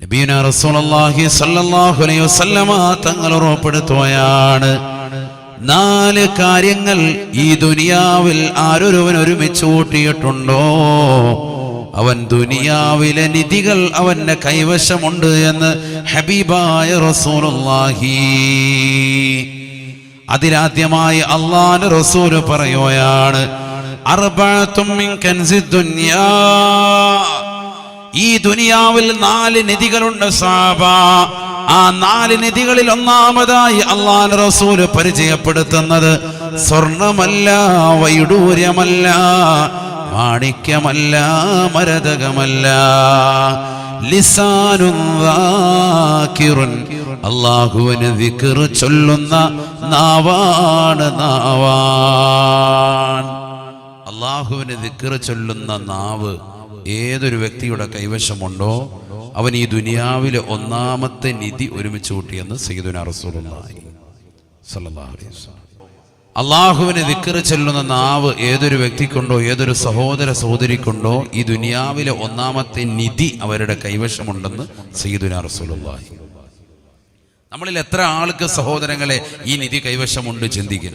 നബിയുനാ റസൂലുള്ളാഹി സ്വല്ലല്ലാഹു അലൈഹി വസല്ലമ തങ്ങൾ ഉറപ്പെടുത്തുകയാണ്, 4 കാര്യങ്ങൾ ഈ ദുനിയാവിൽ ആരൊരുവൻ ഒരുമിച്ച് കൂട്ടിയിട്ടുണ്ടോ അവൻ ദുനിയാവിലെ നിധികൾ അവന്റെ കൈവശമുണ്ട് എന്ന് ഹബീബായ റസൂലുള്ളാഹി. അതിലാദ്യമായി അല്ലാഹുവിന്റെ റസൂൽ പറയുകയാണ്, അർബഅത്തും മിൻ കൻസിദ് ദുനിയാ, ഈ ദുനിയാവിൽ 4 നിധികളുണ്ട് സഹാബ. ആ 4 നിധികളിൽ ഒന്നാമതായി അല്ലാഹുവിന്റെ റസൂൽ പരിചയപ്പെടുത്തുന്നത് സ്വർണമല്ല, വൈഡൂര്യമല്ല, മാണിക്യമല്ല, മരതകമല്ല, ലിസാനുൻ ദാകിറുൻ, അല്ലാഹുവിനെ ദിക്ർ ചൊല്ലുന്ന നാവാണ്. അല്ലാഹുവിനെ ദിക്ർ ചൊല്ലുന്ന നാവ് ഏതൊരു വ്യക്തിയുടെ കൈവശമുണ്ടോ അവൻ ഈ ദുനിയാവിലെ ഒന്നാമത്തെ നിധി ഒരുമിച്ച് കൂട്ടിയെന്ന് സയ്യിദുനാ റസൂലുള്ളാഹി സ്വല്ലല്ലാഹു അലൈഹി വസല്ലം. അള്ളാഹുവിനെ ദിക്ർ ചൊല്ലുന്ന നാവ് ഏതൊരു വ്യക്തിക്കുണ്ടോ, ഏതൊരു സഹോദര സഹോദരിക്കുണ്ടോ ഈ ദുനിയാവിലെ ഒന്നാമത്തെ നിധി അവരുടെ കൈവശമുണ്ടെന്ന് സയ്യിദുനാ റസൂലുള്ളാഹി. നമ്മളിൽ എത്ര ആൾക്ക് സഹോദരങ്ങളെ ഈ നിധി കൈവശമുണ്ട് ചിന്തിക്കും.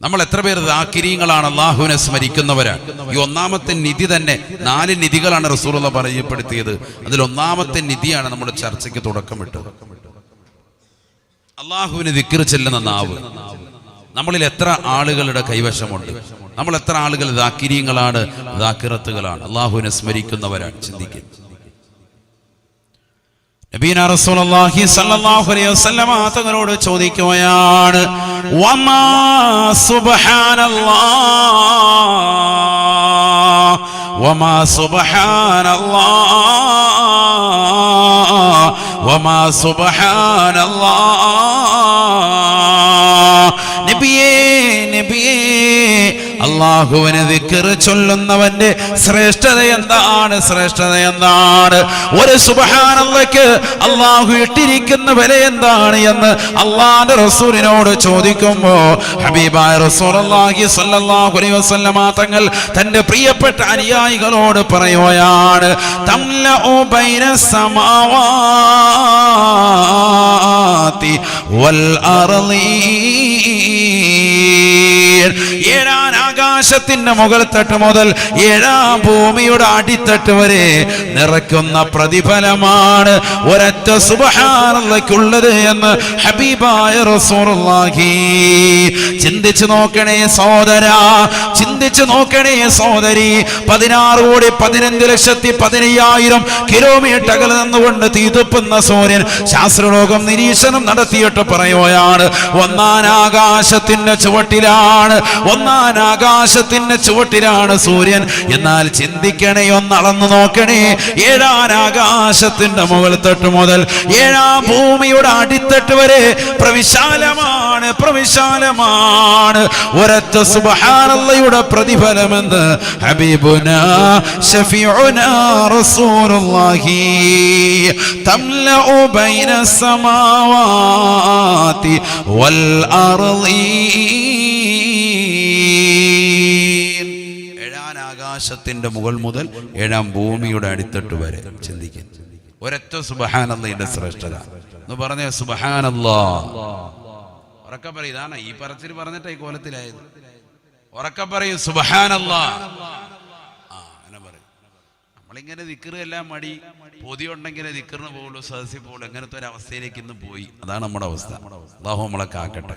നമ്മൾ എത്ര പേർ ദാക്കിരീങ്ങളാണ്, അള്ളാഹുവിനെ സ്മരിക്കുന്നവരാണ്. ഈ ഒന്നാമത്തെ നിധി തന്നെ 4 നിധികളാണ് റസൂലുള്ളാഹി പരിചയപ്പെടുത്തിയത്. അതിൽ ഒന്നാമത്തെ നിധിയാണ് നമ്മുടെ ചർച്ചയ്ക്ക് തുടക്കമിട്ടത്, അള്ളാഹുവിനെ ദിക്ർ ചെല്ലുന്ന നാവ്. നമ്മളിൽ എത്ര ആളുകളുടെ കൈവശമുണ്ട്? നമ്മൾ എത്ര ആളുകൾ ദാക്കിരീങ്ങളാണ്, ദാക്കിറത്തുകളാണ്, അള്ളാഹുവിനെ സ്മരിക്കുന്നവരാണ്? ചിന്തിക്കുക. നബീന റസൂലുള്ളാഹി സ്വല്ലല്ലാഹു അലൈഹി വസല്ലമ തങ്ങളോട് ചോദിക്കുകയാണ്, വമാ സുബ്ഹാനല്ലാഹ്, വമാ സുബ്ഹാനല്ലാഹ്, വമാ സുബ്ഹാനല്ലാഹ്. നബിയേ നബിയേ, അള്ളാഹുവിനെ ദിക്ർ ചൊല്ലുന്നവന്റെ ശ്രേഷ്ഠത എന്താണ്? ശ്രേഷ്ഠത എന്താണ്? ഒരു സുബ്ഹാനല്ലാഹ്ക്ക് അള്ളാഹു ഇട്ടിരിക്കുന്ന വില എന്താണ് എന്ന് അള്ളാഹുവിന്റെ റസൂലിനോട് ചോദിക്കുമ്പോ ഹബീബായ റസൂലുള്ളാഹി സ്വല്ലല്ലാഹു അലൈഹി വസല്ലമ തങ്ങൾ തന്റെ പ്രിയപ്പെട്ട അനുയായികളോട് പറയുകയാണ്, തംലഉ ബൈന സമാവാതി വൽ അർളി, 7 ആകാശത്തിന്റെ മുകൾ തട്ട് മുതൽ 7 ഭൂമിയുടെ അടിത്തട്ട് വരെ നിറയ്ക്കുന്ന പ്രതിഫലമാണ് ഒരൊറ്റ സുബ്ഹാനല്ലാഹ്ക്കുള്ളത് എന്ന് ഹബീബായ റസൂലുള്ളാഹി. ചിന്തിച്ചു നോക്കണേ സഹോദരാ, ചിന്തിച്ചു നോക്കണേ സഹോദരി. 16,15,15,000 കിലോമീറ്റർ അകലെ നിന്നുകൊണ്ട് തീതുപ്പുന്ന സൂര്യൻ ശാസ്ത്രലോകം നിരീക്ഷണം നടത്തിയിട്ട് പറയുകയാണ്, 1-ാം ആകാശത്തിന്റെ ചുവട്ടിലാണ്, 1-ാം ആകാശത്തിന്റെ ചുവട്ടിലാണ് സൂര്യൻ. എന്നാൽ ചിന്തിക്കണേ, ഒന്ന് അളന്നു നോക്കണേ, 7-ാം ആകാശത്തിന്റെ മുകൾ തട്ട് മുതൽ 7-ാം ഭൂമിയുടെ അടിത്തട്ട് വരെ പ്രവിശാലമാണ്, പ്രവിശാലമാണ് ഒരൊറ്റ സുബ്ഹാനല്ലാഹയുടെ പ്രതിഫലമെന്ന് ഹബീബുനാ ശഫീഉനാ റസൂലുള്ളാഹി. തംലഉ ബൈന സമാവാതി വൽ അർളി, 7-ാം ആകാശത്തിന്റെ മുകൾ മുതൽ 7-ാം ഭൂമിയുടെ അടിത്തട്ട് വരെ. ചിന്തിക്കുക, ഒരൊറ്റ സുബ്ഹാനല്ലാഹയുടെ ശ്രേഷ്ഠത എന്ന് പറഞ്ഞ സുബ്ഹാനല്ലാഹ്. ഉറക്കെ പറയും, ഇതാണ് ഈ പറച്ചിൽ പറഞ്ഞിട്ട് ഈ കോലത്തിലായത്. ഉറക്കെ പറയും സുബ്ഹാനല്ലാഹ്. അങ്ങനെ പറയും. നമ്മളിങ്ങനെ ദിക്ർ എല്ലാം മടി, പൊതിയുണ്ടെങ്കിൽ ദിക്റിന് പോകുള്ളൂ, സദസ്സിൽ പോകുള്ളൂ. എങ്ങനത്തെ ഒരു അവസ്ഥയിലേക്ക് ഇന്ന് പോയി. അതാണ് നമ്മുടെ അവസ്ഥ. അല്ലാഹു നമ്മളെ കാക്കട്ടെ.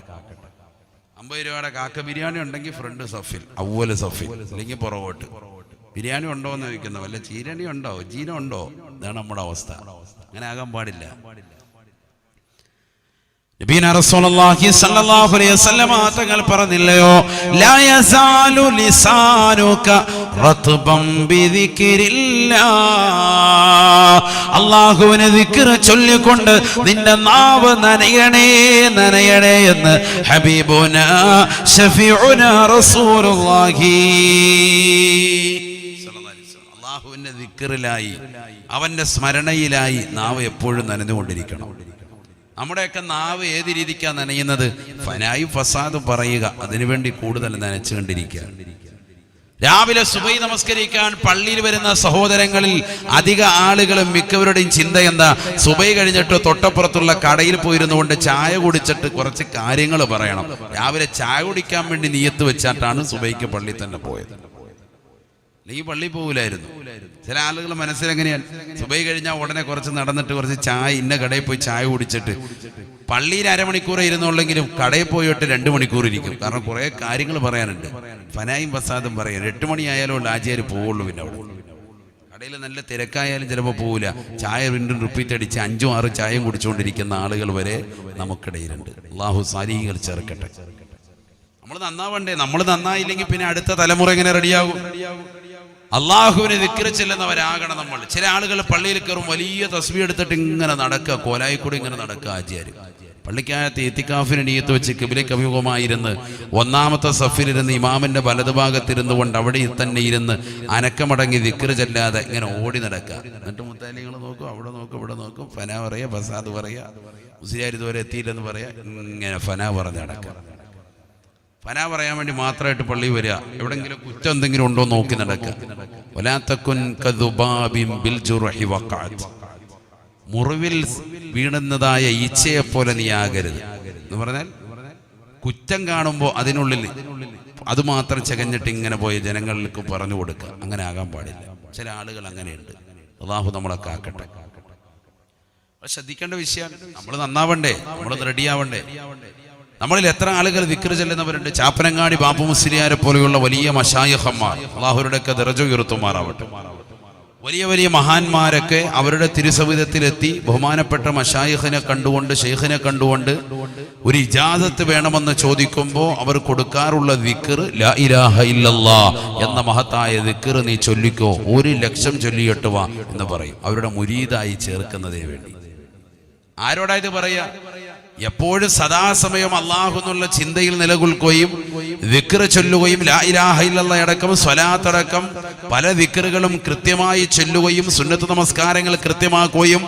50 രൂപയുടെ കാക്ക ബിരിയാണി ഉണ്ടെങ്കിൽ ഫ്രണ്ട് സഫിൽ, അവ്വല് സഫിൽ, അല്ലെങ്കിൽ പുറകോട്ട്. ബിരിയാണി ഉണ്ടോ എന്ന് ചോദിക്കുന്ന, വല്ല ചീരണി ഉണ്ടോ, ജീന ഉണ്ടോ? ഇതാണ് നമ്മുടെ അവസ്ഥ. അങ്ങനെ ആകാൻ പാടില്ല. നബീന റസൂലുള്ളാഹി സ്വല്ലല്ലാഹു അലൈഹി വസല്ലമ തങ്ങൾ പറഞ്ഞില്ലയോ, ലാ യസാലു ലിസാനുക റത്ബൻ ബിദിക്രില്ലാഹ്, അല്ലാഹുവിനെ ദിക്ർ ചൊല്ലിക്കൊണ്ട് നിന്റെ നാവ് നനയണേ നനയണേ എന്ന് ഹബീബുനാ ശഫീഉനാ റസൂലുള്ളാഹി സ്വല്ലല്ലാഹു അലൈഹി വസല്ലം. അല്ലാഹുവിന്റെ ദിക്റിലായി, അവന്റെ സ്മരണയിലായി നാവ് എപ്പോഴും നനഞ്ഞുകൊണ്ടിരിക്കണം. നമ്മുടെയൊക്കെ നാവ് ഏത് രീതിക്കാണ് നനയുന്നത്? ഫനായും ഫസാദും പറയുക, അതിനുവേണ്ടി കൂടുതൽ നനച്ചുകൊണ്ടിരിക്കുക. രാവിലെ സുബഹി നമസ്കരിക്കാൻ പള്ളിയിൽ വരുന്ന സഹോദരങ്ങളിൽ അധിക ആളുകളും മിക്കവരുടെയും ചിന്ത എന്താ? സുബഹി കഴിഞ്ഞിട്ട് തൊട്ടപ്പുറത്തുള്ള കടയിൽ പോയിരുന്നുകൊണ്ട് ചായ കുടിച്ചിട്ട് കുറച്ച് കാര്യങ്ങൾ പറയണം. രാവിലെ ചായ കുടിക്കാൻ വേണ്ടി നിയത്ത് വെച്ചിട്ടാണ് സുബഹിക്ക് പള്ളിയിൽ തന്നെ പോയത്. ഈ പള്ളി പോകില്ലായിരുന്നു. ചില ആളുകൾ മനസ്സിലെങ്ങനെയാണ്? സുബഹി കഴിഞ്ഞാൽ ഉടനെ കുറച്ച് നടന്നിട്ട് കുറച്ച് ചായ ഇന്ന കടയിൽ പോയി ചായ കുടിച്ചിട്ട് പള്ളിയിൽ അരമണിക്കൂർ ഇരുന്നുള്ളെങ്കിലും കടയിൽ പോയിട്ട് 2 മണിക്കൂർ ഇരിക്കും. കാരണം കുറെ കാര്യങ്ങൾ പറയാനുണ്ട്. ഫനായും ഫസാദും പറയാൻ 8 മണിയായാലും ആചാര്യ പോവുള്ളൂ. പിന്നെ അവിടെ കടയിൽ നല്ല തിരക്കായാലും ചിലപ്പോൾ പോവില്ല. ചായ വീണ്ടും റിപ്പീറ്റ് അടിച്ച് 5ഉം 6ഉം ചായയും കുടിച്ചുകൊണ്ടിരിക്കുന്ന ആളുകൾ വരെ നമുക്കിടയിലുണ്ട്. അള്ളാഹു സാലിഹീങ്ങൾ ചേർക്കട്ടെ. നമ്മൾ നന്നാവണ്ടേ? നമ്മൾ നന്നായില്ലെങ്കിൽ പിന്നെ അടുത്ത തലമുറ എങ്ങനെ റെഡിയാകും? അള്ളാഹുവിനെ ദിക്ർ ചെല്ലുന്നവരാകണം നമ്മൾ. ചില ആളുകൾ പള്ളിയിൽ കയറും, വലിയ തസ്ബീഹ് എടുത്തിട്ട് ഇങ്ങനെ നടക്കുക, കോലായിക്കൂടി ഇങ്ങനെ നടക്കുക. ആചാര്യ പള്ളിക്കകത്ത് ഇത്തിക്കാഫിന് നിയത്ത് വെച്ച് കിബിലയ്ക്ക് അഭിമുഖമായിരുന്ന് 1ാമത്തെ സഫിലിരുന്ന് ഇമാമിന്റെ വലതുഭാഗത്തിരുന്നു കൊണ്ട് അവിടെ തന്നെ ഇരുന്ന് അനക്കമടങ്ങി ദിക്ർ ചെല്ലാതെ ഇങ്ങനെ ഓടി നടക്കുക. എന്നിട്ട് മുത്താലിങ്ങൾ നോക്കും, അവിടെ നോക്കും, ഇവിടെ നോക്കും, ഫന പറയാ, ഫസാദ് പറയാ, മുസ്ലിയാർ ഇതുവരെ എത്തിയില്ലെന്ന് പറയാ, ഇങ്ങനെ ഫന പറഞ്ഞ് നടക്കുക. ഫന പറയാൻ വേണ്ടി മാത്രമായിട്ട് പള്ളി വരിക. എവിടെങ്കിലും കുറ്റം എന്തെങ്കിലും ഉണ്ടോ നോക്കി നടക്കുക. മുറിവിൽ വീണുന്നതായ ഈച്ചയെ പോലെ നീ ആകരുത് എന്ന് പറഞ്ഞാൽ, കുറ്റം കാണുമ്പോൾ അതിനുള്ളിൽ അത് മാത്രം ചകഞ്ഞിട്ട് ഇങ്ങനെ പോയി ജനങ്ങൾക്ക് പറഞ്ഞു കൊടുക്കുക. അങ്ങനെ ആകാൻ പാടില്ല. ചില ആളുകൾ അങ്ങനെയുണ്ട്. അല്ലാഹു നമ്മളെ കാക്കട്ടെ. ശ്രദ്ധിക്കേണ്ട വിഷയമാണ്. നമ്മൾ നന്നാവണ്ടേ? നമ്മൾ റെഡിയാവണ്ടേ? നമ്മളിൽ എത്ര ആളുകൾ ദിക്ർ ചെല്ലുന്നവരുണ്ട്? ചാപ്പനങ്ങാടി ബാപ്പു മുസ്ലിയാരെ പോലെയുള്ള വലിയ മശായിഖന്മാർ, അല്ലാഹുവിൻ്റെയൊക്കെ ദറജ ഉയർത്തുമാറാവട്ടെ. വലിയ വലിയ മഹാന്മാരൊക്കെ അവരുടെ തിരുസവിധത്തിലെത്തി ബഹുമാനപ്പെട്ട മശായിഖിനെ കണ്ടുകൊണ്ട്, ഷെയ്ഖിനെ കണ്ടുകൊണ്ട് ഒരു ഇജാസത്ത് വേണമെന്ന് ചോദിക്കുമ്പോൾ അവർ കൊടുക്കാറുള്ള ദിക്ർ ലാ ഇലാഹ ഇല്ലല്ലാഹ് എന്ന മഹത്തായ ദിക്ർ നീ ചൊല്ലിക്കോ, 1 ലക്ഷം ചൊല്ലിയിട്ട് വാ എന്ന് പറയും. അവരുടെ മുരീദായി ചേർക്കുന്നതിന് വേണ്ടി. ആരോടായത് പറയാ? എപ്പോഴും സദാസമയം അല്ലാഹു എന്നുള്ള ചിന്തയിൽ നിലകൊള്ളുകയും ദിക്ർ ചൊല്ലുകയും ലാ ഇലാഹ ഇല്ലല്ലാഹ് അടക്കം സ്വലാത്ത് അടക്കം പല ദിക്റുകളും കൃത്യമായി ചൊല്ലുകയും സുന്നത്ത് നമസ്കാരങ്ങൾ കൃത്യമാക്കുകയും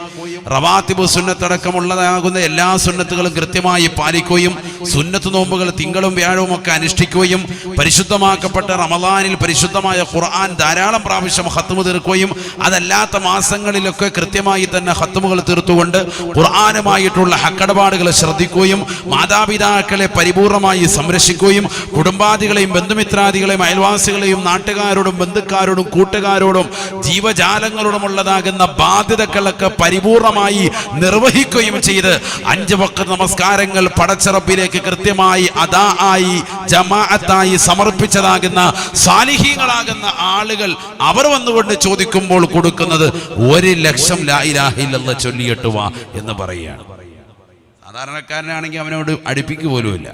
റവാത്തിബ് സുന്നത്തടക്കമുള്ളതാകുന്ന എല്ലാ സുന്നത്തുകളും കൃത്യമായി പാലിക്കുകയും സുന്നത്ത് നോമ്പുകൾ തിങ്കളും വ്യാഴവും ഒക്കെ അനുഷ്ഠിക്കുകയും പരിശുദ്ധമാക്കപ്പെട്ട റമളാനിൽ പരിശുദ്ധമായ ഖുർആൻ ധാരാളം പ്രാവശ്യം ഖത്മ് തീർക്കുകയും അതല്ലാത്ത മാസങ്ങളിലൊക്കെ കൃത്യമായി തന്നെ ഖത്മുകൾ തീർത്തുകൊണ്ട് ഖുർആനുമായിട്ടുള്ള ഹക്കടപാടുകൾ ശ്രദ്ധിക്കുകയും മാതാപിതാക്കളെ പരിപൂർണമായി സംരക്ഷിക്കുകയും കുടുംബാദികളെയും ബന്ധുമിത്രാദികളെയും അയൽവാസികളെയും നാട്ടുകാരോടും ബന്ധുക്കാരോടും കൂട്ടുകാരോടും ജീവജാലങ്ങളോടുമുള്ളതാകുന്ന ബാധ്യതകളൊക്കെ പരിപൂർണമായി നിർവഹിക്കുകയും ചെയ്ത് 5 വഖ്ത് നമസ്കാരങ്ങൾ പടച്ചറബിലേക്ക് കൃത്യമായി അദാ ആയി ജമാഅത്തായി സമർപ്പിച്ചതാകുന്ന സാലിഹീങ്ങളാകുന്ന ആളുകൾ അവർ വന്നുകൊണ്ട് ചോദിക്കുമ്പോൾ കൊടുക്കുന്നത് 1 ലക്ഷം ലാ ഇലാഹ ഇല്ലല്ലാഹ് ചൊല്ലിയിട്ട് വാ എന്ന് പറയുകയാണ്. സാധാരണക്കാരനാണെങ്കിൽ അവനോട് അടുപ്പിക്ക് പോലുമില്ല.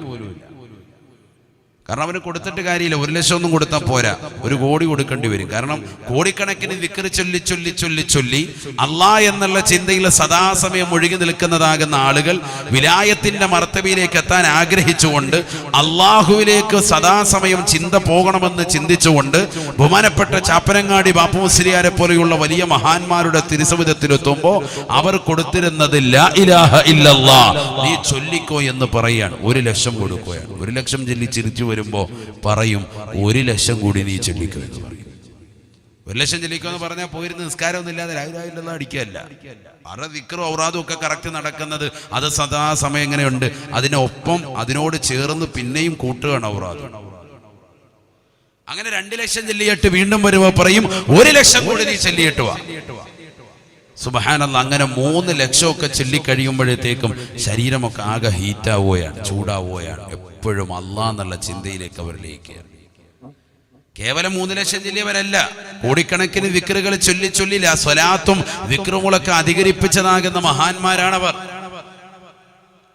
കാരണം അവന് കൊടുത്തിട്ട് കാര്യമില്ല. 1 ലക്ഷം ഒന്നും കൊടുത്താൽ പോരാ, 1 കോടി കൊടുക്കേണ്ടി വരും. കാരണം കോടിക്കണക്കിന് ദിക്ർ ചൊല്ലി ചൊല്ലി ചൊല്ലി ചൊല്ലി അല്ലാഹ് എന്നുള്ള ചിന്തയിൽ സദാസമയം ഒഴുകി നിൽക്കുന്നതാകുന്ന ആളുകൾ വിലായത്തിന്റെ മർത്തബയിലേക്ക് എത്താൻ ആഗ്രഹിച്ചുകൊണ്ട് അള്ളാഹുവിലേക്ക് സദാസമയം ചിന്ത പോകണമെന്ന് ചിന്തിച്ചുകൊണ്ട് ബഹുമാനപ്പെട്ട ചാപ്പനങ്ങാടി ബാപ്പു മുസ്ലിയാരെ പോലെയുള്ള വലിയ മഹാന്മാരുടെ തിരുസവിധത്തിലെത്തുമ്പോൾ അവർ കൊടുത്തിരുന്നത് ലാ ഇലാഹ ഇല്ലല്ലാഹ് നീ ചൊല്ലിക്കോ എന്ന് പറയാണ്. 1 ലക്ഷം കൊടുക്കുകയാണ്. 1 ലക്ഷം ചൊല്ലി ചിരിച്ചു വരുമ്പോ പറയും 1 ലക്ഷം കൂടി നീ ചൊല്ലിക്കോ എന്ന് പറയും. 1 ലക്ഷം ചൊല്ലിക്കോ എന്ന് പറഞ്ഞാൽ പോയിരുന്ന് നിസ്കാരമൊന്നും ഇല്ലാതെ ലാ ഇലാഹ ഇല്ലല്ലാഹ് അടിക്കുകയല്ല. അവരുടെ ദിക്റും ഔറാദും ഒക്കെ കറക്റ്റ് നടക്കുന്നത് അത് സദാസമയം എങ്ങനെയുണ്ട്, അതിനൊപ്പം അതിനോട് ചേർന്ന് പിന്നെയും കൂട്ടുകയാണ് ഔറാദ്. അങ്ങനെ 2 ലക്ഷം ചൊല്ലിയിട്ട് വീണ്ടും വരുമ്പോ പറയും 1 ലക്ഷം കൂടി നീ ചൊല്ലിയിട്ട് വാ. സുബ്ഹാനല്ലാഹ്. അങ്ങനെ 3 ലക്ഷമൊക്കെ ചൊല്ലിക്കഴിയുമ്പോഴത്തേക്കും ശരീരമൊക്കെ ആകെ ഹീറ്റാവുകയാണ്, ചൂടാവുകയാണ്. എപ്പോഴും അല്ലാഹ് എന്നുള്ള ചിന്തയിലേക്ക് അവരിലേക്ക്. കേവലം 3 ലക്ഷം ചൊല്ലിയവരല്ല, കോടിക്കണക്കിന് ദിക്റുകൾ ചൊല്ലി ചൊല്ലില്ല സ്വലാത്തും ദിക്റുകളൊക്കെ അധികരിപ്പിച്ചതാകുന്ന മഹാന്മാരാണവർ.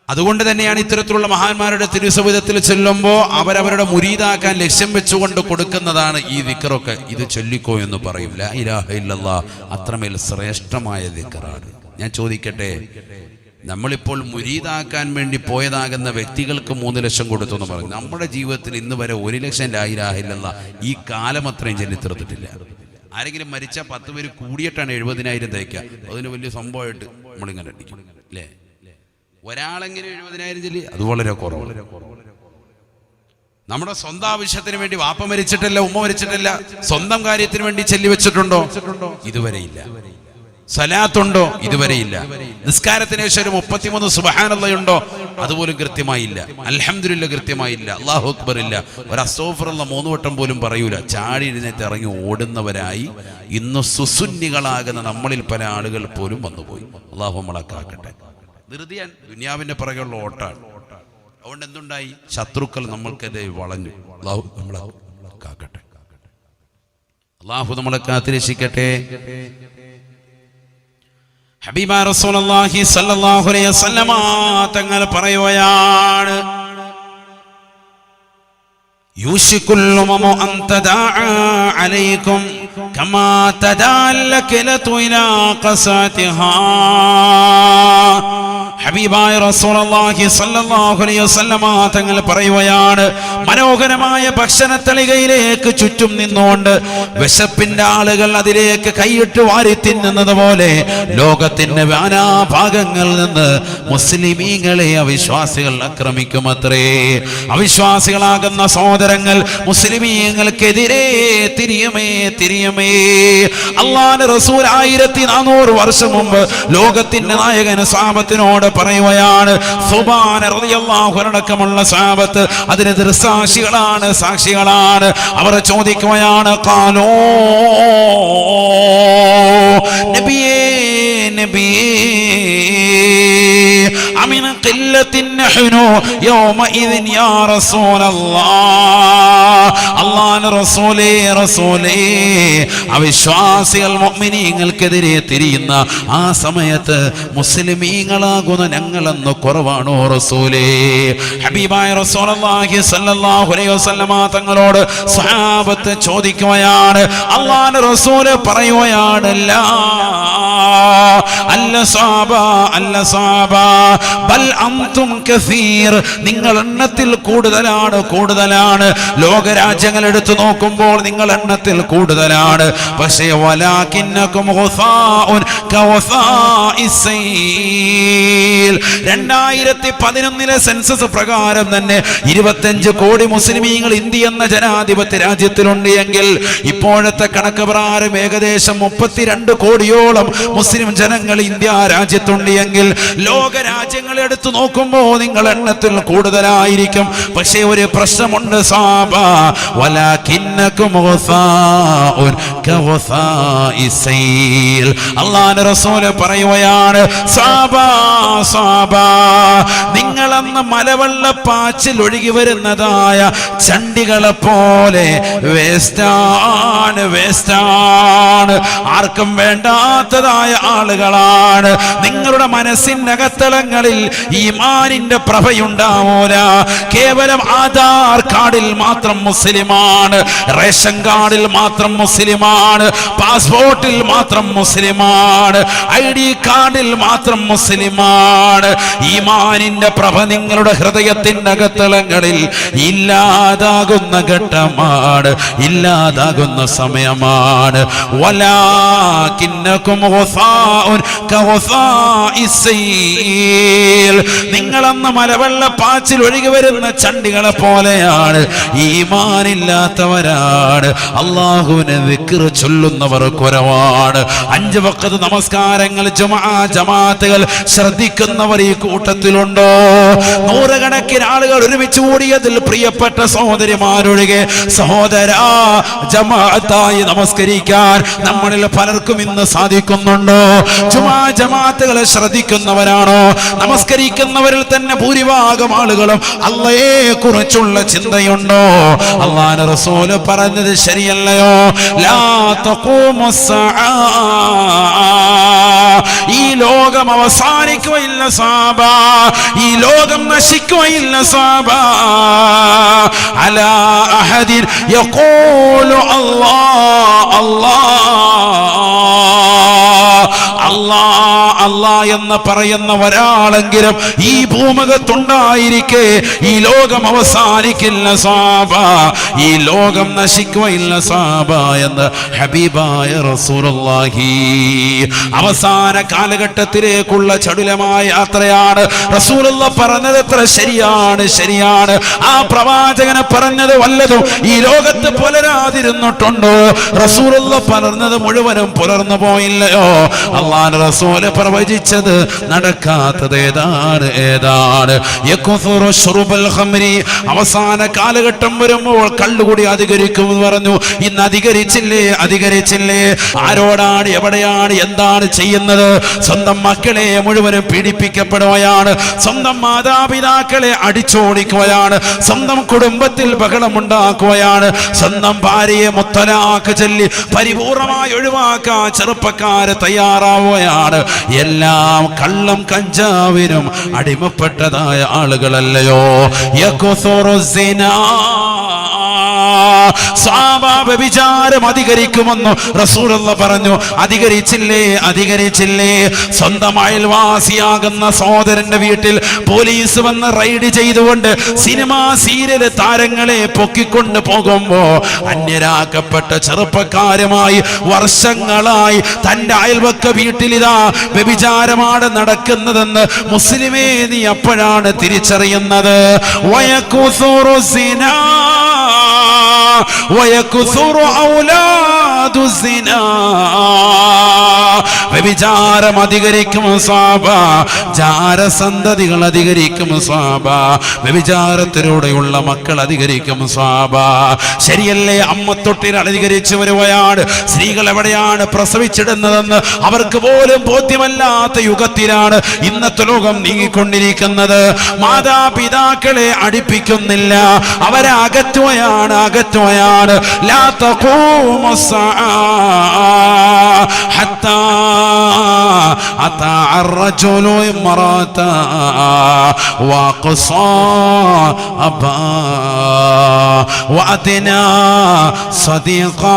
അതുകൊണ്ട് തന്നെയാണ് ഇത്തരത്തിലുള്ള മഹാന്മാരുടെ തിരുസവിധത്തിൽ ചെല്ലുമ്പോൾ അവരവരുടെ മുരീദാക്കാൻ ലക്ഷ്യം വെച്ചുകൊണ്ട് കൊടുക്കുന്നതാണ് ഈ ദിക്റൊക്കെ. ഇത് ചൊല്ലിക്കോ എന്ന് പറയും. ലാ ഇലാഹ ഇല്ലല്ലാഹ് അത്രമേൽ ശ്രേഷ്ഠമായ ദിക്റാണ്. ഞാൻ ചോദിക്കട്ടെ, നമ്മളിപ്പോൾ മുരീദാക്കാൻ വേണ്ടി പോയതാകുന്ന വ്യക്തികൾക്ക് 3 ലക്ഷം കൊടുത്തു എന്ന് പറയും. നമ്മുടെ ജീവിതത്തിൽ ഇന്ന് വരെ 1 ലക്ഷം ലാ ഇലാഹ ഇല്ലല്ലാഹ് ഈ കാലം അത്രയും ചൊല്ലിത്തീർത്തിട്ടില്ല. ആരെങ്കിലും മരിച്ചാൽ 10 പേര് കൂടിയിട്ടാണ് 70,000 തയ്ക്കുക. അതിന് വലിയ സംഭവമായിട്ട് നമ്മളിങ്ങനെ അടിക്കും അല്ലേ? ഒരാളെങ്കിലും 70,000 ചൊല്ലി അത് വളരെ കുറവ്. നമ്മുടെ സ്വന്തം ആവശ്യത്തിന് വേണ്ടി വാപ്പ മരിച്ചിട്ടില്ല, ഉമ്മ മരിച്ചിട്ടില്ല, സ്വന്തം കാര്യത്തിന് വേണ്ടി ചെല്ലി വെച്ചിട്ടുണ്ടോ? ഇതുവരെയില്ല. സലാത്തുണ്ടോ? ഇതുവരെയില്ല. നിസ്കാരത്തിന് ശേഷം ഒരു 33 സുബ്ഹാനല്ലാഹ് ഉണ്ടോ? അതുപോലും കൃത്യമായില്ല. അൽഹംദുലില്ലാഹ് കൃത്യമായില്ല. അല്ലാഹു അക്ബർ ഇല്ല. ഒരു അസ്തഗ്ഫിറുല്ലാഹ് 3 വട്ടം പോലും പറയൂല. ചാടി എഴുന്നേറ്റ് ഇറങ്ങി ഓടുന്നവരായി ഇന്ന് സുസുന്നികളാകുന്ന നമ്മളിൽ പല ആളുകൾ പോലും വന്നുപോയി. അല്ലാഹു നമ്മളെ കാക്കട്ടെ. ധൃതിയാൻ ദുനിയാവിന്റെ പിറകെയുള്ള ഓട്ടാണ്. അതുകൊണ്ട് എന്തുണ്ടായി? ശത്രുക്കൾ നമ്മൾക്കെതിരെ വളഞ്ഞു. അല്ലാഹു നമ്മളെ കാക്കട്ടെ. അല്ലാഹു നമ്മളെ കാത്തിരക്ഷിക്കട്ടെ. ഹബീബാ റസൂലുള്ളാഹി സ്വല്ലല്ലാഹു അലൈഹി വസല്ലമ തങ്ങൾ പറയുകയാണ്, യൂശിക്കുൽ ഉമമു അൻ തദാഅ അലൈക്കും കമാ തദാഅൽ കലതു ഇലാ ഖസാതിഹാ. ഹബീബായ റസൂലുള്ളാഹി സ്വല്ലല്ലാഹു അലൈഹി വസല്ലമ തങ്ങൾ പറയുകയാണ്, മനോഹരമായ ഭക്ഷണത്തളികയിലേക്ക് ചുറ്റും നിന്നുകൊണ്ട് വിശപ്പിന്റെ ആളുകൾ അതിലേക്ക് കൈയിട്ട് വാരി തിന്നുന്നത് പോലെ ലോകത്തിന്റെ നാനാഭാഗങ്ങളിൽ നിന്ന് മുസ്ലിമീങ്ങളെ അവിശ്വാസികൾ ആക്രമിക്കുമത്രേ. അവിശ്വാസികളാകുന്ന സഹോദരങ്ങൾ മുസ്ലിമീങ്ങൾക്കെതിരെ തിരിയുമേ. അല്ലാഹുവിന്റെ റസൂൽ 1400 വർഷം മുമ്പ് ലോകത്തിന്റെ നായകൻ സ്വഹാബത്തിനോട് പറയുകയാണ്, സുബാന റളിയല്ലാഹു അൻഹു അടക്കമുള്ള സ്വഹാബത്ത് അതിന് സാക്ഷികളാണ്. അവർ ചോദിക്കുകയാണ്, ഖാലൂ നബിയേ അമിന ഖില്ലത്തിൻ നഹ്നു യൗമഇദിൻ യാ റസൂലല്ലാഹ്. അല്ലാഹുവിന്റെ റസൂലേ, അവിശ്വാസികൾ മുഅ്മിനീങ്ങൾക്കെതിരെ തിരിയുന്ന ആ സമയത്ത് മുസ്ലിമീങ്ങളാകുന്ന ഞങ്ങളെന്ന് കുറവാണോ റസൂലേ? ഹബീബായ റസൂലുള്ളാഹി സ്വല്ലല്ലാഹു അലൈഹി വസല്ലമ തങ്ങളോട് സ്വഹാബത്ത് ചോദിക്കുകയാണ്, അല്ലാഹുവിന്റെ റസൂൽ പറയുകയാണ്, അല്ല സ്വഹാബ ബൽ അൻതും കസീർ, നിങ്ങൾ എണ്ണത്തിൽ കൂടുതലാണ്. ലോകരാജ്യങ്ങൾ എടുത്തു നോക്കുമ്പോൾ നിങ്ങൾ എണ്ണത്തിൽ കൂടുതലാണ്. പക്ഷേ വലാകിന്നകും ഗുസാഉൻ കവസാഇസ് സൈൽ. 2011 സെൻസസ് പ്രകാരം തന്നെ 25 കോടി മുസ്ലിമീങ്ങൾ ഇന്ത്യ എന്ന ജനാധിപത്യ രാജ്യത്തിലുണ്ട് എങ്കിൽ ഇപ്പോഴത്തെ കണക്ക് പ്രകാരം ഏകദേശം 32 കോടിയോളം മുസ്ലിം ജനങ്ങൾ ഇന്ത്യ രാജ്യത്തുണ്ട് എങ്കിൽ ലോകരാജ്യങ്ങൾ എടുത്തു നോക്കുമ്പോൾ നിങ്ങൾ എണ്ണത്തിൽ കൂടുതലായിരിക്കും. പക്ഷേ ഒരു പ്രശ്നമുണ്ട് സാബ, വലാകിന്നകും ഗുസാഉൻ കവസാഇസ് സൈൽ. അല്ലാഹുവിന്റെ റസൂൽ പറയുകയാണ്, സാബ നിങ്ങളെന്ന് മലവെള്ളപ്പാച്ചിൽ ഒഴുകി വരുന്നതായ ചണ്ടികളെ പോലെ വേസ്റ്റാണ്. ആർക്കും വേണ്ടാത്തതായ ആളുകളാണ്. നിങ്ങളുടെ മനസ്സിന്റെ അകത്തളങ്ങളിൽ ഈമാനിന്റെ പ്രഭയുണ്ടാവൂല. കേവലം ആധാർ കാർഡിൽ മാത്രം മുസ്ലിമാണ്, റേഷൻ കാർഡിൽ മാത്രം മുസ്ലിമാണ്, പാസ്പോർട്ടിൽ മാത്രം മുസ്ലിമാണ്, ID കാർഡിൽ മാത്രം മുസ്ലിമാണ്. ഈമാനിന്റെ പ്രഭ നിങ്ങളുടെ ഹൃദയത്തിന്റെ അകത്തളങ്ങളിൽ ഇല്ലാതാകുന്ന ഘട്ടമാണ്, ഇല്ലാതാകുന്ന സമയമാണ്. വലാകിന്നകും ഗുസാഉൻ കഗുസാഇസ് സൈൽ. നിങ്ങളെന്ന മലവെള്ളപ്പാച്ചിൽ ഒഴുകി വരുന്ന ചണ്ടികളെ പോലെയാണ്, ഈമാനില്ലാത്തവരാണ്. അല്ലാഹുവിനെ ദിക്ർ ചൊല്ലുന്നവർ കുറവാണ്. 5 വഖ്ത് നമസ്കാരങ്ങൾ ജമാഅത്തുകൾ ശ്രദ്ധിക്കുന്നവർ ഈ കൂട്ടത്തിലുണ്ടോ? 100 കണക്കിന് ആളുകൾ ഒരുമിച്ച് കൂടിയതിൽ പ്രിയപ്പെട്ട സഹോദരിമാരൊഴികെ സഹോദരാ, ജമാഅത്തായി നമസ്കരിക്കാൻ നമ്മളിൽ പലർക്കും ഇന്ന് സാധിക്കുന്നുണ്ടോ? ജമാഅത്തുകളെ ശ്രദ്ധിക്കുന്നവരാണോ? നമസ്കരിക്കുന്നവരിൽ തന്നെ ഭൂരിഭാഗം ആളുകളും അല്ലാഹയെ കുറിച്ചുള്ള ചിന്തയുണ്ടോ? അല്ലാഹുവിന്റെ റസൂൽ പറഞ്ഞത് ശരിയല്ലയോ? ലാ തഖൂമുസ്സആ, ഈ ലോകം അവസാനിക്കുകയില്ല സാബ, ഈ ലോകം നശിക്കുകയില്ല സാബ. അലാ അഹദിൻ യഖൂലു അല്ലാഹ് എന്ന് പറയുന്ന ഒരാളെങ്കിലും ഈ ഭൂമുഖത്തുണ്ടായിരിക്കെ ഈ ലോകം അവസാനിക്കില്ല സാബ, ഈ ലോകം നശിക്കുകയില്ല സാബ എന്ന് ഹബീബായ റസൂലുള്ളാഹി. അവസാന കാലഘട്ടം കാലഘട്ടത്തിലേക്കുള്ള ചടുലമായ യാത്രയാണ്. റസൂലുള്ള പറഞ്ഞത് എത്ര ശരിയാണ്. ആ പ്രവാചകനെ പറഞ്ഞത് വല്ലതും ഈ ലോകത്ത് പുലരാതിരുന്നിട്ടുണ്ടോ? റസൂലുള്ള പറഞ്ഞത് മുഴുവനും പുലർന്നു പോയില്ലയോ? അല്ലാഹുവിന്റെ റസൂല് പ്രവചിച്ചത് നടക്കാത്തത് ഏതാണ്? യകുസുറു ശുർബൽ ഖംരി, അവസാന കാലഘട്ടം വരുമ്പോൾ കള്ളുകൂടി അധികരിക്കുമെന്ന് പറഞ്ഞു. ഇന്ന് അധികരിച്ചില്ലേ? ആരോടാണ്, എവിടെയാണ്, എന്താണ് ചെയ്യുന്നത്? സ്വന്തം മക്കളെ മുഴുവനും പീഡിപ്പിക്കപ്പെടുകയാണ്, സ്വന്തം മാതാപിതാക്കളെ അടിച്ചോടിക്കുകയാണ്, സ്വന്തം കുടുംബത്തിൽ ബഹളമുണ്ടാക്കുകയാണ്, സ്വന്തം ഭാര്യയെ മുത്തലാഖ് ചൊല്ലി പരിപൂർണമായി ഒഴിവാക്കാൻ ചെറുപ്പക്കാര് തയ്യാറാവുകയാണ്. എല്ലാം കള്ളം കഞ്ചാവിനും അടിമപ്പെട്ടതായ ആളുകളല്ലയോ? യകുസുറു സിനാ, വ്യഭിചാരം അധികരിക്കുമെന്ന് റസൂലുള്ള പറഞ്ഞു. അധികരിച്ചില്ലേ? സ്വന്തം അയൽവാസിയാകുന്ന സഹോദരന്റെ വീട്ടിൽ പോലീസ് വന്ന് റൈഡ് ചെയ്തുകൊണ്ട് സിനിമാ സീരിയൽ താരങ്ങളെ പൊക്കിക്കൊണ്ട് പോകുമ്പോ അന്യരാക്കപ്പെട്ട ചെറുപ്പക്കാരുമായി വർഷങ്ങളായി തന്റെ അയൽവക്ക വീട്ടിലിതാ വ്യഭിചാരമാണ് നടക്കുന്നതെന്ന് മുസ്ലിമേ നീ അപ്പോഴാണ് തിരിച്ചറിയുന്നത്. വയകുസുറു സിനാ വയകുസുറു ഔലാദു സിനാ, വ്യഭിചാരം അധികരിക്കും സ്വഭാവ, ജാരസന്തതികൾ അധികരിക്കും സ്വഭാവ, വ്യഭിചാരത്തിലൂടെയുള്ള മക്കൾ അധികരിക്കും സ്വഭാവ. ശരിയല്ലേ? അമ്മത്തൊട്ടിൽ അധികരിച്ചു വരുകയാണ്. സ്ത്രീകൾ എവിടെയാണ് പ്രസവിച്ചിടുന്നതെന്ന് അവർക്ക് പോലും ബോധ്യമല്ലാത്ത യുഗത്തിലാണ് ഇന്നത്തെ ലോകം നീങ്ങിക്കൊണ്ടിരിക്കുന്നത്. മാതാപിതാക്കളെ അടുപ്പിക്കുന്നില്ല, അവരെ അകറ്റുകയാണ്. ലാ തഖൂമു സ്സആ ഹത്താ അതാ അർറജുലു ഇംറഅതാ വഖസാ അബാ വഅദ്നാ സദീഖാ.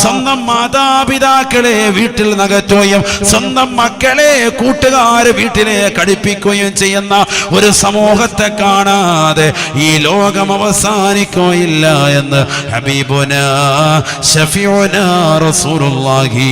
സ്വന്തം മാതാപിതാക്കളെ വീട്ടിൽ നകറ്റുകയും സ്വന്തം മക്കളെ കൂട്ടുകാരെ വീട്ടിലേക്ക് അടുപ്പിക്കുകയും ചെയ്യുന്ന ഒരു സമൂഹത്തെ കാണാതെ ഈ ലോകം അവസാനിക്കുകയില്ല എന്ന് ഹബീബുനാ ശഫീഉനാ റസൂലുള്ളാഹി.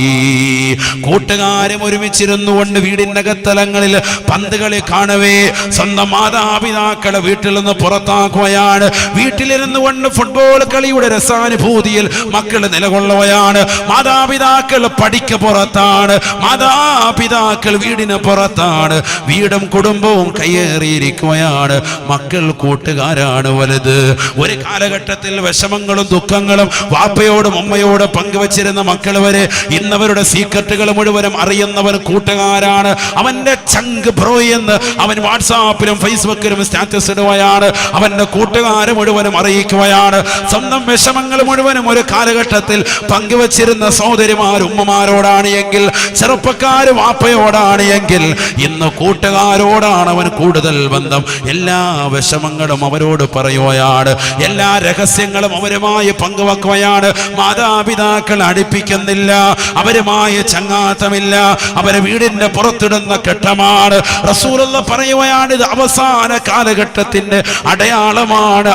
കൂട്ടുകാരും ഒരുമിച്ചിരുന്നു കൊണ്ട് വീടിന്റെ അകത്തലങ്ങളിൽ പന്ത് കളി കാണവേ സ്വന്തം മാതാപിതാക്കളെ വീട്ടിൽ നിന്ന് പുറത്താക്കുകയാണ്. വീട്ടിലിരുന്നു കൊണ്ട് ഫുട്ബോൾ കളിയുടെ രസാനുഭൂതിയിൽ മക്കൾ നിലകൊള്ളുകയാണ്. മാതാപിതാക്കൾ പഠിക്ക് പുറത്താണ്, മാതാപിതാക്കൾ വീടിന് പുറത്താണ്, വീടും കുടുംബവും കയ്യേറിയിരിക്കുകയാണ്. മക്കൾ കൂട്ടുകാരാണ് വലുത്. ഒരു കാലഘട്ടത്തിൽ വിഷമങ്ങളും ദുഃഖങ്ങളും വാപ്പയോടും ഉമ്മയോടും പങ്കുവച്ചിരുന്ന മക്കൾ വരെ ഇന്നവരുടെ സീക്രട്ടുകൾ മുഴുവനും അറിയുന്നവർ കൂട്ടുകാരാണ്. അവന്റെ ചങ്ക് ബ്രോ എന്ന് അവൻ വാട്സാപ്പിലും ഫേസ്ബുക്കിലും സ്റ്റാറ്റസ് ഇടുകയാണ്. അവന്റെ കൂട്ടുകാരെ മുഴുവനും അറിയിക്കുകയാണ്. സ്വന്തം വിഷമങ്ങൾ മുഴുവനും ഒരു കാലഘട്ടത്തിൽ പങ്കുവച്ചിരുന്ന സഹോദരിമാർ ഉമ്മമാരോടാണ് എങ്കിൽ, ചെറുപ്പക്കാർ വാപ്പയോടാണ് എങ്കിൽ, ഇന്ന് കൂട്ടുകാരോടാണ് അവൻ കൂടുതൽ ബന്ധം. എല്ലാ വിഷമങ്ങളും അവരോട് പറയുകയാണ്, എല്ലാ രഹസ്യങ്ങളും അവരുമായി പങ്കുവെക്കുകയാണ്. മാതാപിതാക്കൾ അടുപ്പിക്കുന്നില്ല, അവരുമായി ചങ്ങാത്തമില്ല, അവരെ വീടിന്റെ പുറത്തിടുന്ന ഘട്ടമാണ്. റസൂലുള്ള പറയുകയാണ്, ഇത് അവസാന കാലഘട്ടത്തിന്റെ അടയാളമാണ്.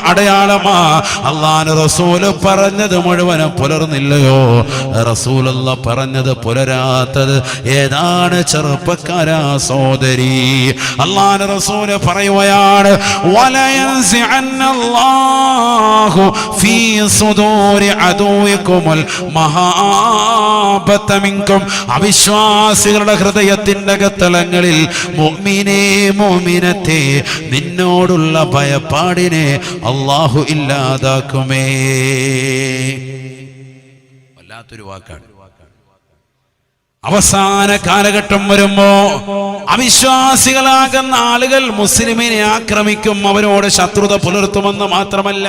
അല്ലാഹുവിന്റെ റസൂല് പറഞ്ഞത് മുഴുവനും പുലർന്നില്ലയോ? റസൂലുള്ള പറഞ്ഞത് പുലരാത്തത് ഏതാണ്? ചെറുപ്പക്കാരാ സഹോദരി, അല്ലാഹുവിന്റെ റസൂല് പറയുകയാണ്, വലയൻസിഅന്നല്ലാഹു ഫീ സുദൂരി അദുവികുമുൽ മഹാബത മിൻകും. അവിശ്വാസികളുടെ ഹൃദയത്തിന്റെ അകത്തളങ്ങളിൽ മുഅ്മിനത്തെ നിന്നോടുള്ള ഭയപ്പാടിനെ അല്ലാഹു ഇല്ലാതാക്കുമേ. വല്ലാത്തൊരു വാക്കാണ്. അവസാന കാലഘട്ടം വരുമ്പോ അവിശ്വാസികളാകുന്ന ആളുകൾ മുസ്ലിമിനെ ആക്രമിക്കും, അവരോട് ശത്രുത പുലർത്തുമെന്ന് മാത്രമല്ല,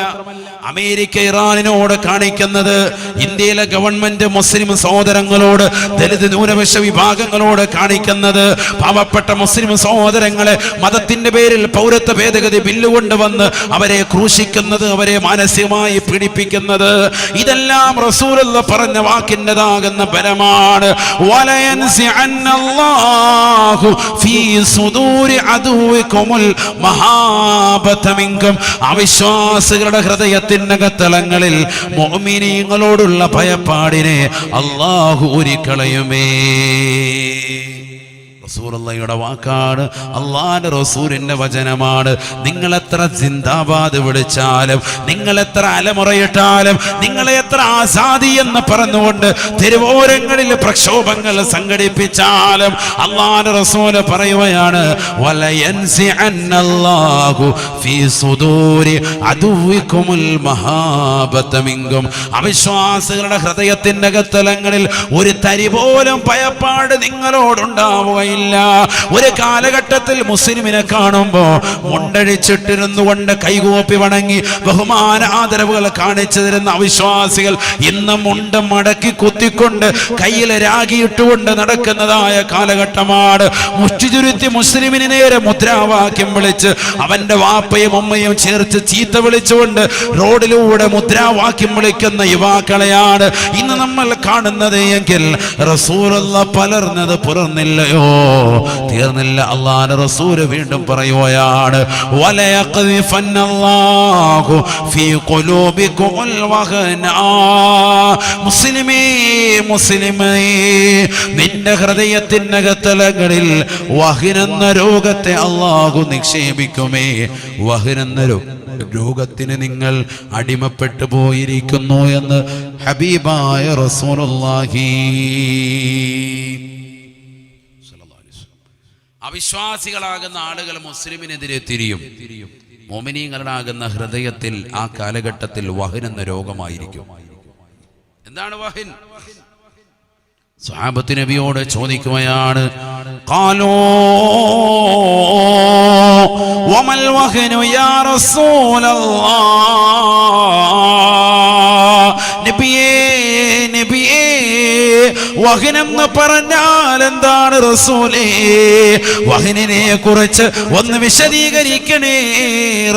അമേരിക്ക ഇറാനിനോട് കാണിക്കുന്നത്, ഇന്ത്യയിലെ ഗവൺമെന്റ് മുസ്ലിം സഹോദരങ്ങളോട്, ദലിത് ന്യൂനപക്ഷ വിഭാഗങ്ങളോട് കാണിക്കുന്നത്, പാവപ്പെട്ട മുസ്ലിം സഹോദരങ്ങളെ മതത്തിന്റെ പേരിൽ പൗരത്വ ഭേദഗതി ബില്ല് കൊണ്ടുവന്ന് അവരെ ക്രൂശിക്കുന്നത്, അവരെ മാനസികമായി പീഡിപ്പിക്കുന്നത്, ഇതെല്ലാം റസൂലുള്ള പറഞ്ഞ വാക്കിൻ്റെതാകുന്ന ബലമാണ്. വലയൻസിഅന്നല്ലാഹു ഫീ സുദൂരി അദുവികുമുൽ മഹാബത മിൻകും. അവിശ്വാസികളുടെ ഹൃദയത്തിനകത്തളങ്ങളിൽ മുഅ്മിനീങ്ങളോടുള്ള ഭയപ്പാടിനെ അല്ലാഹു ഊരിക്കളയുമേ. റസൂലുള്ളാഹിയുടെ വാക്കാണ്, അല്ലാഹുവിന്റെ റസൂലിന്റെ വചനമാണ്. നിങ്ങൾ എത്ര സിന്ദാബാദ് വിളിച്ചാലും, നിങ്ങൾ എത്ര അലമുറയിട്ടാലും, നിങ്ങളെ എത്ര ആസാദി എന്ന് പറഞ്ഞുകൊണ്ട് തെരുവോരങ്ങളിൽ പ്രക്ഷോഭങ്ങൾ സംഘടിപ്പിച്ചാലും അല്ലാഹുവിന്റെ റസൂൽ പറയുകയാണ്, വലയൻസിഅന്നല്ലാഹു ഫീ സുദൂരി അദുവികുമുൽ മഹാബത മിൻകും. അവിശ്വാസികളുടെ ഹൃദയത്തിന്റെ അകത്തളങ്ങളിൽ ഒരു തരി പോലും ഭയപ്പാട് നിങ്ങളോടുണ്ടാവുകയില്ല. ഒരു കാലഘട്ടത്തിൽ മുസ്ലിമിനെ കാണുമ്പോ മുണ്ടഴിച്ചിട്ടിരുന്നു കൊണ്ട് കൈകൂപ്പി വണങ്ങി ബഹുമാന ആദരവുകൾ കാണിച്ചു തരുന്ന അവിശ്വാസികൾ ഇന്ന് മുണ്ട് മടക്കി കുത്തിക്കൊണ്ട് കയ്യിൽ രാഗിയിട്ടുകൊണ്ട് നടക്കുന്നതായ കാലഘട്ടമാണ്. മുഷ്ടിചുരുത്തി മുസ്ലിമിന് നേരെ മുദ്രാവാക്യം വിളിച്ച് അവന്റെ വാപ്പയും ഉമ്മയും ചേർത്ത് ചീത്ത വിളിച്ചുകൊണ്ട് റോഡിലൂടെ മുദ്രാവാക്യം വിളിക്കുന്ന യുവാക്കളെയാണ് ഇന്ന് നമ്മൾ കാണുന്നത് എങ്കിൽ റസൂലുള്ളാഹി പലർന്നത് പുറന്നില്ലയോ? തീർന്നില്ല. അല്ലാഹുവിന്റെ റസൂൽ വീണ്ടും പറയുകയാണ്, വലയഖ്ദിഫന്നല്ലാഹു ഫീ ഖുലൂബികുമുൽ വഹന. മുസ്ലിമേ, മുസ്ലിമേ, നിന്റെ ഹൃദയത്തിനകത്തളങ്ങളിൽ വഹനെന്ന രോഗത്തെ അല്ലാഹു നിക്ഷേപിക്കുമേ. വഹനെന്ന രോഗത്തിന് നിങ്ങൾ അടിമപ്പെട്ടു പോയിരിക്കുന്നു എന്ന് ഹബീബായ റസൂലുള്ളാഹി. അവിശ്വാസികളാകുന്ന ആളുകൾ മുസ്ലിമിനെതിരെ തിരിയും. മുഅ്മിനീങ്ങളാകുന്ന ഹൃദയത്തിൽ ആ കാലഘട്ടത്തിൽ വഹൻ എന്ന രോഗമായിരിക്കും. എന്താണ് വഹൻ? സ്വഹാബത്ത് നബിയോട് ചോദിക്കുകയാണ്, ഖാലൂ വമൽ വഹനു യാ റസൂലല്ലാഹ്. നബിയേ, നബിയേ, വഹനെന്ന് പറഞ്ഞാൽ എന്താണ് റസൂലേ? വഹനിനെ കുറിച്ച് ഒന്ന് വിശദീകരിക്കണേ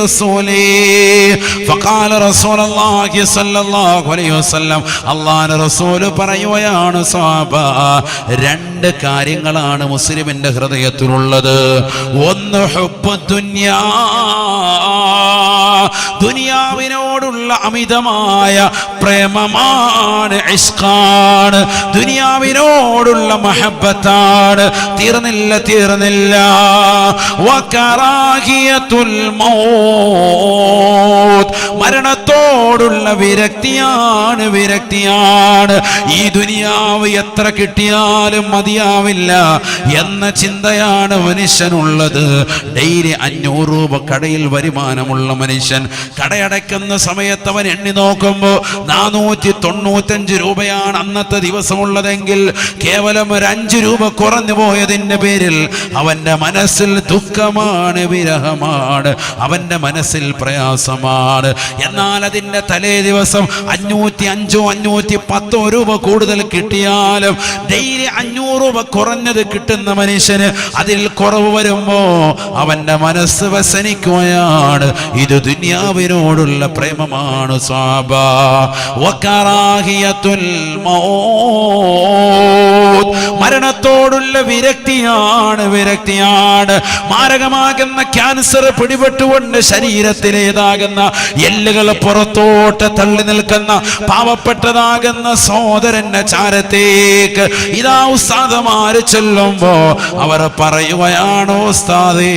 റസൂലേ. ഫഖാല റസൂലുള്ളാഹി സ്വല്ലല്ലാഹു അലൈഹി വസല്ലം, അല്ലാഹുവിന്റെ റസൂൽ പറയുകയാണ്, സ്വഹാബ, രണ്ട് കാര്യങ്ങളാണ് മുസ്ലിമിന്റെ ഹൃദയത്തിലുള്ളത്. ഒന്ന് ഹുബ്ബു ദുനിയാ, ദുനിയാവിനോടുള്ള അമിതമായ പ്രേമമാണ്, ഇഷ്കാണ്, ദുനിയാവിനോടുള്ള മഹബ്ബത്താണ്. തീർന്നില്ല, തീർന്നില്ല. വകറാഹിയത്തുൽ മൗത്ത്, മരണത്തോടുള്ള വിരക്തിയാണ്, വിരക്തിയാണ്. ഈ ദുനിയാവ് എത്ര കിട്ടിയാലും മതിയാവില്ല എന്ന ചിന്തയാണ് മനുഷ്യനുള്ളത്. ഡെയിലി 500 രൂപ കടയിൽ വരുമാനമുള്ള മനുഷ്യൻ കടയടയ്ക്കുന്ന സമയത്ത് അവൻ എണ്ണി നോക്കുമ്പോൾ 495 രൂപയാണ് അന്നത്തെ ദിവസമുള്ളതെങ്കിൽ കേവലം ഒരു 5 രൂപ കുറഞ്ഞു പോയതിൻ്റെ പേരിൽ അവൻ്റെ മനസ്സിൽ ദുഃഖമാണ്, വിരഹമാണ്, അവൻ്റെ മനസ്സിൽ പ്രയാസമാണ്. എന്നാൽ അതിൻ്റെ തലേ ദിവസം 505 510 രൂപ കൂടുതൽ കിട്ടിയാലും ഡെയിലി 500 രൂപ കുറഞ്ഞത് കിട്ടുന്ന മനുഷ്യന് അതിൽ കുറവ് വരുമ്പോ അവന്റെ മനസ്സ് വ്യസനിക്കുകയാണ്. ഇത് ദുനിയാവിനോടുള്ള പ്രേമമാണ്. സ്വഹാബ, വകറാഹിയത്തുൽ മൗത്ത്, മരണത്തോടുള്ള വിരക്തിയാണ്, വിരക്തിയാണ്. മാരകമാകുന്ന ക്യാൻസർ പിടിപെട്ടുകൊണ്ട് ശരീരത്തിലേതാകുന്ന എല്ലുകൾ പുറത്തോട്ട് തള്ളി നിൽക്കുന്ന പാവപ്പെട്ടതാകുന്ന സഹോദരന്റെ ചാരത്തേക്ക് ഇതാ ഉസ്താദുമാര് ചെല്ലുമ്പോ അവർ പറയുകയാണ്, ഉസ്താദേ,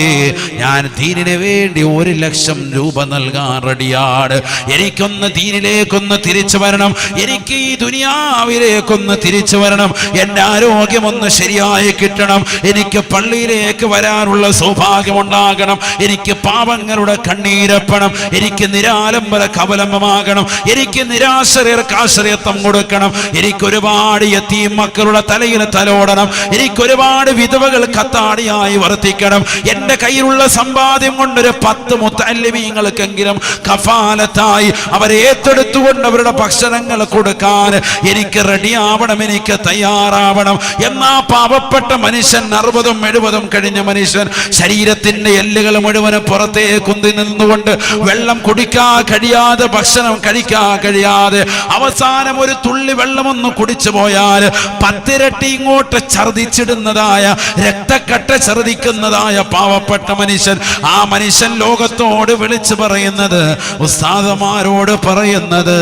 ഞാൻ ദീനിന് വേണ്ടി 1 ലക്ഷം രൂപ നൽകാൻ റെഡിയാണ്. എനിക്കൊന്ന് ദീനിലേക്കൊന്ന് തിരിച്ചു വരണം, എനിക്ക് ഈ ദുനിയാവിലേക്കൊന്ന് തിരിച്ചു വരണം, എൻ്റെ ആരോഗ്യമൊന്ന് ശരിയായി കിട്ടണം, എനിക്ക് പള്ളിയിലേക്ക് വരാനുള്ള സൗഭാഗ്യമുണ്ടാകണം, എനിക്ക് പാവങ്ങളുടെ കണ്ണീരപ്പണം, എനിക്ക് നിരാലംബര കവലംബമാകണം, എനിക്ക് നിരാശ്രയർക്ക് ആശ്രയത്വം കൊടുക്കണം, എനിക്കൊരുപാട് യതീം മക്കളുടെ തലയിൽ തലോടണം, എനിക്കൊരുപാട് വിധവകൾ കത്താടിയായി വർത്തിക്കണം, എൻ്റെ കയ്യിലുള്ള സമ്പാദ്യം കൊണ്ടൊരു 10 മുത്തഅല്ലിമീങ്ങൾക്കെങ്കിലും കഫാലത്തായി അവരെ ഏറ്റെടുത്തുകൊണ്ട് അവരുടെ ഭക്ഷണങ്ങൾ കൊടുക്കാൻ എനിക്ക് റെഡിയാവണം, എനിക്ക് തയ്യാറാവണം. എന്നാ പാവപ്പെട്ട പാവപ്പെട്ട മനുഷ്യൻ 60ഉം 70ഉം കഴിഞ്ഞ മനുഷ്യൻ ശരീരത്തിന്റെ എല്ലുകൾ മുഴുവനും പുറത്തേക്ക് നിന്നുകൊണ്ട് വെള്ളം കുടിക്കാൻ കഴിയാതെ ഭക്ഷണം കഴിക്കാൻ കഴിയാതെ അവസാനം ഒരു തുള്ളി വെള്ളമൊന്ന് കുടിച്ചു പോയാൽ 10 ഇരട്ടി ഇങ്ങോട്ട് ഛർദിച്ചിടുന്നതായ രക്തക്കട്ട ഛർദിക്കുന്നതായ പാവപ്പെട്ട മനുഷ്യൻ, ആ മനുഷ്യൻ ലോകത്തോട് വിളിച്ചു പറയുന്നത്, ഉസ്താദമാരോട് പറയുന്നത്,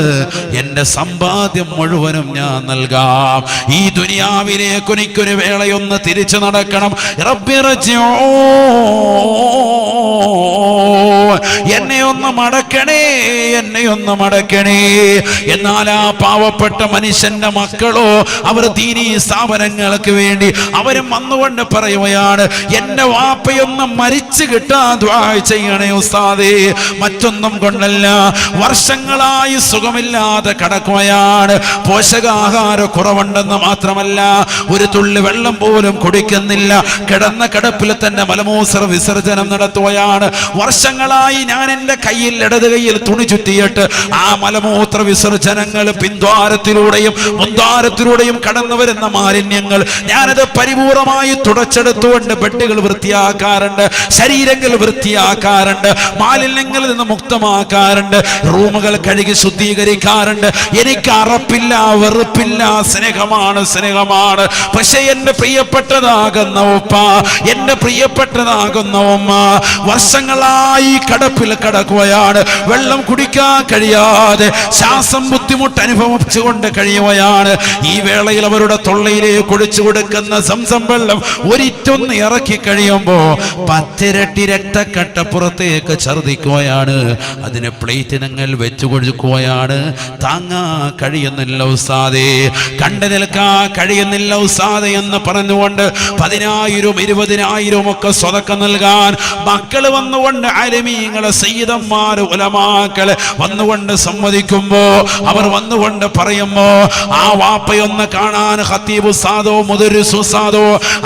എന്റെ സമ്പാദ്യം മുഴുവനും ഞാൻ നൽകാം, ഈ ദുനിയാവിലേക്ക് എനിക്കൊരു വേളയൊന്ന് തിരിച്ചു നടക്കണം, എന്നെ ഒന്ന് മടക്കണേ, എന്നെ ഒന്ന് മടക്കണേ. എന്നാൽ ആ പാവപ്പെട്ട മനുഷ്യന്റെ മക്കളോ അവർ ദീനീ സ്ഥാപനങ്ങൾക്ക് വേണ്ടി അവരും വന്നുകൊണ്ട് പറയുകയാണ്, എന്റെ വാപ്പയൊന്ന് മരിച്ചു കിട്ടാൻ ദുആ ചെയ്യണേ ഉസ്താദേ. മറ്റൊന്നും കൊണ്ടല്ല, വർഷങ്ങളായി സുഖമില്ലാതെ കിടക്കുകയാണ്, പോഷകാഹാര കുറവുണ്ടെന്ന് മാത്രമല്ല ഒരു തുള്ളി വെള്ളം പോലും കുടിക്കുന്നില്ല, കിടന്ന കിടപ്പിൽ തന്നെ മലമൂത്ര വിസർജനം നടത്തുകയാണ്. വർഷങ്ങളായി ഞാൻ എൻ്റെ കയ്യിൽ ഇടത് കൈയിൽ തുണി ചുറ്റിയിട്ട് ആ മലമൂത്ര വിസർജനങ്ങൾ പിൻദ്വാരത്തിലൂടെയും മുൻദ്വാരത്തിലൂടെയും കടന്നു വരുന്ന മാലിന്യങ്ങൾ ഞാനത് പരിപൂർണമായി തുടച്ചെടുത്തുകൊണ്ട് ബെഡുകൾ വൃത്തിയാക്കാറുണ്ട്, ശരീരങ്ങൾ വൃത്തിയാക്കാറുണ്ട്, മാലിന്യങ്ങളിൽ നിന്ന് മുക്തമാക്കാറുണ്ട്, റൂമുകൾ കഴുകി ശുദ്ധീകരിക്കാറുണ്ട്. എനിക്ക് അറപ്പില്ല, വെറുപ്പില്ല, സ്നേഹമാണ്, സ്നേഹമാണ്. പക്ഷെ എന്റെ പ്രിയപ്പെട്ടതാകുന്ന ഉപ്പ, എന്റെ പ്രിയപ്പെട്ടതാകുന്ന ഉമ്മ വർഷങ്ങളായി കടപ്പിൽ കിടക്കുകയാണ്, വെള്ളം കുടിക്കാൻ കഴിയാതെ ശ്വാസം ബുദ്ധിമുട്ട് അനുഭവിച്ചുകൊണ്ട് കഴിയുകയാണ്. ഈ വേളയിൽ അവരുടെ തൊള്ളയിലേക്ക് ഒഴിച്ചു കൊടുക്കുന്ന സംസം വെള്ളം ഒരിറ്റൊന്ന് ഇറക്കി കഴിയുമ്പോ 10 ഇരട്ടി രക്തക്കട്ട പുറത്തേക്ക് ഛർദിക്കുകയാണ്. അതിന് പ്ലേറ്റ് നിങ്ങൾ വെച്ചു കൊടുക്കുകയാണ്. താങ്ങാ കഴിയുന്നില്ല ഉസ്താദേ, കണ്ടു നിൽക്കാൻ കഴിയുന്നില്ല ഉസ്താദേ എന്ന് പറഞ്ഞുകൊണ്ട് 10,000 20,000 ഒക്കെ സ്വതക്ക നൽകാൻ മക്കള് വന്നുകൊണ്ട് ആലിമീങ്ങളെ സയ്യിദന്മാര് ഉലമാക്കള് വന്നുകൊണ്ട് സമ്മതിക്കുമ്പോ, അവർ വന്നുകൊണ്ട് പറയുമ്പോ, ആ വാപ്പയൊന്ന് കാണാൻ ഖത്തീബ് ഉസ്താദോ മുദരിസ് ഉസ്താദോ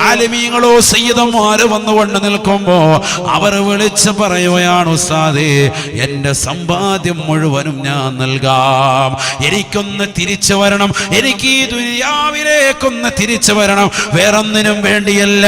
ആലിമീങ്ങളോ സയ്യിദന്മാര് വന്നുകൊണ്ട് നിൽക്കുമ്പോ അവർ വിളിച്ച് പറയുകയാണ്, ഉസ്താദേ എന്റെ സമ്പാദ്യം മുഴുവനും ഞാൻ നൽകാം, എനിക്കൊന്ന് തിരിച്ചു വരണം, എനിക്ക് ഈ ദുനിയാവിലേക്കൊന്ന് തിരിച്ചു വരണം, വേറൊന്നിനും വേണ്ടിയല്ല,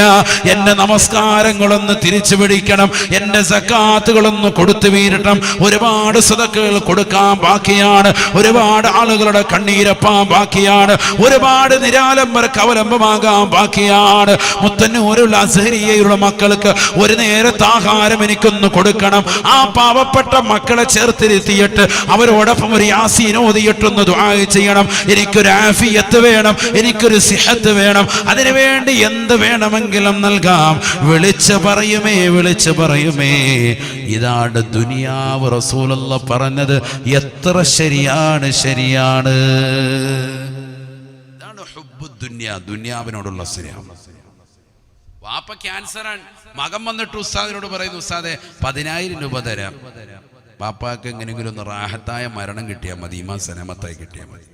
എന്റെ നമസ്കാരങ്ങളൊന്ന് തിരിച്ചു പിടിക്കണം, എന്റെ സക്കാത്തുകളൊന്ന് കൊടുത്തു വീരട്ടം. ഒരുപാട് സദഖകൾ കൊടുക്കാൻ ബാക്കിയാണ്, ഒരുപാട് ആളുകളുടെ കണ്ണീരപ്പാൻ ബാക്കിയാണ്, ഒരുപാട് നിരാലംബർക്ക് അവലംബമാകാൻ ബാക്കിയാണ്. മുത്തന്നൂരുള്ള അസ്ഹരിയയുടെ മക്കൾക്ക് ഒരു നേരത്തെ ആഹാരം എനിക്കൊന്ന് കൊടുക്കണം. ആ പാവപ്പെട്ട മക്കളെ ചേർത്തിരുത്തിയിട്ട് അവരോടൊപ്പം ഒരു യാസീൻ ഓതിയിട്ടൊന്ന് ദുആ ചെയ്യണം. എനിക്കൊരു ആഫിയത്ത് വേണം, എനിക്കൊരു സിഹത്ത് വേണം, അതിനുവേണ്ടി എന്ത് വേണമെങ്കിലും നൽകാം. വിളിച്ചു പറയുമേ, വിളിച്ചു പറയുമേ. ഇതാണ് ദുനിയാവ്. റസൂലുള്ള പറഞ്ഞത് എത്ര ശരിയാണ്, ശരിയാണ്. ഇതാണ് ഹുബ്ബു ദുനിയ, ദുനിയാവിനോടുള്ള സ്നേഹം. വാപ്പ ക്യാൻസറാണ്, മകൻ വന്നിട്ട് ഉസ്താദിനോട് പറയുന്നു, ഉസ്താദെ 10,000 രൂപ തരാം, വാപ്പാക്ക് എങ്ങനെയെങ്കിലും ഒന്ന് റാഹത്തായ മരണം കിട്ടിയാൽ മതി, ഈമാൻ സലാമത്തായി കിട്ടിയാൽ മതി.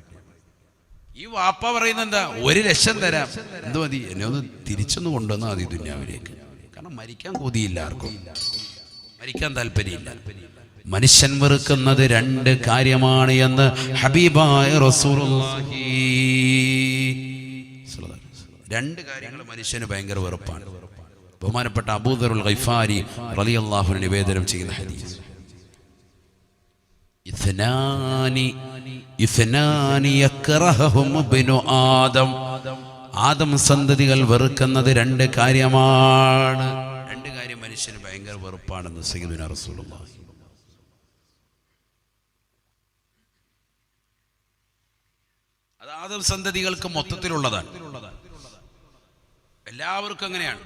ഈ വാപ്പ പറയുന്നത് എന്താ, 1,00,000 തരാം, എന്ത് മതി, എന്നെ ഒന്ന് തിരിച്ചൊന്ന് കൊണ്ടുവന്നാൽ മതി ദുനിയാവിലേക്ക്. കാരണം മരിക്കാൻ കൊതിയില്ല, ആർക്കും മരിക്കാൻ താല്പര്യമില്ല. മനുഷ്യൻ വെറുക്കുന്നത് 2 കാര്യമാണ് എന്ന് ഹബീബായ റസൂലുള്ളാഹി. 2 കാര്യങ്ങൾ മനുഷ്യന് ഭയങ്കര വെറുപ്പാണ്. ബഹുമാനപ്പെട്ട അബൂദറുൽ ഗൈഫാരി റളിയല്ലാഹു അൻഹു നിവേദനം ചെയ്യുന്ന ഹദീസ്, ഇത്നാനി യക്റഹും ഇബ്നു ആദം, ആദം സന്തതികൾ വെറുക്കുന്നത് 2 കാര്യമാണ്. 2 കാര്യം മനുഷ്യന് ഭയങ്കര വെറുപ്പാണെന്ന് സയ്യിദുനാ റസൂലുള്ളാഹി. അത് ആദം സന്തതികൾക്ക് മൊത്തത്തിലുള്ളതാണ്, എല്ലാവർക്കും അങ്ങനെയാണ്.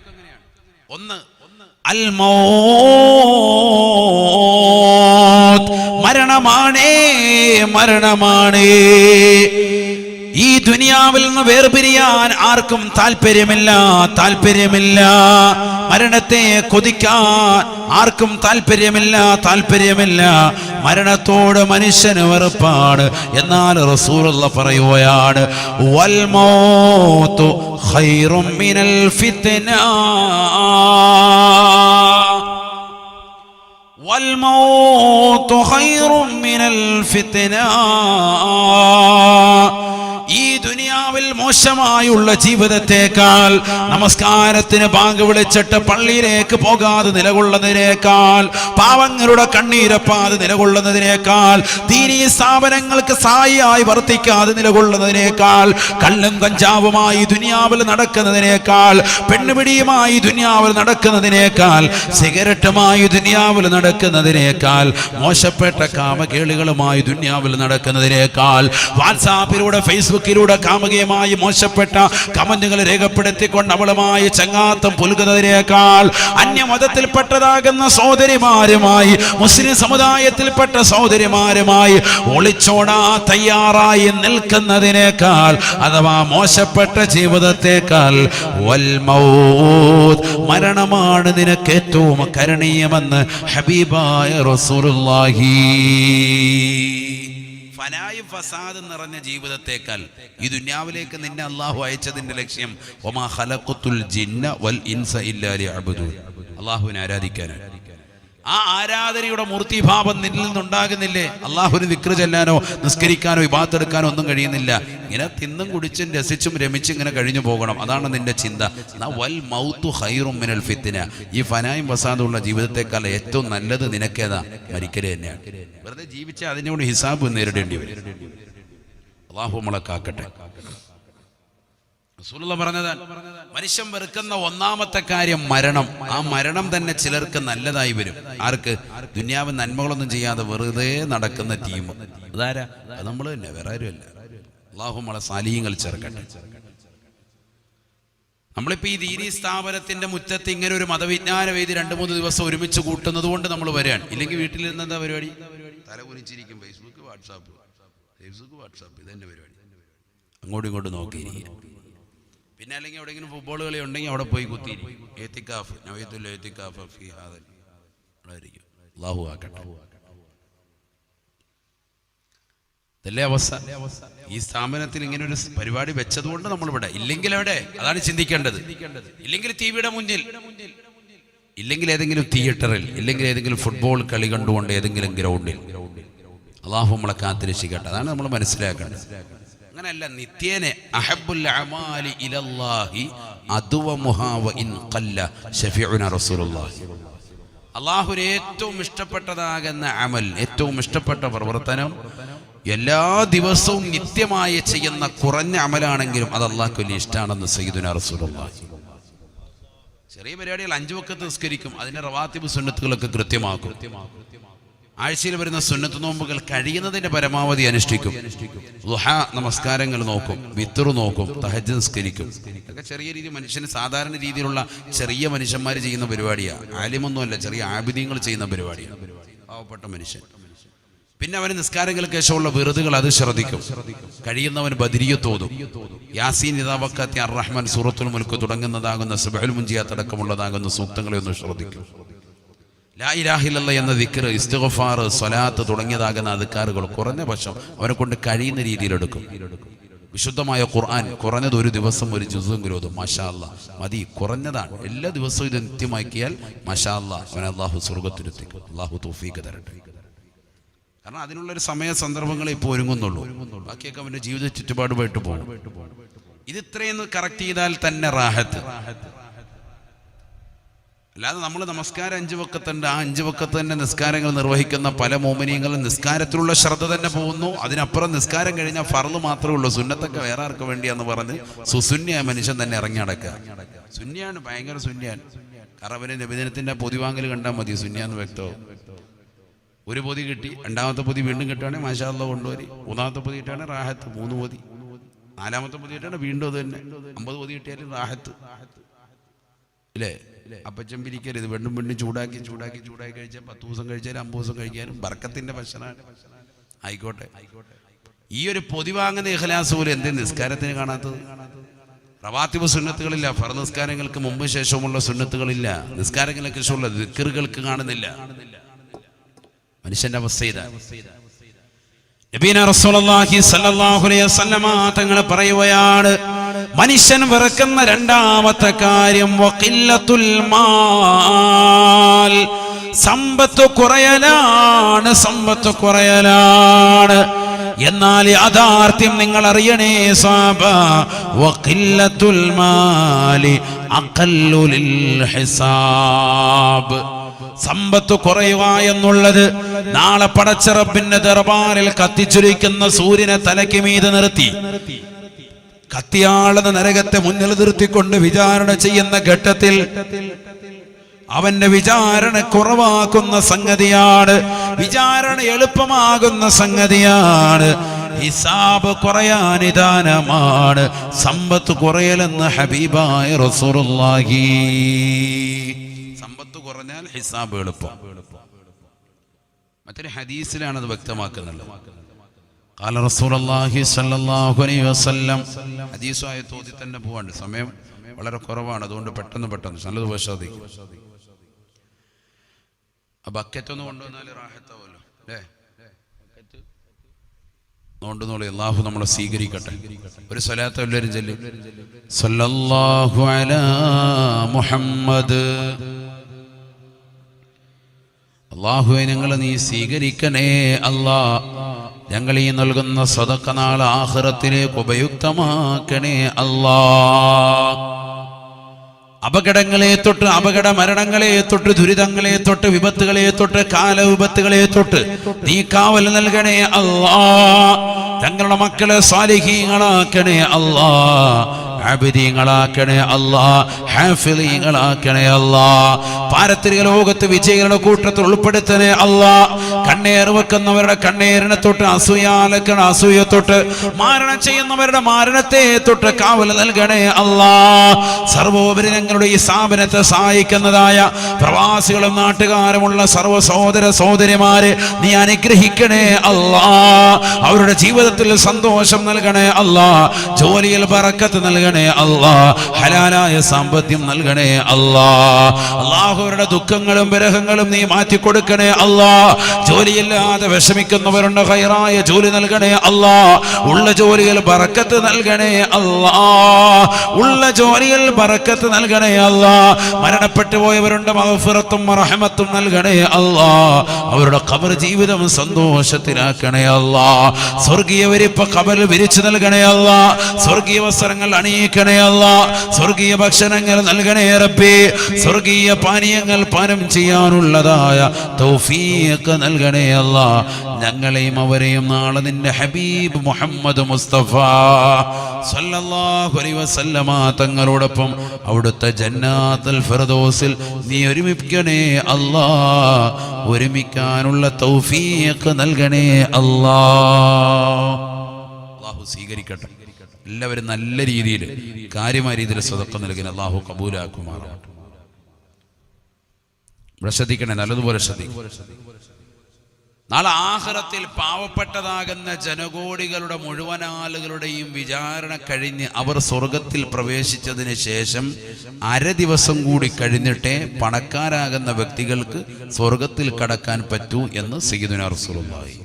ഒന്ന് അൽ മൗത്ത്, മരണമാണേ, മരണമാണേ. ഈ ദുനിയാവിൽ നിന്ന് വേർപിരിയാൻ ആർക്കും താല്പര്യമില്ല, താല്പര്യമില്ല. മരണത്തെ കൊതിക്കാൻ ആർക്കും താല്പര്യമില്ല, താല്പര്യമില്ല. മരണത്തോട് മനുഷ്യന് വെറുപ്പാണ്. എന്നാൽ റസൂലുള്ള പറയുകയാണ്, വൽ മൗതു ഖൈറും മിനൽ ഫിത്ന, വൽ മൗതു ഖൈറും മിനൽ ഫിത്ന. ഈ ദുനിയാവിൽ മോശമായുള്ള ജീവിതത്തെക്കാൾ, നമസ്കാരത്തിന് ബാങ്ക് വിളിച്ചിട്ട് പള്ളിയിലേക്ക് പോകാതെ നിലകൊള്ളുന്നതിനേക്കാൾ, പാവങ്ങളുടെ കണ്ണീരപ്പാതെ നിലകൊള്ളുന്നതിനേക്കാൾ, ദീനീ സ്ഥാപനങ്ങൾക്ക് സായിയായി വർത്തിക്കാതെ നിലകൊള്ളുന്നതിനേക്കാൾ, കള്ളും കഞ്ചാവുമായി ദുനിയാവിൽ നടക്കുന്നതിനേക്കാൾ, പെണ്ണുപിടിയുമായി ദുനിയാവിൽ നടക്കുന്നതിനേക്കാൾ, സിഗരറ്റുമായി ദുനിയാവിൽ നടക്കുന്നതിനേക്കാൾ, മോശപ്പെട്ട കാമകേളികളുമായി ദുനിയാവിൽ നടക്കുന്നതിനേക്കാൾ, വാട്സാപ്പിലൂടെ ഫേസ്ബുക്കിലൂടെ കാമുകയുമായി മോശപ്പെട്ട കമന്റുകൾ രേഖപ്പെടുത്തിക്കൊണ്ട് അവളുമായി ചങ്ങാത്തം പുൽകുന്നതിനേക്കാൾ, അന്യമതത്തിൽപ്പെട്ടതാകുന്ന സഹോദരിമാരുമായി, മുസ്ലിം സമുദായത്തിൽപ്പെട്ട സഹോദരിമാരുമായി ഒളിച്ചോടാ തയ്യാറായി നിൽക്കുന്നതിനേക്കാൾ, അഥവാ മോശപ്പെട്ട ജീവിതത്തെക്കാൾ, വൽ മൗത്ത്, മരണമാണ് നിനക്ക് ഏറ്റവും കരണീയമെന്ന് ഹബീബായ റസൂലുള്ളാഹി. ഫനായും ഫസാദും നിറഞ്ഞ ജീവിതത്തേക്കാൾ ഈ ദുനിയാവിലേക്ക് നിന്നെ അള്ളാഹു അയച്ചതിന്റെ ലക്ഷ്യം വമാ ഖലഖതുൽ ജിന്ന വൽ ഇൻസ ഇല്ലാ ലിയഅ്ബുദൂൻ, അള്ളാഹുവിനെ ആരാധിക്കാനാണ്. ആ ആരാധനയുടെ മൂർത്തിഭാവം നിന്നിൽ നിന്നുണ്ടാകുന്നില്ലേ? അള്ളാഹുവിന് ദിക്റ് ചെല്ലാനോ നിസ്കരിക്കാനോ ഇബാദത്തെടുക്കാനോ ഒന്നും കഴിയുന്നില്ല. ഇങ്ങനെ തിന്നും കുടിച്ചും രസിച്ചും രമിച്ചും ഇങ്ങനെ കഴിഞ്ഞു പോകണം, അതാണ് നിന്റെ ചിന്ത. വൽ മൗതു ഖൈറും മിനൽ ഫിത്ന, ഈ ഫനായും ഫസാദുള്ള ജീവിതത്തെക്കാൾ ഏറ്റവും നല്ലത് നിനക്കേതാ? മരിക്കല് തന്നെയാണ്. വെറുതെ ജീവിച്ചാൽ അതിനോട് ഹിസാബ് നേരിടേണ്ടി വരും. അള്ളാഹു നമ്മളെ കാക്കട്ടെ. റസൂലുള്ളാഹി പറഞ്ഞതാണ്, മനുഷ്യൻ വെറുക്കുന്ന ഒന്നാമത്തെ കാര്യം മരണം. ആ മരണം തന്നെ ചിലർക്ക് നല്ലതായി വരും. ആർക്ക്? ദുനിയാവ് നന്മകളൊന്നും ചെയ്യാതെ വെറുതെ നടക്കുന്ന ടീം. അതാരാ? അത് നമ്മൾ തന്നെ, വേറെ ആരുമല്ല. അള്ളാഹു നമ്മളെ സാലിഹ്യങ്ങൾ ചേർക്കട്ടെ. നമ്മളിപ്പോൾ ഈ ദീനീ സ്ഥാപനത്തിന്റെ മുറ്റത്ത് ഇങ്ങനെ ഒരു മതവിജ്ഞാന വേദി 2-3 ദിവസം ഒരുമിച്ച് കൂട്ടുന്നത് കൊണ്ട് നമ്മൾ വരികയാണ്. ഇല്ലെങ്കിൽ വീട്ടിലിരുന്ന് എന്താ പരിപാടി? തല കുനിച്ചിരിക്കും, ഫേസ്ബുക്ക് വാട്സാപ്പ് ഇതന്നെ പരിപാടി. അങ്ങോട്ടും ഇങ്ങോട്ടും നോക്കിയിരിക്കുക. പിന്നെ അല്ലെങ്കിൽ എവിടെയെങ്കിലും ഫുട്ബോൾ കളി ഉണ്ടെങ്കിൽ അവിടെ പോയി കുത്തിയിരിക്കും. അല്ലാഹു ആക്കട്ടെ. ഇതല്ലേ അവസ്ഥ. ഈ സ്ഥാപനത്തിൽ ഇങ്ങനെ ഒരു പരിപാടി വെച്ചതുകൊണ്ട് നമ്മളിവിടെ. ഇല്ലെങ്കിൽ എവിടെ? അതാണ് ചിന്തിക്കേണ്ടത്. ഇല്ലെങ്കിൽ ടിവിയുടെ മുന്നിൽ, ഇല്ലെങ്കിൽ ഏതെങ്കിലും തിയേറ്ററിൽ, ഇല്ലെങ്കിൽ ഏതെങ്കിലും ഫുട്ബോൾ കളി കണ്ടുകൊണ്ട് ഏതെങ്കിലും ഗ്രൗണ്ടിൽ. അല്ലാഹു നമ്മളെ കാത്തിരക്ഷിക്കട്ടെ. അതാണ് നമ്മൾ മനസ്സിലാക്കേണ്ടത്. അങ്ങനെയല്ല, നിത്യേന അഹബ്ബുൽ അമാലി ഇലല്ലാഹി അദ്വമുഹാ വഇൻ ഖല്ല ശഫീഉനാ റസൂലുള്ളാഹി. അല്ലാഹുവിന് ഏറ്റവും ഇഷ്ടപ്പെട്ടതാകുന്ന അമൽ, ഏറ്റവും ഇഷ്ടപ്പെട്ട പ്രവർത്തനം, എല്ലാ ദിവസവും നിത്യമായി ചെയ്യുന്ന കുറഞ്ഞ അമലാണെങ്കിലും അത് അല്ലാഹുവിന് വലിയ ഇഷ്ടമാണെന്ന് സയ്യിദുനാ റസൂലുള്ളാഹി. ചെറിയ പരിപാടികൾ 5 വഖത്ത് നിസ്കരിക്കും, അതിന്റെ റവാത്തിബ് സുന്നത്തുകളൊക്കെ കൃത്യമാക്കും. ആഴ്ചയിൽ വരുന്ന സുന്നത്ത് നോമ്പുകൾ കഴിയുന്നതിന്റെ പരമാവധി അനുഷ്ഠിക്കും. ദുഹാ നമസ്കാരങ്ങൾ നോക്കും, വിത്ർ നോക്കും, തഹജ്ജുദ് നിസ്കരിക്കും. ഇതൊക്കെ ചെറിയ രീതി മനുഷ്യന് സാധാരണ രീതിയിലുള്ള ചെറിയ മനുഷ്യന്മാർ ചെയ്യുന്ന പരിപാടിയാണ്. ആലിമൊന്നുമല്ല, ചെറിയ ആബിദീങ്ങൾ ചെയ്യുന്ന പരിപാടിയാണ്, പാവപ്പെട്ട മനുഷ്യൻ. പിന്നെ അവന് നിസ്കാരങ്ങൾക്ക് ശേഷമുള്ള വെറുതുകൾ അത് ശ്രദ്ധിക്കും. കഴിയുന്നവൻ ബദരിയ്യത്ത് ഓതും. യാസീൻ, ഇദാ വഖഅത്തി അർ-റഹ്മാൻ, സൂറത്തുൽ മുൽക്ക് തുടങ്ങുന്നതാകുന്ന സുബ്ഹുൽ മുൻജിയാത്ത് അടക്കമുള്ളതാകുന്ന സൂക്തങ്ങളെ ഒന്ന് ശ്രദ്ധിക്കും. ലാ ഇലാഹ ഇല്ലല്ലാഹ് എന്ന ദിക്ർ, ഇസ്തിഗ്ഫാർ, സ്വലാത്ത് തുടങ്ങിയതാകുന്ന അദ്കാറുകൾ കുറഞ്ഞ പക്ഷം അവരെ കൊണ്ട് കഴിയുന്ന രീതിയിലെടുക്കും. വിശുദ്ധമായ ഖുർആൻ കുറഞ്ഞത് ഒരു ദിവസം ഒരു ജുസെങ്കിലും ഓതും. മാഷാ അല്ലാഹ്, മതി, കുറഞ്ഞതാണ്. എല്ലാ ദിവസവും ഇത് നിത്യമാക്കിയാൽ മാഷാ അല്ലാഹ് അവനെ അല്ലാഹു സ്വർഗ്ഗത്തിലെത്തിക്കും. അല്ലാഹു തൗഫീഖ് തരട്ടെ. കാരണം അതിനുള്ളൊരു സമയ സന്ദർഭങ്ങളെ ഇപ്പോൾ ഒരുങ്ങുന്നുള്ളൂ. ബാക്കിയൊക്കെ അവൻ്റെ ജീവിത ചുറ്റുപാടുമായിട്ട് പോകും. ഇത് ഇത്രയും കറക്റ്റ് ചെയ്താൽ തന്നെ റാഹത്ത്. അല്ലാതെ നമ്മൾ നമസ്കാരം 5 വഖത്തുണ്ട്, ആ 5 വഖത്ത് തന്നെ നിസ്കാരങ്ങൾ നിർവഹിക്കുന്ന പല മോമിനിയങ്ങളും നിസ്കാരത്തിലുള്ള ശ്രദ്ധ തന്നെ പോകുന്നു. അതിനപ്പുറം നിസ്കാരം കഴിഞ്ഞാൽ ഫർള് മാത്രമേ ഉള്ളൂ, സുന്നത്തൊക്കെ വേറെ ആർക്ക് വേണ്ടിയാന്ന് പറഞ്ഞ് സുസുന്യ മനുഷ്യൻ തന്നെ ഇറങ്ങി നടക്കുക. സുന്യാണ്, ഭയങ്കര സുന്യാണ്. കാരണം അവന് നബിദിനത്തിന്റെ പൊതിവാങ്ങൽ കണ്ടാൽ മതി, സുന്യാന്ന് വ്യക്തവും. ഒരു പൊതി കിട്ടി, 2ാമത്തെ പൊതി വീണ്ടും കിട്ടുകയാണെങ്കിൽ മാഷാ അല്ലാഹ് കൊണ്ടുവരി. 3ാമത്തെ പൊതി കിട്ടുകയാണെങ്കിൽ റാഹത്ത്, 3 പൊതി. 4ാമത്തെ പൊതി കിട്ടുകയാണെങ്കിൽ വീണ്ടും അത് തന്നെ. 50 പൊതി കിട്ടിയാലും റാഹത്ത് ഇല്ലേ? അപ്പച്ചൻ പിരിക്കരുത്. വീണ്ടും ചൂടാക്കി കഴിച്ചാൽ 10 ദിവസം കഴിച്ചാലും 50 ദിവസം കഴിക്കാനും ബർക്കത്തിന്റെ ഭക്ഷണമാണ്. ആയിക്കോട്ടെ. ഈ ഒരു പൊതി വാങ്ങുന്ന ഇഖ്ലാസ് പോലും എന്തേ നിസ്കാരത്തിന് കാണാത്തത്? റവാത്തിബ് സുന്നത്തുകളില്ല, ഫർദ് നിസ്കാരങ്ങൾക്ക് മുമ്പ് ശേഷമുള്ള സുന്നത്തുകളില്ല, നിസ്കാരങ്ങൾക്ക് ശേഷമുള്ള ദിക്റുകൾക്ക് കാണുന്നില്ല. മനുഷ്യന്റെ അവസ്ഥ ഇതാ. നബീന റസൂലുള്ളാഹി സ്വല്ലല്ലാഹു അലൈഹി വസല്ലമ തങ്ങൾ പറയുകയാണ്, മനുഷ്യൻ വെറുക്കുന്ന 2ാമത്തെ കാര്യം വഖില്ലത്തുൽ മാൽ, സമ്പത്ത് കുറയലാണ്. എന്നാൽ യാഥാർത്ഥ്യം നിങ്ങൾ അറിയണേ സാബ, വഖില്ലത്തുൽ മാലി അഖല്ലു ലിൽ ഹിസാബ്. സമ്പത്ത് കുറയുക എന്നുള്ളത് നാളെ പടച്ച റബ്ബിന്റെ ദർബാറിൽ കത്തിച്ചൊലിക്കുന്ന സൂര്യനെ തലയ്ക്ക് മീതെ നിർത്തി കത്തിയാളുന്ന നരകത്തെ മുന്നിൽ നിർത്തിക്കൊണ്ട് വിചാരണ ചെയ്യുന്ന ഘട്ടത്തിൽ അവന്റെ വിചാരണ കുറവാക്കുന്ന സംഗതിയാണ്, വിചാരണ എളുപ്പമാകുന്ന സംഗതിയാണ്. ഹിസാബ് കുറയാൻ നിദാനമാണ് സമ്പത്ത് കുറയലെന്ന് ഹബീബായ റസൂലുള്ളാഹി. സമ്പത്ത് കുറഞ്ഞാൽ ഹിസാബ് എളുപ്പം. മറ്റൊരു ഹദീസിലാണ് അത് വ്യക്തമാക്കുന്നത്. ഖാല റസൂലുള്ളാഹി സ്വല്ലല്ലാഹു അലൈഹി വസല്ലം. ഹദീസുമായി തോതി തന്നെ പോവാണ്ട്, സമയം വളരെ കുറവാണ്, അതുകൊണ്ട് പെട്ടെന്ന് നല്ലത് വശാദിക്കും. ആ ബക്കറ്റ് ഒന്ന് കൊണ്ടുവന്നാൽ റാഹത്താവുമല്ലോ അല്ലേ? കൊണ്ടുവന്നോളി. അല്ലാഹു നമ്മളെ സ്വീകരിക്കട്ടെ. ഒരു സ്വലാത്ത് എല്ലാവരും ചൊല്ലി. സ്വല്ലല്ലാഹു അലാ മുഹമ്മദ്. അല്ലാഹുവേ ഞങ്ങളെ നീ സ്വീകരിക്കണേ അല്ലാ. ഞങ്ങൾ ഈ നൽകുന്ന സദഖ നാളെ ആഖിറത്തിലേക്ക് ഉപയുക്തമാക്കണേ അല്ലാ. അപകടങ്ങളെ തൊട്ട്, അപകട മരണങ്ങളെ തൊട്ട്, ദുരിതങ്ങളെ തൊട്ട്, വിപത്തുകളെ തൊട്ട്, കാലവിപത്തുകളെ തൊട്ട് നീ കാവൽ നൽകണേ അല്ലാ. തങ്ങളുടെ മക്കളെ സാലിഹീങ്ങളാക്കണേ അല്ലാ, ആബിദീങ്ങളാക്കണേ അല്ലാ, ഹാഫിളീങ്ങളാക്കണേ അല്ലാ. പാരത്രിക ലോകത്ത് വിജയികളുടെ കൂട്ടത്തിൽ ഉൾപ്പെടുത്തണേ അല്ലാ. കണ്ണേർ വെക്കുന്നവരുടെ കണ്ണേറിനെ തൊട്ട്, അസൂയാലക്കണ അസൂയ തൊട്ട്, മാരണം ചെയ്യുന്നവരുടെ മാരണത്തെ തൊട്ട് കാവൽ നൽകണേ അല്ലാ. സർവോപരി ഞങ്ങളുടെ ഈ സ്ഥാപനത്തെ സഹായിക്കുന്നതായ പ്രവാസികളും നാട്ടുകാരുമുള്ള സർവ്വ സഹോദര സഹോദരിമാരെ നീ അനുഗ്രഹിക്കണേ അല്ലാ. അവരുടെ ജീവിതത്തിൽ സന്തോഷം നൽകണേ അല്ലാ. ജോലിയിൽ ബറക്കത്ത് നൽകണേ അല്ലാ. ഹലാലായ സാമ്പത്തികം നൽകണേ അല്ലാ. അല്ലാഹുവരുടെ ദുഃഖങ്ങളും വിരഹങ്ങളും നീ മാറ്റി കൊടുക്കണേ അല്ലാ. ജോലിയില്ലാതെ വിഷമിക്കുന്നവരുണ്ട്, ഖൈറായ ജോലി നൽകണേ അല്ലാ. ഉള്ള ജോലിയിൽ ബറക്കത്ത് നൽകണേ അല്ലാ. ഉള്ള ജോലിയിൽ ബറക്കത്ത് നൽകണേ അല്ലാ. മരണപ്പെട്ടു പോയവരുണ്ട്, മഗ്ഫിറത്തും റഹ്മത്തും നൽകണേ അല്ലാ. അവരുടെ ഖബർ ജീവിതം സന്തോഷത്തിലാക്കണേ അല്ലാ. സ്വർഗീയ വിരിപ്പ ഖബറിൽ വിരിച്ചു നൽകണേ അല്ലാ. സ്വർഗീയ വസ്ത്രങ്ങൾ അണിയിക്കണേ അല്ലാ. സ്വർഗീയ ഭക്ഷണങ്ങൾ നൽകണേ റബ്ബേ. സ്വർഗീയ പാനീയങ്ങൾ പാനം ചെയ്യാനുള്ളതായ തൗഫീഖ് നൽകണേ അല്ലാ. ഞങ്ങളെയും അവരെയും നാളെ നിന്റെ ഹബീബ് മുഹമ്മദ് മുസ്തഫ സല്ലല്ലാഹു അലൈഹി വസല്ലമ തങ്ങളോടൊപ്പം അവിടുത്തെ ജന്നാത്തുൽ ഫിർദൗസിൽ നീ ഒരുമിപ്പിക്കണേ അല്ലാ. ഒരുമിക്കാനുള്ള തൗഫീഖ് നൽകണേ അല്ലാ. അല്ലാഹു സ്വീകരിക്കട്ടെ. എല്ലാവരും നല്ല രീതിയിൽ, കാര്യമായ രീതിയിൽ സദഖ നൽകി അല്ലാഹു കബൂലാക്കുമാറാകട്ടെ. ഇവിടെ ശ്രദ്ധിക്കണേ, നല്ലതുപോലെ ശ്രദ്ധിക്കും. നാളെ ആഖിറത്തിൽ പാവപ്പെട്ടതാകുന്ന ജനകോടികളുടെ മുഴുവൻ ആളുകളുടെയും വിചാരണ കഴിഞ്ഞ് അവർ സ്വർഗത്തിൽ പ്രവേശിച്ചതിന് ശേഷം അര ദിവസം കൂടി കഴിഞ്ഞിട്ടേ പണക്കാരാകുന്ന വ്യക്തികൾക്ക് സ്വർഗത്തിൽ കടക്കാൻ പറ്റൂ എന്ന് സയ്യിദുനാ റസൂലുള്ളാഹി.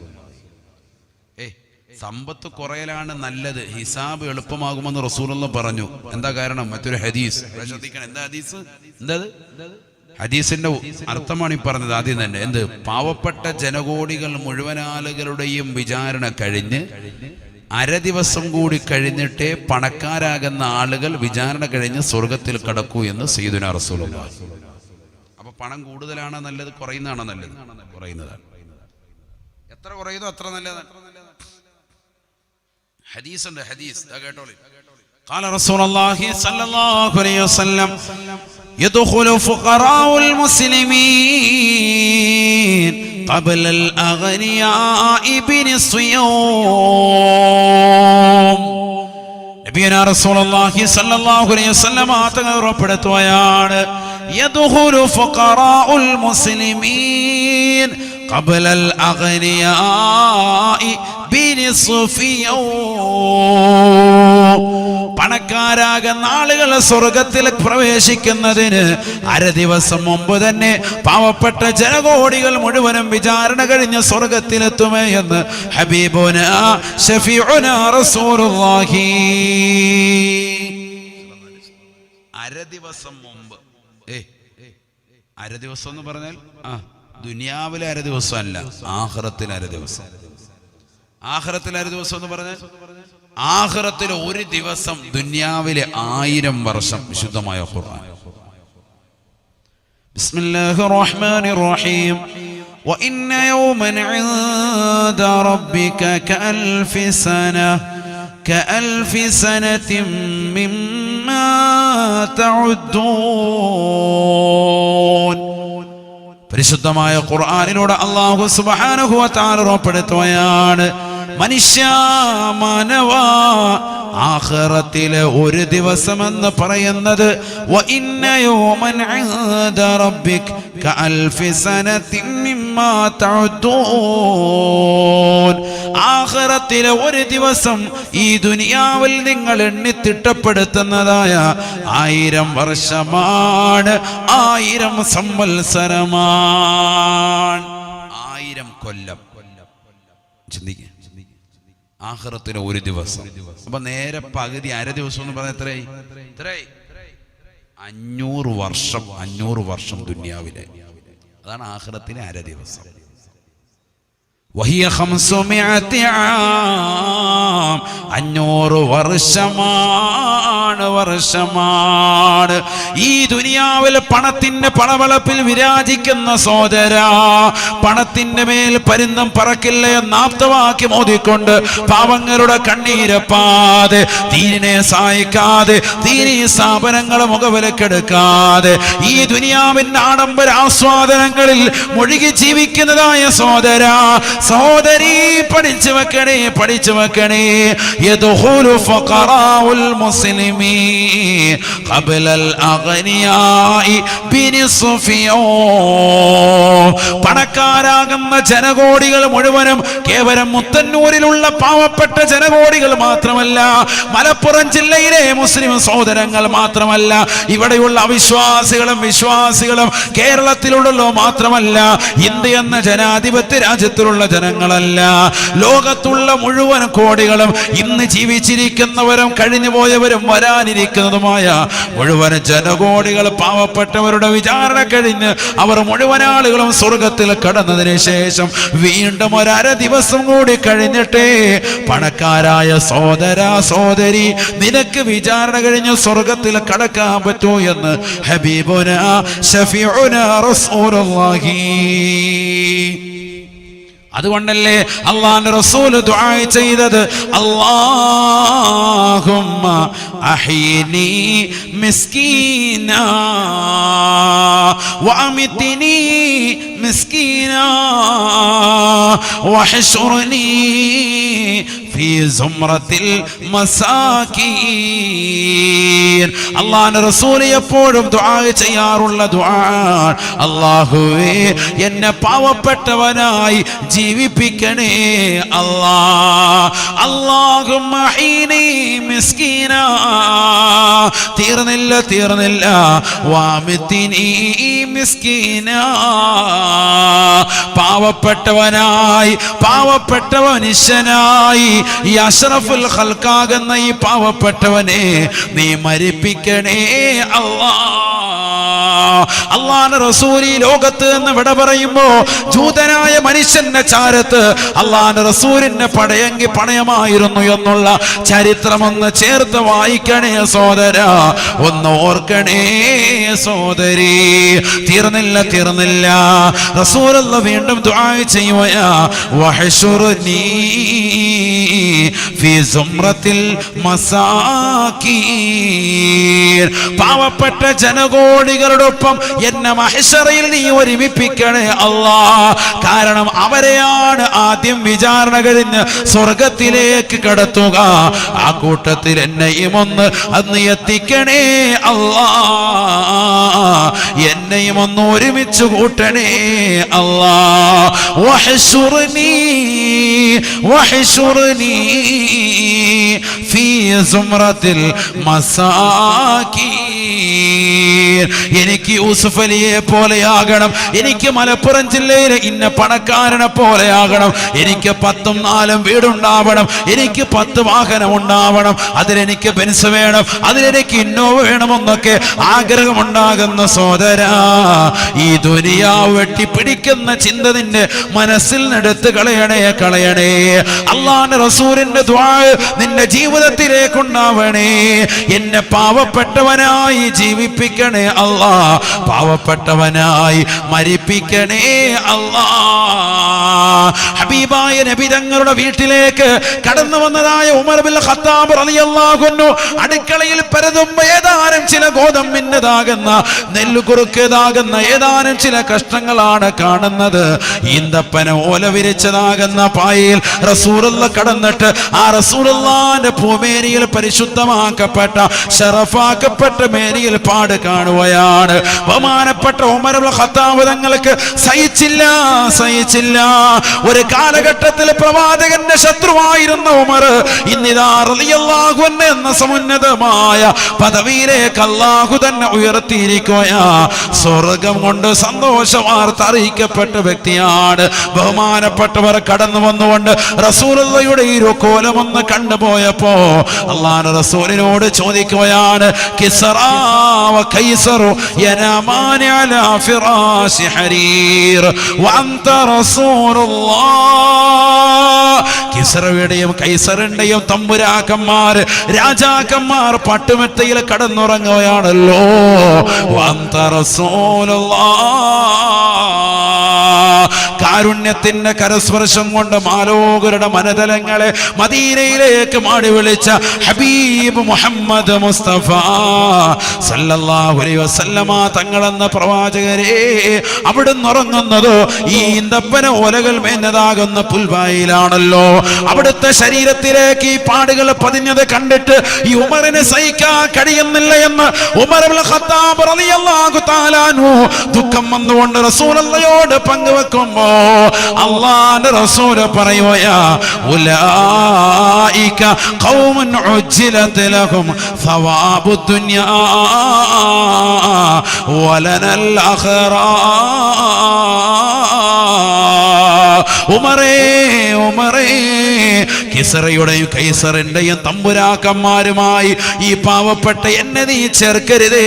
സമ്പത്ത് കുറയലാണ് നല്ലത്, ഹിസാബ് എളുപ്പമാകുമെന്ന് റസൂലുള്ളാഹി പറഞ്ഞു. എന്താ കാരണം? മറ്റൊരു ഹദീസ് ശ്രദ്ധിക്കണം. എന്താ ഹദീസ്? എന്താ ഹദീസിന്റെ അർത്ഥമാണ് ഈ പറഞ്ഞത്. ആദ്യം തന്നെ എന്ത്? പാവപ്പെട്ട ജനകോടികൾ മുഴുവൻ ആളുകളുടെയും വിചാരണ കഴിഞ്ഞ് അര ദിവസം കൂടി കഴിഞ്ഞിട്ടേ പണക്കാരാകുന്ന ആളുകൾ വിചാരണ കഴിഞ്ഞ് സ്വർഗത്തിൽ കടക്കൂ എന്ന് സയ്യിദുനാ റസൂലുള്ളാഹി. അപ്പൊ പണം കൂടുതലാണോ നല്ലത്, കുറയുന്നതാണോ നല്ലത്? കുറയുന്നതാണ്. എത്ര കുറയുന്നോ അത്ര നല്ലതാണ്. ഹദീസ് ഉണ്ട്, ഹദീസ് കേട്ടോളി. قال رسول الله صلى الله عليه وسلم يدخل فقراء المسلمين قبل الأغنياء بنصف يوم. നബിയുനാ റസൂലുള്ളാഹി സ്വല്ലല്ലാഹു അലൈഹി വസല്ലം തങ്ങൾ ഉറപ്പെടുത്തുകയാണ്, യദ്ഖുലു ഫഖറാഉൽ മുസ്ലിമീൻ ഖബ്ലൽ അഗ്നിയാഇ ബിനിസ്ഫി യൗം. പണക്കാരാകുന്ന ആളുകൾ സ്വർഗത്തിൽ പ്രവേശിക്കുന്നതിന് അര ദിവസം മുമ്പ് തന്നെ പാവപ്പെട്ട ജനകോടികൾ മുഴുവനും വിചാരണ കഴിഞ്ഞ് സ്വർഗത്തിലെത്തുമേ എന്ന് ഹബീബുനാ ശഫീഉനാ റസൂലുള്ളാഹി. അര ദിവസം മുമ്പ്. അര ദിവസം എന്ന് പറഞ്ഞാൽ ദുനിയാവിലെ അര ദിവസം അല്ല, ആഖിറത്തിലെ അര ദിവസം. ആഖിറത്തിലെ ഒരു ദിവസം എന്ന് പറഞ്ഞാൽ ആഖിറത്തിലെ ഒരു ദിവസം ദുനിയാവിലെ 1000 വർഷം. വിശുദ്ധമായ ഖുർആൻ. ബിസ്മില്ലാഹിർ റഹ്മാനിർ റഹീം. وإن يوما عند ربك كألف سنة مما تعدون. പരിശുദ്ധമായ ഖുർആനിലൂടെ അല്ലാഹു സുബ്ഹാനഹു വ തആല ഉറപ്പെടുത്തുകയാണ്, മനുഷ്യ മാനവ, ആഖിറത്തിലെ ഒരു ദിവസം എന്ന് പറയുന്നത് വഇന്ന യൗമൻ ഇൻദ റബ്ബിക കഅൽഫി സനതിൻ മിമ്മാ തഅദൂൻ. ആഖിറത്തിലെ ഒരു ദിവസം ഈ ദുനിയാവിൽ നിങ്ങൾ എണ്ണി തിട്ടപ്പെടുത്തുന്നതായ 1000 വർഷമാണ്, 1000 സംവത്സരമാണ്, 1000 കൊല്ലം. ചിന്തിക്കുക, ആഖിറത്തിലെ ഒരു ദിവസം. അപ്പൊ നേരെ പകുതി അര ദിവസം എന്ന് പറഞ്ഞാൽ എത്രയായി? 500 വർഷം. 500 വർഷം ദുനിയാവിലെ, അതാണ് ആഖിറത്തിലെ അര ദിവസം. വഹിയ 500 ആം, 500 വർഷമാണ്. ഈ ദുനിയാവിൽ പണത്തിന്റെ പളവളപ്പിൽ വിരാജിക്കുന്ന സോദര, പണത്തിന്റെ മേൽ പരിന്തം പറക്കില്ല എന്ന് ആപ്തവാക്യം ഓതിക്കൊണ്ട് പാവങ്ങളുടെ കണ്ണീരപ്പാതെ, ദീനിനെ സഹായിക്കാതെ, ദീനീ സ്ഥാപനങ്ങളെ മുഖവിലക്കെടുക്കാതെ ഈ ദുനിയാവിന്റെ ആഡംബര ആസ്വാദനങ്ങളിൽ മുഴുകി ജീവിക്കുന്നതായ സോദര, സഹോദരി, പഠിച്ചു വെക്കണേ. യദ്ഖുലു ഫഖറാഉൽ മുസ്ലിമീൻ ഖബ്ലൽ അഗ്നിയാഇ ബിനിസ്ഫിയോ. പണക്കാരാകുന്ന ജനകോടികൾ മുഴുവനും കേവലം മുത്തന്നൂരിലുള്ള പാവപ്പെട്ട ജനകോടികൾ മാത്രമല്ല, മലപ്പുറം ജില്ലയിലെ മുസ്ലിം സഹോദരങ്ങൾ മാത്രമല്ല, ഇവിടെയുള്ള അവിശ്വാസികളും വിശ്വാസികളും കേരളത്തിലുള്ള മാത്രമല്ല, ഇന്ത്യ എന്ന ജനാധിപത്യ രാജ്യത്തിലുള്ള ജനങ്ങളല്ല, ലോകത്തുള്ള മുഴുവൻ കോടികളും, ഇന്ന് ജീവിച്ചിരിക്കുന്നവരും കഴിഞ്ഞു പോയവരും വരാനിരിക്കുന്നതുമായ മുഴുവൻ ജനകോടികൾ, പാവപ്പെട്ടവരുടെ വിചാരണ കഴിഞ്ഞ് അവർ മുഴുവൻ ആളുകളും സ്വർഗത്തിൽ കടന്നതിന് ശേഷം വീണ്ടും ഒരര ദിവസം കൂടി കഴിഞ്ഞിട്ടേ പണക്കാരായ സഹോദര സഹോദരി നിനക്ക് വിചാരണ കഴിഞ്ഞ് സ്വർഗത്തിൽ കടക്കാൻ പറ്റൂ എന്ന് ഹബീബുനാ ശഫീഉനാ റസൂലുള്ളാഹി. അതുകൊണ്ടല്ലേ അല്ലാഹുവിന്റെ റസൂൽ ദുആ ചെയ്തത്, അല്ലാഹുമ്മ അഹ്യിനി മിസ്കീനാ വഅമിത്നി മിസ്കീനാ വഹ്ശുർനി ഫീ സുംറത്തിൽ മസാകീൻ. അല്ലാഹുവിന്റെ റസൂൽ എപ്പോഴും ദുആ ചെയ്യാറുള്ള ദുആ, അല്ലാഹുവേ എന്നെ പാവപ്പെട്ടവനായി ജീവിപ്പിക്കണേ അല്ലാ. അല്ലാഹുമ്മ അഹ്യിനി മിസ്കീനാ, തീർന്നില്ല, വഅമിത്നി മിസ്കീനാ, പാവപ്പെട്ടവനായി, പാവപ്പെട്ട മനുഷ്യനായി, ഈ അഷ്റഫുൽ ഖൽഖാകുന്ന ഈ പാവപ്പെട്ടവനെ നീ മരിപ്പിക്കണേ അല്ലാ. അല്ലാഹുവിന്റെ റസൂൽ ഈ ലോകത്ത് നിന്ന് വിട പറയുമ്പോ ജൂതനായ മനുഷ്യന്റെ ചാരത്ത് അല്ലാഹുവിന്റെ റസൂലിന്റെ പടയെങ്കിൽ പണയമായിരുന്നു എന്നുള്ള ചരിത്രമൊന്ന് ചേർത്ത് വായിക്കണേ സോദര, ഒന്ന് ഓർക്കണേ സോദരി. തീർന്നില്ല. റസൂലുള്ളാഹി വീണ്ടും ദുആ ചെയ്യുകയാ, വഹ്ശുർനി ഫീ സുംറത്തിൽ മസാകീൻ. പാവപ്പെട്ട ജനകോടികളുടെ ഒപ്പം എന്നെ മഹ്ശറയിൽ നീ ഒരുമിപ്പിക്കണേ അല്ലാ. കാരണം അവരെയാണ് ആദ്യം വിചാരണ കഴിഞ്ഞ് സ്വർഗത്തിലേക്ക് കടത്തുക. ആ കൂട്ടത്തിൽ എന്നെയും ഒന്ന് അന്ന് എത്തിക്കണേ അല്ലാ, എന്നെയും ഒന്ന് ഒരുമിച്ച് കൂട്ടണേ അല്ലാ. വഹ്ശുർനി ഫീ സുംറത്തിൽ മസാകീൻ. എനിക്ക് യൂസുഫ് അലിയെ പോലെയാകണം, എനിക്ക് മലപ്പുറം ജില്ലയിലെ ഇന്ന പണക്കാരനെ പോലെയാകണം, എനിക്ക് 10ഉം 4ഉം വീടുണ്ടാവണം, എനിക്ക് 10 വാഹനം ഉണ്ടാവണം, അതിലെനിക്ക് ബെൻസ് വേണം, അതിലെനിക്ക് ഇന്നോവ വേണമെന്നൊക്കെ ആഗ്രഹമുണ്ടാകുന്ന സഹോദരാ, ഈ ദുനിയാവ് വെട്ടിപ്പിടിക്കുന്ന ചിന്ത നിന്റെ മനസ്സിൽ നിന്നെടുത്ത് കളയണേ. അല്ലാഹുവിന്റെ റസൂലിന്റെ ദുആ നിന്റെ ജീവിതത്തിലേക്കുണ്ടാവണേ. എന്നെ പാവപ്പെട്ടവനായി ജീവിപ്പിക്കണേ അല്ലാ, പാവപ്പെട്ടവനായി മരിപ്പിക്കണേ അല്ലാ. ഹബീബായ നബി തങ്ങളുടെ വീട്ടിലേക്ക് കടന്നു വന്നതായ ഉമർ ബിൻ ഖത്താബ് റളിയല്ലാഹു അൻഹു അടുക്കളയിൽ പരതുമ്പോൾ ഏതാനും ചില ഗോതമ്പിൻ്റെതാകുന്ന നെല്ല് കുറുക്കിയതാകുന്ന ഏതാനും ചില കഷ്ണങ്ങളാണ് കാണുന്നത്. ഈന്തപ്പന ഓല വിരിച്ചതാകുന്ന പായയിൽ റസൂലുള്ള കടന്നിട്ട് ആ റസൂലുള്ളാഹിന്റെ പൂമേനിയിൽ പരിശുദ്ധമാക്കപ്പെട്ട ശറഫാക്കപ്പെട്ട മേനിയിൽ പാട് കാണുകയാണ്. ബഹുമാനപ്പെട്ട ഉമർ ഇബ്നു ഖത്താബ് തങ്ങൾക്ക് സഹിച്ചില്ല. ഒരു കാലഘട്ടത്തിൽ പ്രവാചകന്റെ ശത്രുവായിരുന്ന ഉമർ ഇന്നിതാ റളിയല്ലാഹു അൻഹു എന്ന സമുന്നതമായ പദവിയിലേക്ക് അല്ലാഹു തന്നെ ഉയർത്തിയിരിക്കുകയാ. സ്വർഗം കൊണ്ട് സന്തോഷ വാർത്ത അറിയിക്കപ്പെട്ട വ്യക്തിയാണ്. ബഹുമാനപ്പെട്ടവർ കടന്നു വന്നുകൊണ്ട് റസൂലുള്ളാഹിയുടെ ഈ കോലമൊന്ന് കണ്ടുപോയപ്പോ അല്ലാഹുവിന്റെ റസൂലിനോട് ചോദിക്കുകയാണ്, കിസ്റാ വ കൈസറു യനാമാനി അലാ ഫിറാശി ഹരീർ വഅൻത റസൂലുള്ളാഹ്. കിസ്റയുടെയും കൈസറിന്റെയും തമ്പുരാക്കന്മാർ, രാജാക്കന്മാർ പട്ടുമെത്തയിൽ കടന്നുറങ്ങുകയാണല്ലോ. വഅൻത റസൂലുള്ളാഹ്. കാരുണ്യത്തിന്റെ കരസ്പർശം കൊണ്ട് മാലോകരുടെ മനതലങ്ങളെ മദീനയിലേക്ക് മാടി വിളിച്ച ഹബീബ് മുഹമ്മദ് മുസ്തഫ സല്ലല്ലാഹു അലൈഹി വസല്ലമ തങ്ങളെന്ന പ്രവാചകരെ അവിടുന്ന് ഉറങ്ങുന്നതോ ഈ ഈന്തപ്പന ഓലകൾ മേഞ്ഞതാകുന്ന പുൽവായിലാണല്ലോ. അവിടുത്തെ ശരീരത്തിലേക്ക് ഈ പാടുകൾ പതിഞ്ഞത് കണ്ടിട്ട് ഈ ഉമറിന് സഹിക്കാൻ കഴിയുന്നില്ല എന്ന് ഉമർ ഇബ്നു ഖത്താബ് റളിയല്ലാഹു തആല അൻഹു ദുഃഖം വന്നുകൊണ്ട് റസൂലുള്ളാഹിയോട് പങ്കുവെക്കുമ്പോ അല്ലാഹുവിന്റെ റസൂൽ പറയുകയാ, ഉലൈക ഖൗമുൻ ഉജ്ജിലത് ലഹും സവാബു ദുനിയാ വലനൽ ആഖിറ. ഉമറേ, കിസ്റയുടെയും കൈസറിന്റെയും തമ്പുരാക്കന്മാരുമായി ഈ പാവപ്പെട്ട എന്നെ നീ ചേർക്കരുതേ.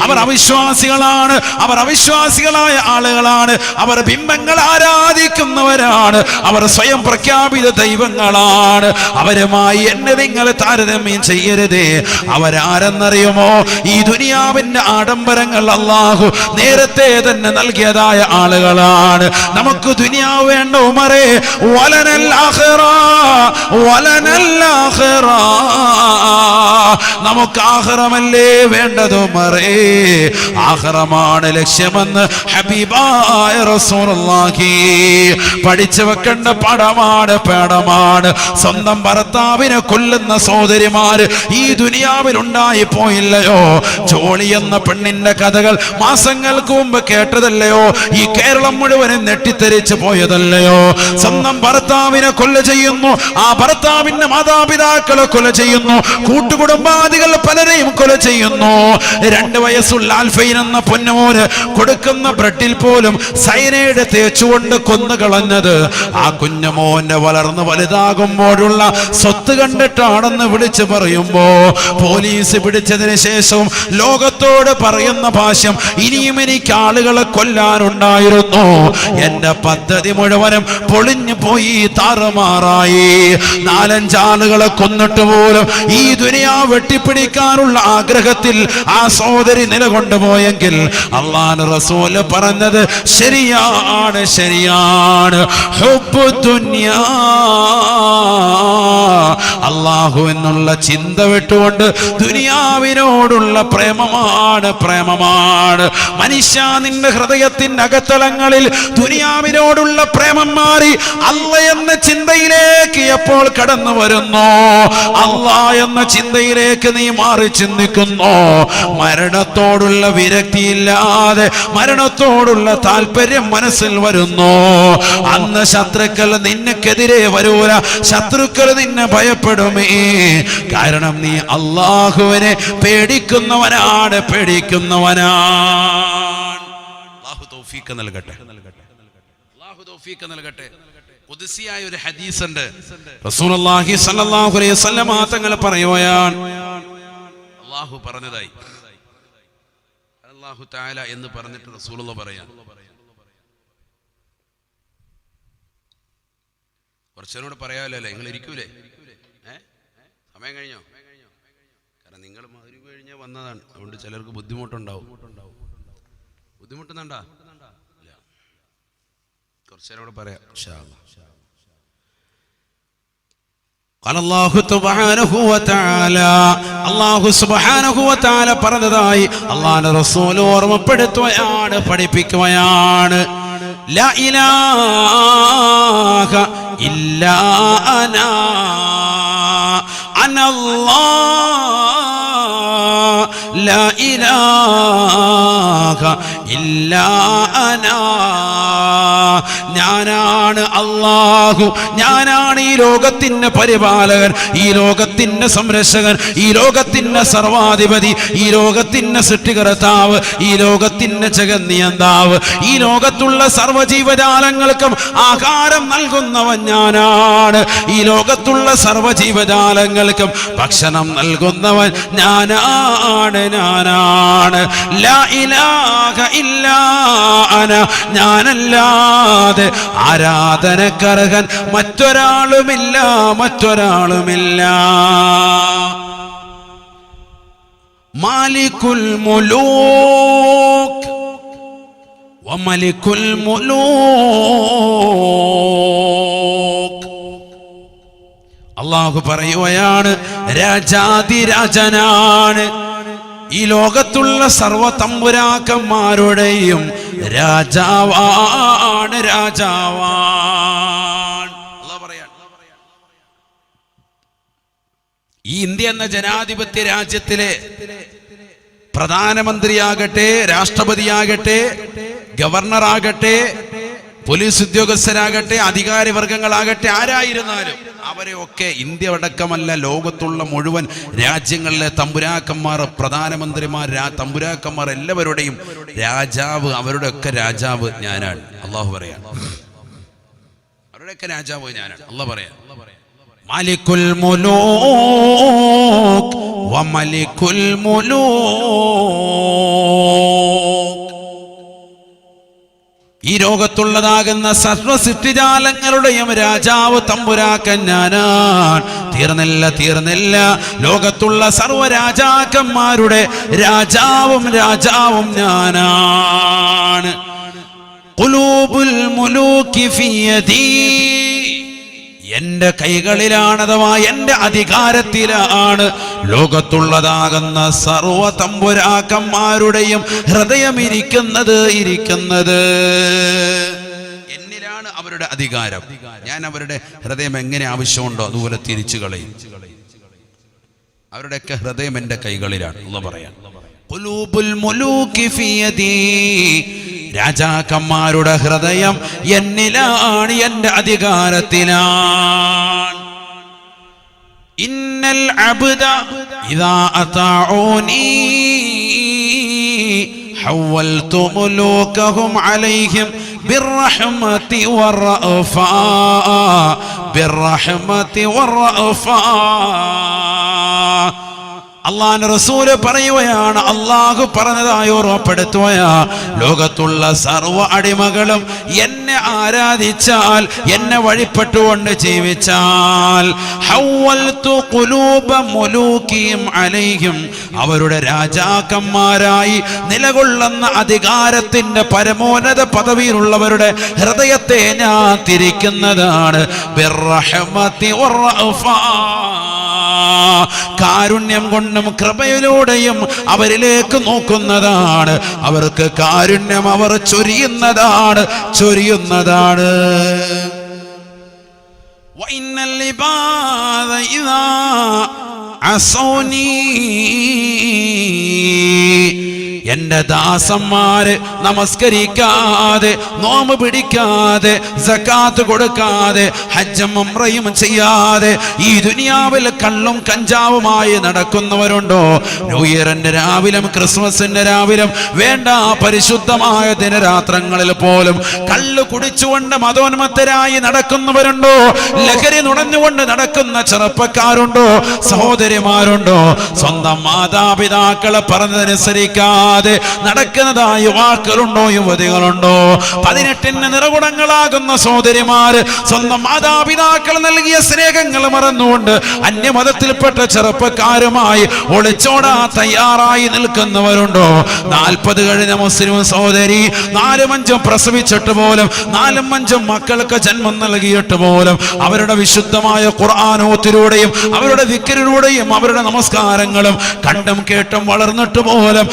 അവർ അവിശ്വാസികളാണ്, അവർ അവിശ്വാസികളായ ആളുകളാണ്, അവർ ബിംബങ്ങൾ ആരാധിക്കുന്നവരാണ്, അവർ സ്വയം പ്രഖ്യാപിത ദൈവങ്ങളാണ്. അവരുമായി എന്നെ നിങ്ങൾ താരതമ്യം ചെയ്യരുതേ. അവരാരെന്നറിയുമോ? ഈ ദുനിയാവിന്റെ ആഡംബരങ്ങൾ അല്ലാഹു നേരത്തെ തന്നെ നൽകിയതായ ആളുകളാണ്. നമുക്ക് ദുനിയാവ് വേണ്ട ഉമറേ, വലനൽ ആഖിറ, നമുക്ക് ആഖിറമല്ലേ വേണ്ടത് ഉമറേ. ആഖിറമാണ് ലക്ഷ്യമെന്ന് ഹബീബായ റസൂലുള്ളാഹി പഠിച്ചു വെക്കേണ്ട പാഠമാണ്. സ്വന്തം ഭർത്താവിനെ കൊല്ലുന്ന സഹോദരിമാര് ഈ ദുനിയാവിൽ ഉണ്ടായി പോയില്ലയോ? ജോളി എന്ന പെണ്ണിന്റെ കഥകൾ മാസങ്ങൾക്ക് മുമ്പ് കേട്ടതല്ലയോ? ഈ കേരളം മുഴുവനും നെട്ടിത്തെറിച്ച് പോയതല്ലയോ? സ്വന്തം ഭർത്താവിനെ കൊല ചെയ്യുന്നു, ആ ഭർത്താവിന്റെ മാതാപിതാക്കളെ കൊല ചെയ്യുന്നു, കൂട്ടുകുടുംബാദികൾ പലരെയും കൊല ചെയ്യുന്നു. 2 വയസ്സുള്ള ആൽഫൈൻ എന്ന പൊന്നുമോന് കൊടുക്കുന്ന ബ്രെഡിൽ പോലും സൈനൈഡ് തേച്ചുകൊണ്ട് കൊന്നുകളഞ്ഞത് ആ കുഞ്ഞുമോന്റെ വളർന്ന് വലുതാകുമ്പോഴുള്ള സ്വത്ത് കണ്ടിട്ടാണെന്ന് വിളിച്ചു പറയുമ്പോ പോലീസ് പിടിച്ചതിന് ശേഷവും ലോകത്തോട് പറയുന്ന ഭാഷ്യം, ഇനിയും എനിക്ക് ആളുകളെ കൊല്ലാനുണ്ടായിരുന്നു, എന്റെ പദ്ധതി മുഴുവനും പൊളിഞ്ഞു പോയി, താറുമാറായി. 4-5 ആളുകളെ കൊന്നിട്ട് പോലും ഈ ദുനിയാവ് വെട്ടിപ്പിടിക്കാനുള്ള ആഗ്രഹത്തിൽ ആ സഹോദരി നിലകൊണ്ടുപോയെങ്കിൽ അല്ലാഹുവിന്റെ റസൂൽ പറഞ്ഞത് ശരിയാണ്. ഹുബ്ബു ദുനിയാ, അല്ലാഹു എന്നുള്ള ചിന്ത വിട്ടുകൊണ്ട് ദുനിയാവിനോടുള്ള പ്രേമമാണ്. മനുഷ്യ, നിന്റെ ഹൃദയത്തിന്റെ അകത്തളങ്ങളിൽ ദുനിയാവിനോടുള്ള പ്രേമം മാറി അല്ല എന്ന ചിന്ത ചിന്തയിലേക്ക് എപ്പോൾ കടന്നു വരുന്നോ, അല്ലാഹ് എന്ന ചിന്തയിലേക്ക് നീ മാറി ചിന്തിക്കുന്നു, മരണത്തോടുള്ള വിരക്തിയില്ലാതെ മരണത്തോടുള്ള താല്പര്യം മനസ്സിൽ വരുന്നു, അന്ന് ശത്രുക്കൾ നിനക്കെതിരെ വരൂല, ശത്രുക്കൾ നിന്നെ ഭയപ്പെടുമേ. കാരണം നീ അല്ലാഹുവിനെ പേടിക്കുന്നവനാണ്. അല്ലാഹു തൗഫീഖ് നൽകട്ടെ. അല്ലാഹു തൗഫീഖ് നൽകട്ടെ. ഖുദ്സിയായ ഒരു ഹദീസ് ഉണ്ട്. റസൂലുള്ളാഹി സ്വല്ലല്ലാഹു അലൈഹി വസല്ലം തങ്ങൾ പറയുകയാണ്, അല്ലാഹു പറഞ്ഞതായി, അല്ലാഹു തആല എന്ന് പറഞ്ഞിട്ട് റസൂലുള്ളാഹി പറയാൻ, കുറച്ചേരോട് പറയാമല്ലോ അല്ലേ, നിങ്ങൾ ഇരിക്കൂലേ? സമയം കഴിഞ്ഞോ? കാരണം നിങ്ങൾ മഗ്‌രിബ് കഴിഞ്ഞാൽ വന്നതാണ്, അതുകൊണ്ട് ചിലർക്ക് ബുദ്ധിമുട്ടുണ്ടാവും. ബുദ്ധിമുട്ടുന്നുണ്ടാ? ഇല്ല, കുറച്ചേരോട് പറയാം ഇൻഷാ അല്ലാഹ്. അല്ലാഹു സുബ്ഹാനഹു വ തആല പറഞ്ഞതായി അല്ലാഹുവിന്റെ റസൂൽ ഓർമ്മപ്പെടുത്തുകയാണ്, പഠിപ്പിക്കുകയാണ്. ലാ ഇലാഹ ഇല്ലാ അനാ അനല്ലാഹ്, ലാ ഇലാഹ ഇല്ലാ അനാ, ഞാനാണ് അല്ലാഹു, ഞാനാണ് ഈ ലോകത്തിന്റെ പരിപാലകൻ, ഈ ലോകത്തിന്റെ സംരക്ഷകൻ, ഈ ലോകത്തിന്റെ സർവാധിപതി, ഈ ലോകത്തിന്റെ സൃഷ്ടികർത്താവ്, ഈ ലോകത്തിന്റെ ജഗന്നിയന്താവ്, ഈ ലോകത്തുള്ള സർവ്വജീവജാലങ്ങൾക്കും ആഹാരം നൽകുന്നവൻ ഞാനാണ്, ഈ ലോകത്തുള്ള സർവ്വജീവജാലങ്ങൾക്കും ഭക്ഷണം നൽകുന്നവൻ ഞാനാണ്. ലാ ഇലാഹ ഇല്ലാ അന, ഞാനല്ലാതെ ആരാധനക്കർഹൻ മറ്റൊരാളുമില്ല. മാലികുൽ മുലൂക് വമലികുൽ മുലൂക്, അല്ലാഹു പറയുകയാണ്, രാജാതിരാജനാണ്, ഈ ലോകത്തുള്ള സർവ്വ തമ്പുരാക്കന്മാരുടെയും രാജാവാണ്. അല്ലാഹു പറയാണ്, ഈ ഇന്ത്യ എന്ന ജനാധിപത്യ രാജ്യത്തിലെ പ്രധാനമന്ത്രിയാകട്ടെ, രാഷ്ട്രപതിയാകട്ടെ, ഗവർണറാകട്ടെ, പോലീസ് ഉദ്യോഗസ്ഥരാകട്ടെ, അധികാരി വർഗങ്ങളാകട്ടെ, ആരായിരുന്നാലും അവരെയൊക്കെ ഇന്ത്യ അടക്കമല്ല ലോകത്തുള്ള മുഴുവൻ രാജ്യങ്ങളിലെ തമ്പുരാക്കന്മാർ, പ്രധാനമന്ത്രിമാർ, തമ്പുരാക്കന്മാർ എല്ലാവരുടെയും രാജാവ്, അവരുടെയൊക്കെ രാജാവ് ഞാനാണ്. അല്ലാഹു പറയാം, അവരുടെയൊക്കെ രാജാവ് ഞാനാണ്. അല്ലാഹു പറയാം, മാലികുൽ മുലൂക് വമലികുൽ മുലൂക്, ഈ ലോകത്തുള്ളതാകുന്ന സർവ്വ സൃഷ്ടിജാലങ്ങളുടെയും രാജാവ് തമ്പുരാക്കൻ ഞാനാണ്. തീർന്നില്ല, ലോകത്തുള്ള സർവ്വ രാജാക്കന്മാരുടെ രാജാവും ഞാനാണ്. ഖുലൂബുൽ മുലൂകി ഫീ യദീ, എന്റെ കൈകളിലാണ്, അഥവാ എന്റെ അധികാരത്തിലാണ് ലോകത്തുള്ളതാകുന്ന സർവ്വ തമ്പുരാക്കന്മാരുടെയും ഹൃദയം ഇരിക്കുന്നത്. എന്നിലാണ് അവരുടെ അധികാരം. ഞാൻ അവരുടെ ഹൃദയം എങ്ങനെ ആവശ്യമുണ്ടോ അതുപോലെ തിരിച്ചു കളയും. അവരുടെയൊക്കെ ഹൃദയം എന്റെ കൈകളിലാണ്. അല്ലാഹു പറയാം, ഖുലൂബുൽ മുലൂകി ഫീ യദീ, രാജാക്കന്മാരുടെ ഹൃദയം എന്നിലാണ്, എന്റെ അധികാരത്തിലാണ്. ഇന്നൽ അബ്ദ ഇദാ അതാഊനി ഹവൽതു മുലൂകഹും അലൈഹിം ബിർറഹ്മതി വറഅഫാ, അള്ളാഹുവിന്റെ റസൂല് പറയുകയാണ്, അള്ളാഹു പറഞ്ഞതായി ഓർമ്മപ്പെടുത്തുകയാ, ലോകത്തുള്ള സർവ്വ അടിമകളും എന്നെ ആരാധിച്ചാൽ, എന്നെ വഴിപ്പെട്ടുകൊണ്ട് ജീവിച്ചാൽ, ഹവ്വൽതു ഖുലൂബ മുലൂകിഹിം അലൈഹിം, അവരുടെ രാജാക്കന്മാരായി നിലകൊള്ളുന്ന അധികാരത്തിന്റെ പരമോന്നത പദവിയിലുള്ളവരുടെ ഹൃദയത്തെ ഞാൻ തിരിക്കുന്നതാണ്. ബിർറഹ്മതി വറഅഫാ, കാരുണ്യം കൊണ്ടും കൃപയിലൂടെയും അവരിലേക്ക് നോക്കുന്നതാണ്. അവർക്ക് കാരുണ്യം അവർ ചൊരിയുന്നതാണ്. വഇന്നൽ ഇബാദ ഇദാ അസൗനി, എന്റെ ദാസന്മാര് നമസ്കരിക്കാതെ നോമ്പ് പിടിക്കാതെ സകാത്ത് കൊടുക്കാതെ ഹജ്ജും ഉംറയും ചെയ്യാതെ ഈ ദുനിയാവിൽ കള്ളും കഞ്ചാവുമായി നടക്കുന്നവരുണ്ടോ? ന്യൂ ഇയറിന്റെ രാവിലും ക്രിസ്മസിന്റെ രാവിലും വേണ്ട പരിശുദ്ധമായ ദിനരാത്രങ്ങളിൽ പോലും കള്ള് കുടിച്ചുകൊണ്ട് മതോന്മത്തരായി നടക്കുന്നവരുണ്ടോ? ലഹരി നുണഞ്ഞുകൊണ്ട് നടക്കുന്ന ചെറുപ്പക്കാരുണ്ടോ? സഹോദരിമാരുണ്ടോ? സ്വന്തം മാതാപിതാക്കളെ പറഞ്ഞതനുസരിക്കാതെ നടക്കുന്നതായ യുവാക്കളുണ്ടോ? യുവതികളുണ്ടോ? 18 നിറകുടങ്ങളാകുന്ന സഹോദരിമാര് സ്വന്തം മാതാപിതാക്കൾ നൽകിയ സ്നേഹങ്ങൾ മറന്നുകൊണ്ട് അന്യമതത്തിൽപ്പെട്ട ചെറുപ്പക്കാരുമായി ഒളിച്ചോടാ തയ്യാറായി നിൽക്കുന്നവരുണ്ടോ? 40 കഴിഞ്ഞ മുസ്ലിം സഹോദരി 4-5 പ്രസവിച്ചിട്ട് പോലും 4-5 മക്കൾക്ക് ജന്മം നൽകിയിട്ട് പോലും അവരുടെ വിശുദ്ധമായ ഖുർആനോത്തിലൂടെയും അവരുടെ ദിക്റിലൂടെയും അവരുടെ നമസ്കാരങ്ങളും കണ്ടും കേട്ടും വളർന്നിട്ട് പോലും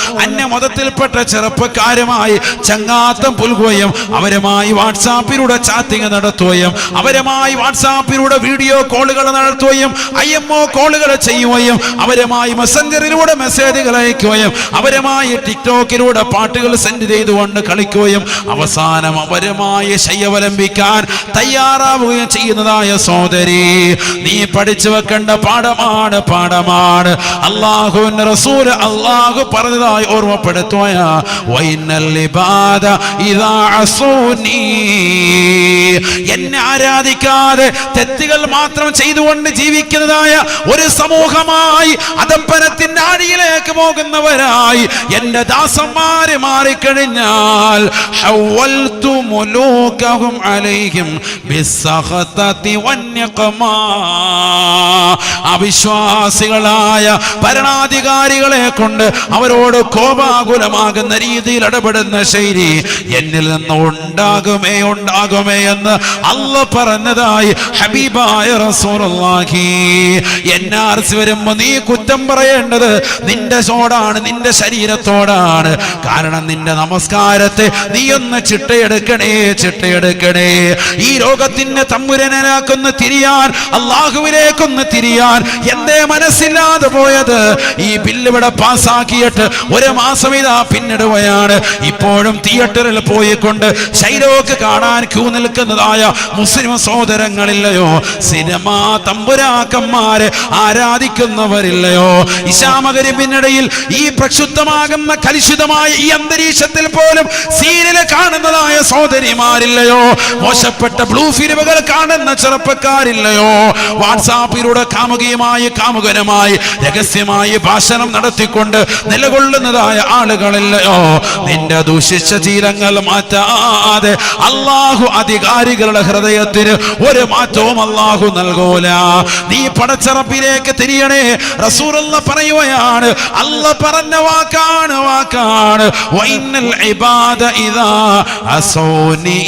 മതത്തിൽപ്പെട്ട ചെറുപ്പക്കാരുമായി ചങ്ങാത്തം പുൽകുകയും അവരുമായി വാട്സാപ്പിലൂടെ ചാറ്റിംഗ് നടത്തുകയും അവരുമായി വാട്സാപ്പിലൂടെ വീഡിയോ കോളുകൾ നടത്തുകയും IMO കോളുകൾ ചെയ്യുകയും അവരുമായി മെസ്സഞ്ചറിലൂടെ മെസ്സേജുകൾ അയക്കുകയും അവരുമായി ടിക്ടോക്കിലൂടെ പാട്ടുകൾ സെൻഡ് ചെയ്തുകൊണ്ട് കളിക്കുകയും അവസാനം അവരുമായി ശയ്യവലംബിക്കാൻ തയ്യാറാവുകയും ചെയ്യുന്നതായ സഹോദരി, നീ പഠിച്ചു വെക്കേണ്ട പാഠമാണ്. അല്ലാഹുവിന്റെ റസൂൽ അല്ലാഹു പറഞ്ഞതായി ഓർമ്മപ്പെടുത്തുകയാ, വഇന്നൽ ഇബാദ ഇദാ അസൂനി, എന്നെ ആരാധിക്കാതെ തെറ്റുകൾ മാത്രം ചെയ്തുകൊണ്ട് ജീവിക്കുന്നതായ ഒരു സമൂഹമായി അധപ്പതത്തിന്റെ ആഴിയിലേക്ക് പോകുന്നവരായി എന്റെ ദാസന്മാര് മാറിക്കഴിഞ്ഞാൽ ഹവൽതു മുലൂകഹും അലൈഹിം ബിസ്സഖതതി വന്നിഖമാ, അവിശ്വാസികളായ ഭരണാധികാരികളെ കൊണ്ട് അവരോട് കോപാകുലമാകുന്ന രീതിയിൽ ഇടപെടുന്ന ശൈലി എന്നിൽ നിന്ന് ഉണ്ടാകുമേ എന്ന് അല്ലാഹ് പറഞ്ഞതായി ഹബീബായ റസൂലുള്ളാഹി. NRC വരുമ്പോ നീ കുറ്റം പറയേണ്ടത് നിന്റെ ചോടാണ്, നിന്റെ ശരീരത്തോടാണ്. കാരണം നിന്റെ നമസ്കാരത്തെ നീ ഒന്ന് ചിട്ടയെടുക്കണേ. ഈ ലോകത്തിന്റെ തമ്പുരനാക്കൊന്ന് തിരിയാൻ, അള്ളാഹുവിലേക്കൊന്ന് തിരിയാൻ എന്തേ മനസ്സില്ലാതെ പോയത്? ഈ ബില്ല് ഇവിടെ പാസ്സാക്കിയിട്ട് 1 മാസം ഇതാ പിന്നിടുകയാണ്. ഇപ്പോഴും തിയേറ്ററിൽ പോയിക്കൊണ്ട് ഷൈലോക്ക് കാണാൻ ക്യൂ നിൽക്കുന്നതായ മുസ്ലിം സഹോദരങ്ങളില്ലയോ? സിനിമാ തമ്പുരാക്കന്മാരെ ആരാധിക്കുന്നവരില്ലയോ? ഇശാമകരിപ്പിനിടയിൽ ഈ പ്രക്ഷുബ്ധമാകുന്ന കലുഷിതമായ ഈ അന്തരീക്ഷത്തിൽ പോലും സീരിയല് കാണുന്നതായ സഹോദരിമാരില്ലയോ? മോശപ്പെട്ട ബ്ലൂ ഫിലിമുകൾ കാണുന്ന ചെറുപ്പക്കാരില്ലയോ? വാട്സാപ്പിലൂടെ കാമുകനുമായി രഹസ്യമായി ഭാഷണം നടത്തിക്കൊണ്ട് നിലകൊള്ളുന്നതായ ആളുകളില്ലയോ? നിന്റെ ദൂഷിച്ച ശീലങ്ങൾ മാറ്റാതെ അല്ലാഹു അധികാരികളുടെ ഹൃദയത്തിന് ഒരു മാറ്റവും അല്ലാഹു നൽകൂല. നീ പടച്ചറപ്പിലേക്ക് തിരിയണേ. റസൂലുള്ളാഹി പറയുകയാണ്, അല്ലാഹ് പറഞ്ഞ വാക്കാണ് വഇന്നൽ ഇബാദ ഇദാ അസൗനി,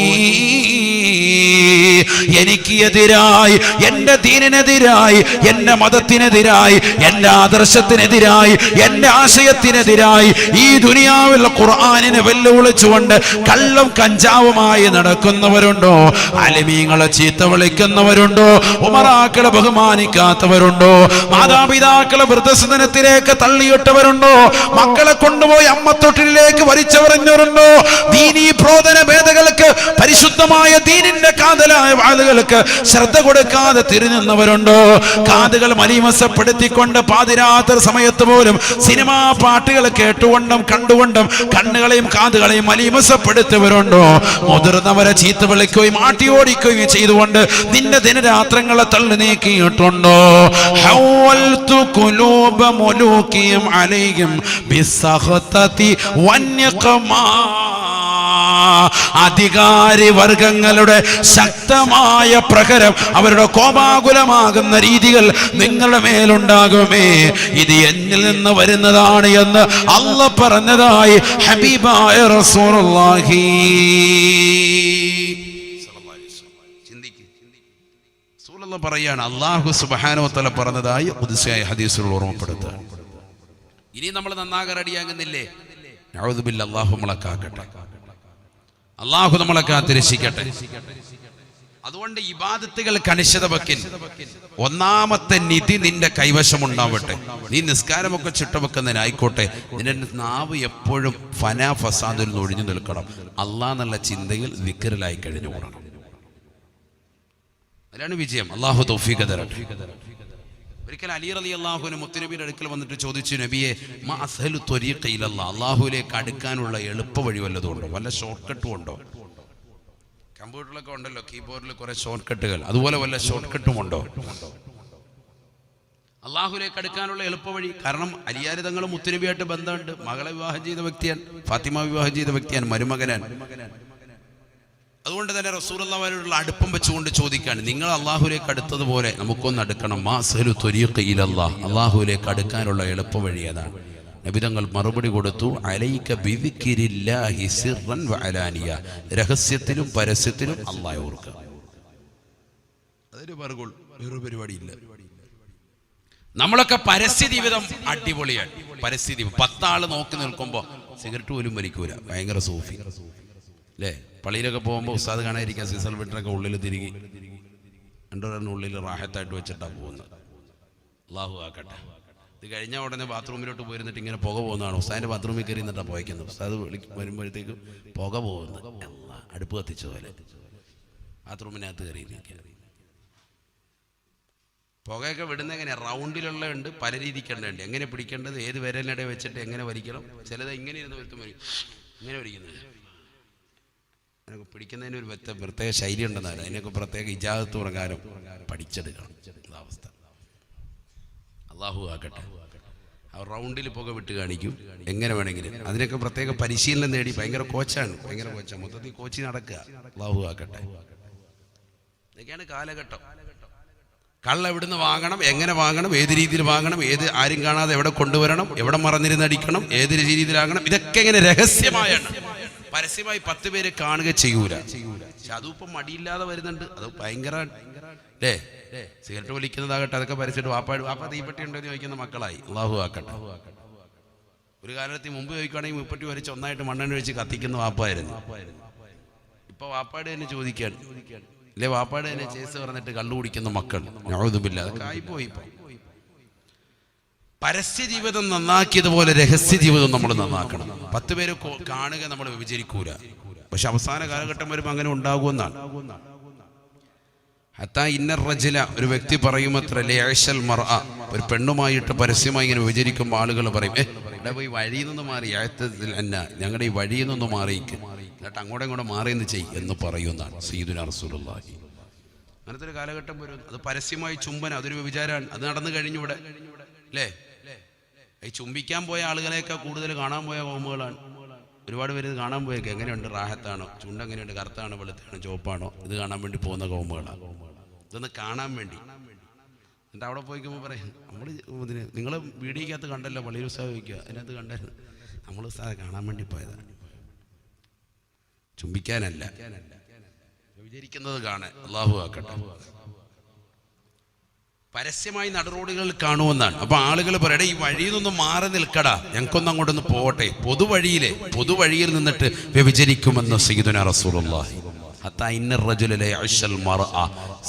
എനിക്ക് എതിരായി, എന്റെ ദീനിനെതിരായി, എന്റെ മതത്തിനെതിരായി, എന്റെ ആദർശത്തിനെതിരായി, എന്റെ ആശയത്തിനെതിരായി ഈ ദുനിയാവിൽ ഖുർആനിനെ വെല്ലുവിളിച്ചുകൊണ്ട് കള്ളും കഞ്ചാവുമായി നടക്കുന്നവരുണ്ടോ? അലിമീങ്ങളെ ചീത്ത വിളിക്കുന്നവരുണ്ടോ? ഉമറാക്കളെ ബഹുമാനിക്കാത്തവരുണ്ടോ? മാതാപിതാക്കളെ വൃദ്ധസദനത്തിലേക്ക് തള്ളിയിട്ടവരുണ്ടോ? മക്കളെ കൊണ്ടുപോയി അമ്മത്തൊട്ടിലേക്ക് വലിച്ചെറിഞ്ഞവരുണ്ടോ? ദീനീ പ്രോധന ഭേദകൾക്ക്, പരിശുദ്ധമായ ദീനിന്റെ കാതലായ ആളുകൾക്ക് ശ്രദ്ധ കൊടുക്കാതെ തിരിഞ്ഞവരുണ്ടോ? കാതുകൾ മലീമസപ്പെടുത്തിക്കൊണ്ട് പാതിരാത്രി സമയത്ത് പോലും സിനിമാ പാട്ടുകൾ കേട്ടുകൊണ്ടും കണ്ടുകൊണ്ടും കണ്ണുകളെയും കാതുകളെയും മലീമസപ്പെടുത്തിയവരുണ്ടോ? മുതിർന്നവരെ ചീത്ത വിളിക്കുകയും ആട്ടി ഓടിക്കുകയും ചെയ്തുകൊണ്ട് നിന്റെ ദിനരാത്രങ്ങളെ തള്ളി നീക്കിയിട്ടുണ്ടോ? ഹവൽതു ഖുലൂബ മുലൂകിയും അലൈഹിം ബിസ്സഖതതി വന്നിഖമാ, അധികാരി വർഗങ്ങളുടെ ശക്തമായ പ്രഹരം, അവരുടെ കോപാകുലമാകുന്ന രീതികൾ നിങ്ങളുടെ മേലുണ്ടാകുമേ. ഇത് എന്നിൽ നിന്ന് വരുന്നതാണ് എന്ന് അല്ലാഹ് പറഞ്ഞതായി ഹബീബായ റസൂലുള്ളാഹി. റസൂലുള്ളാഹി പറയാണ്, അല്ലാഹു സുബ്ഹാനഹു വ തആല പറഞ്ഞതായി ഖുദ്സിയായ ഹദീസിൽ ഓർമ്മപ്പെടുത്തുക. ഇനി നമ്മൾ നന്നാകാൻ റെഡിയാകുന്നില്ലേ? നഊദു ബില്ലാഹി, അല്ലാഹു നമ്മളെ കാക്കട്ടെ, അല്ലാഹു നമ്മളെ കാത്തിരക്ഷിക്കട്ടെ. അതുകൊണ്ട് ഇബാദത്തുകൾ കണിശത വെക്കിൻ. ഒന്നാമത്തെ നിധി നിന്റെ കൈവശം ഉണ്ടാവട്ടെ. നീ നിസ്കാരമൊക്കെ ചിട്ടവെക്കുന്നതിനായിക്കോട്ടെ, നിന്റെ നാവ് എപ്പോഴും ഫനാ ഫസാദിൽ നിന്ന് ഒഴിഞ്ഞു നിൽക്കണം. അള്ളാഹ് എന്നുള്ള ചിന്തയിൽ ദിക്റിലായി കഴിഞ്ഞുകൂടണം. അതിലാണ് വിജയം. അള്ളാഹു തൗഫീഖ് തരട്ടെ. ഒരിക്കൽ അലി റളിയല്ലാഹു അൻഹു മുത്തുനബിയുടെ അടുക്കൽ വന്നിട്ട് ചോദിച്ചു, നബിയെ മാ അസ്ഹലു ത്വരീഖ ഇലല്ലാഹ്, അള്ളാഹുവിലേക്ക് അടുക്കാനുള്ള എളുപ്പ വഴി വല്ലതും ഉണ്ടോ? വല്ല ഷോർട്ട് കട്ടും ഉണ്ടോ? കമ്പ്യൂട്ടറിലൊക്കെ ഉണ്ടല്ലോ കീബോർഡിൽ കുറെ ഷോർട്ട് കട്ടുകൾ, അതുപോലെ വല്ല ഷോർട്ട് കട്ടും ഉണ്ടോ അള്ളാഹുലേക്ക് അടുക്കാനുള്ള എളുപ്പ വഴി? കാരണം അലിയാർ തങ്ങൾ മുത്തുനബിയായിട്ട് ബന്ധമുണ്ട്. മകളെ വിവാഹം ചെയ്ത വ്യക്തിയാണ്, ഫാത്തിമ വിവാഹം ചെയ്ത വ്യക്തിയാണ്, മരുമകനാണ്. അതുകൊണ്ട് തന്നെ റസൂലുള്ളാഹിയോടുള്ള അടുപ്പം വെച്ചുകൊണ്ട് ചോദിക്കാണ്, നിങ്ങൾ അള്ളാഹുലേക്ക് അടുത്തതുപോലെ നമുക്കൊന്ന് അടുക്കണം. മാ അസ്ഹലു ത്വരീഖ ഇലല്ലാഹ്, അള്ളാഹുലേക്ക് അടുക്കാനുള്ള എളുപ്പ വഴി ഏതാണ്? നബി തങ്ങൾ മറുപടി കൊടുത്തു, അലൈക ബിദിക്രില്ലാഹി സിർറൻ വഅലാനിയ, രഹസ്യത്തിലും പരസ്യത്തിലും അല്ലാഹയെ ഓർക്കുക. അതിന് വേറെ പരിപാടിയില്ല. നമ്മളൊക്കെ പരസ്യ ജീവിതം അടിപൊളിയാണ്. പരസ്യ ജീവിതം 10 ആള് നോക്കി നിൽക്കുമ്പോൾ സിഗരറ്റ് പോലും വലിക്കൂല, ഭയങ്കര സൂഫി അല്ലേ? പള്ളിയിലൊക്കെ പോകുമ്പോൾ ഉസ്താദ് കാണാതിരിക്കാൻ സീസൺ വിട്ടറൊക്കെ ഉള്ളിൽ തിരികെ ഉള്ളിൽ റാഹത്തായിട്ട് വെച്ചിട്ടാണ് പോകുന്നത്. അല്ലാഹു ആക്കട്ടെ. ഇത് കഴിഞ്ഞാൽ ഉടനെ ബാത്റൂമിലോട്ട് പോയിരുന്നിട്ട് ഇങ്ങനെ പുക പോകുന്നതാണ്. ഉസ്താദിന്റെ ബാത്റൂമിൽ കയറി നിന്നിട്ടാണ് പോയിക്കുന്നത്. ഉസ്താദ് വരുമ്പോഴത്തേക്കും പുക പോകുന്നത്, അടുപ്പ് കത്തിച്ച പോലെ ബാത്റൂമിനകത്ത് കയറി നിൽക്കുക. പുകയൊക്കെ വിടുന്ന എങ്ങനെ? റൗണ്ടിലുള്ള ഉണ്ട്, പല രീതിക്കുണ്ട്. എങ്ങനെ പിടിക്കേണ്ടത്, ഏത് വിരലിനിടെ വെച്ചിട്ട് എങ്ങനെ വലിക്കണം. ചിലത് ഇങ്ങനെ ഇരുന്ന് വലിക്കുമ്പോൾ ഇങ്ങനെ വലിക്കുന്നത്, അതിനൊക്കെ പിടിക്കുന്നതിന് ഒരു പ്രത്യേക ശൈലി ഉണ്ടെന്നാണ്. അതിനൊക്കെ പ്രത്യേക ഇജാസത്ത് പ്രകാരം പഠിച്ചെടുക്കണം. അവസ്ഥ അല്ലാഹു ആക്കട്ടെ. ആ റൗണ്ടിൽ പുക വിട്ട് കാണിക്കും, എങ്ങനെ വേണമെങ്കിലും. അതിനൊക്കെ പ്രത്യേക പരിശീലനം നേടി ഭയങ്കര കോച്ചാണ്, ഭയങ്കര കോച്ചാണ്. മൊത്തത്തിൽ കോച്ചി നടക്കുക. അല്ലാഹു ആക്കട്ടെ. ഇതൊക്കെയാണ് കാലഘട്ടം. കള്ള എവിടുന്ന് വാങ്ങണം, എങ്ങനെ വാങ്ങണം, ഏത് രീതിയിൽ വാങ്ങണം, ആരും കാണാതെ എവിടെ കൊണ്ടുവരണം, എവിടെ മറന്നിരുന്ന് അടിക്കണം, ഏത് രീതിയിലാകണം, ഇതൊക്കെ ഇങ്ങനെ രഹസ്യമായാണ്. പരസ്യമായി 10 പേര് കാണുക ചെയ്യൂല. പക്ഷെ അതിപ്പം മടിയില്ലാതെ വരുന്നുണ്ട്. അത് ഭയങ്കര അല്ലേ? സിഗരറ്റ് വലിക്കുന്നതാകട്ടെ, അതൊക്കെ പരസ്യമായിട്ട് വാപ്പ തീപ്പെട്ടി ഉണ്ടെന്ന് ചോദിക്കുന്ന മക്കളായി. അല്ലാഹു ആക്കട്ടെ. ഒരു കാലത്ത് മുമ്പ് ചോദിക്കുകയാണെങ്കിൽ മുപ്പറ്റി വരച്ച് ഒന്നായിട്ട് മണ്ണെണ്ണ ഒഴിച്ച് കത്തിക്കുന്ന വാപ്പായിരുന്നു. ഇപ്പൊ വാപ്പാട് തന്നെ ചോദിക്കാൻ അല്ലെ? വാപ്പാട് തന്നെ ചേസ് പറഞ്ഞിട്ട് കള്ളു കുടിക്കുന്ന മക്കൾ. നഊദുബില്ലാ, അതൊക്കെ ആയിപ്പോയി. ഇപ്പൊ പരസ്യ ജീവിതം നന്നാക്കിയതുപോലെ രഹസ്യ ജീവിതം നമ്മൾ നന്നാക്കണം. 10 പേര് കാണുക നമ്മൾ വിചരിക്കൂല. പക്ഷെ അവസാന കാലഘട്ടം വരുമ്പോൾ അങ്ങനെ ഉണ്ടാകുമെന്നാണ്. ഹത്താ ഇന്നർ റജുല, ഒരു വ്യക്തി പറയുമത്ര, ലയഅശൽ മർഅ, ഒരു പെണ്ണുമായിട്ട് പരസ്യമായി ഇങ്ങനെ വിചരിക്കുമ്പോൾ ആളുകൾ പറയും, ഇവിടെ പോയി വഴിയിൽ നിന്ന് മാറി, ഞങ്ങളുടെ ഈ വഴിയിൽ നിന്ന് മാറിയിക്ക്, എന്നിട്ട് അങ്ങോട്ടും ഇങ്ങോട്ടും മാറിയെന്ന് ചെയ്യും എന്ന് പറയുന്നതാണ് സയ്യിദുനാ റസൂലുള്ളാഹി. അങ്ങനത്തെ ഒരു കാലഘട്ടം വരും. അത് പരസ്യമായി ചുംബനം, അതൊരു വിചാരമാണ്. അത് നടന്നു കഴിഞ്ഞു ഇവിടെ അല്ലേ? ഈ ചുംബിക്കാൻ പോയ ആളുകളെയൊക്കെ കൂടുതൽ കാണാൻ പോയ കോമുകളാണ്. ഒരുപാട് പേര് ഇത് കാണാൻ പോയേക്ക്. എങ്ങനെയുണ്ട്, റാഹത്താണോ, ചുണ്ട് എങ്ങനെയുണ്ട്, കറുത്താണോ, വെളുത്താണോ, ചുവപ്പാണോ, ഇത് കാണാൻ വേണ്ടി പോകുന്ന കോമുകളാണ്. ഇതൊന്ന് കാണാൻ വേണ്ടി. എന്നിട്ട് അവിടെ പോയിക്കുമ്പോൾ പറയും, നിങ്ങൾ വീഡിയോക്കകത്ത് കണ്ടല്ലോ, പള്ളിയിൽ ഉത്സവം വയ്ക്കുക, അതിനകത്ത് കണ്ടായിരുന്നു, നമ്മൾ ഉത്സവം കാണാൻ വേണ്ടി പോയതാണ്, ചുംബിക്കാനല്ല. വിചരിക്കുന്നത് കാണാൻ. അല്ലാഹു ആക്കട്ടെ. പരസ്യമായി നടുറോഡുകളിൽ കാണുമെന്നാണ്. അപ്പൊ ആളുകൾ പറയട്ടെ, ഈ വഴിയിൽ നിന്നൊന്നും മാറി നിൽക്കടാ, ഞങ്ങൾക്കൊന്നും അങ്ങോട്ടൊന്ന് പോട്ടെ, പൊതുവഴിയിൽ നിന്നിട്ട് വ്യഭിചരിക്കുമെന്ന് സയ്യിദുനാ റസൂലുള്ളാഹി. ഹത്താ ഇന്നർ റജുല ലയഅശൽ മർഅ,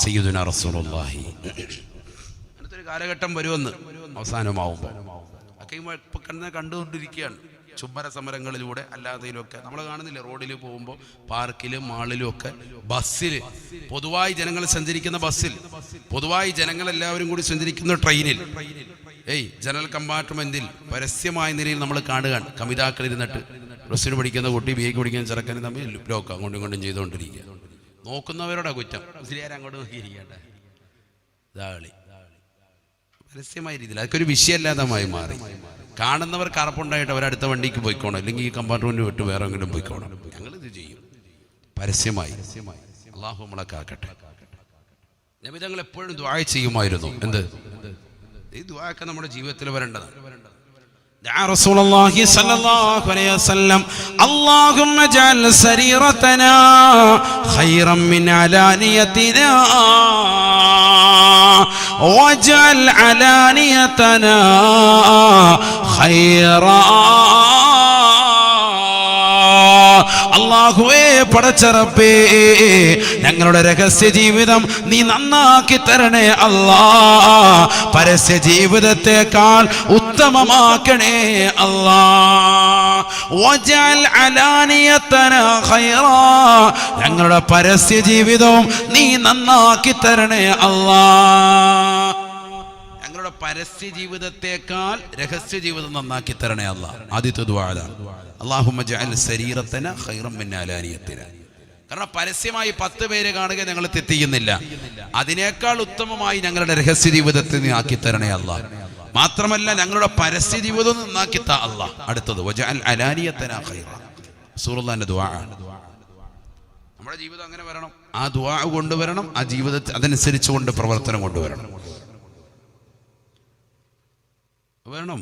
സയ്യിദുനാ റസൂലുള്ളാഹി. അങ്ങനത്തെ ഒരു കാലഘട്ടം വരുമെന്ന് അവസാനമാവുമ്പോൾ ഒക്കെ ഇപ്പൊ കണ്ടുകൊണ്ടിരിക്കുകയാണ്. ചുംബന സമരങ്ങളിലൂടെ അല്ലാതെയിലൊക്കെ നമ്മൾ കാണുന്നില്ല. റോഡിൽ പോകുമ്പോൾ, പാർക്കിലും മാളിലും ഒക്കെ, ബസ്സിൽ, പൊതുവായി ജനങ്ങൾ സഞ്ചരിക്കുന്ന ബസ്സിൽ, പൊതുവായി ജനങ്ങൾ എല്ലാവരും കൂടി സഞ്ചരിക്കുന്ന ട്രെയിനിൽ, ജനറൽ കമ്പാർട്ട്മെന്റിൽ പരസ്യമായ നിലയിൽ നമ്മൾ കാണുകയാണ്. കമിതാക്കൾ ഇരുന്നിട്ട് ബസ്സിന് പഠിക്കുന്ന കുട്ടി, ബിഎക്ക് പഠിക്കുന്ന ചെറുക്കനും തമ്മിൽ ലോക്ക് അങ്ങോട്ടും ഇങ്ങോട്ടും ചെയ്തുകൊണ്ടിരിക്കുക. നോക്കുന്നവരോടാ കുറ്റം, അങ്ങോട്ട് നോക്കിയിരിക്കട്ടെ. ഇതാളി പരസ്യമായ രീതിയിൽ അതൊക്കെ ഒരു വിഷയമല്ലാതമായി മാറി. കാണുന്നവർക്ക് അറപ്പുണ്ടായിട്ട് അവരടുത്ത വണ്ടിക്ക് പോയിക്കോണം, അല്ലെങ്കിൽ ഈ കമ്പാർട്ട്മെന്റ് വിട്ട് വേറെ എങ്കിലും പോയിക്കോണം. ഞങ്ങളിത് ചെയ്യും പരസ്യമായി. അള്ളാഹു നമ്മളെ കാക്കട്ടെ. നബി തങ്ങൾ എപ്പോഴും ദുആ ചെയ്യുമായിരുന്നു. എന്ത്? ഈ ദുആ ഒക്കെ നമ്മുടെ ജീവിതത്തിൽ വരേണ്ടതാണ്. റസൂലുള്ളാഹി സ്വല്ലല്ലാഹു അലൈഹി വസല്ലം, അല്ലാഹുമ്മ ജഅൽ സരീറതനാ ഖൈറൻ മിൻ അലാനിയതിനാ വജഅൽ അലാനിയതനാ ഖൈറാ. അല്ലാഹുവേ, പടച്ചറപ്പേ, ഞങ്ങളുടെ രഹസ്യ ജീവിതം നീ നന്നാക്കി തരണേ അല്ലാ, പരസ്യ ജീവിതത്തെക്കാൾ ഉത്തമമാക്കണേ അല്ലാ. വജഅൽ അലാനിയതനാ ഖൈറാ, ഞങ്ങളുടെ പരസ്യ ജീവിതവും നീ നന്നാക്കി തരണേ അല്ലാ. ഞങ്ങളുടെ പരസ്യ ജീവിതത്തെക്കാൾ രഹസ്യ ജീവിതം നന്നാക്കി തരണേ അല്ലാ. ആദ്യത്തെ ദുആ അല്ലാഹുമ്മ ജഅൽ സരീറതനാ ഖൈറൻ മിൻ അലാനിയതിനാ. കാരണം പരസ്യമായി 10 പേര് കാണുക ഞങ്ങൾ തെറ്റിയുന്നില്ല, അതിനേക്കാൾ ഉത്തമമായി ഞങ്ങളുടെ രഹസ്യ ജീവിതത്തെ നീ ആക്കി തരണേ അല്ലാ. മാത്രമല്ല ഞങ്ങളുടെ പരസ്യ ജീവിതം നന്നാക്കി താ അല്ലാ. അടുത്തത് വജഅൽ അലാനിയതനാ ഖൈറാ, റസൂലുള്ളാഹിന്റെ ദുആ. നമ്മുടെ ജീവിതം അങ്ങനെ വരണം, ആ ദുആ കൊണ്ടുവരണം, ആ ജീവിതത്തെ അതനുസരിച്ച് കൊണ്ട് പ്രവർത്തനം കൊണ്ടുവരണം. വേണം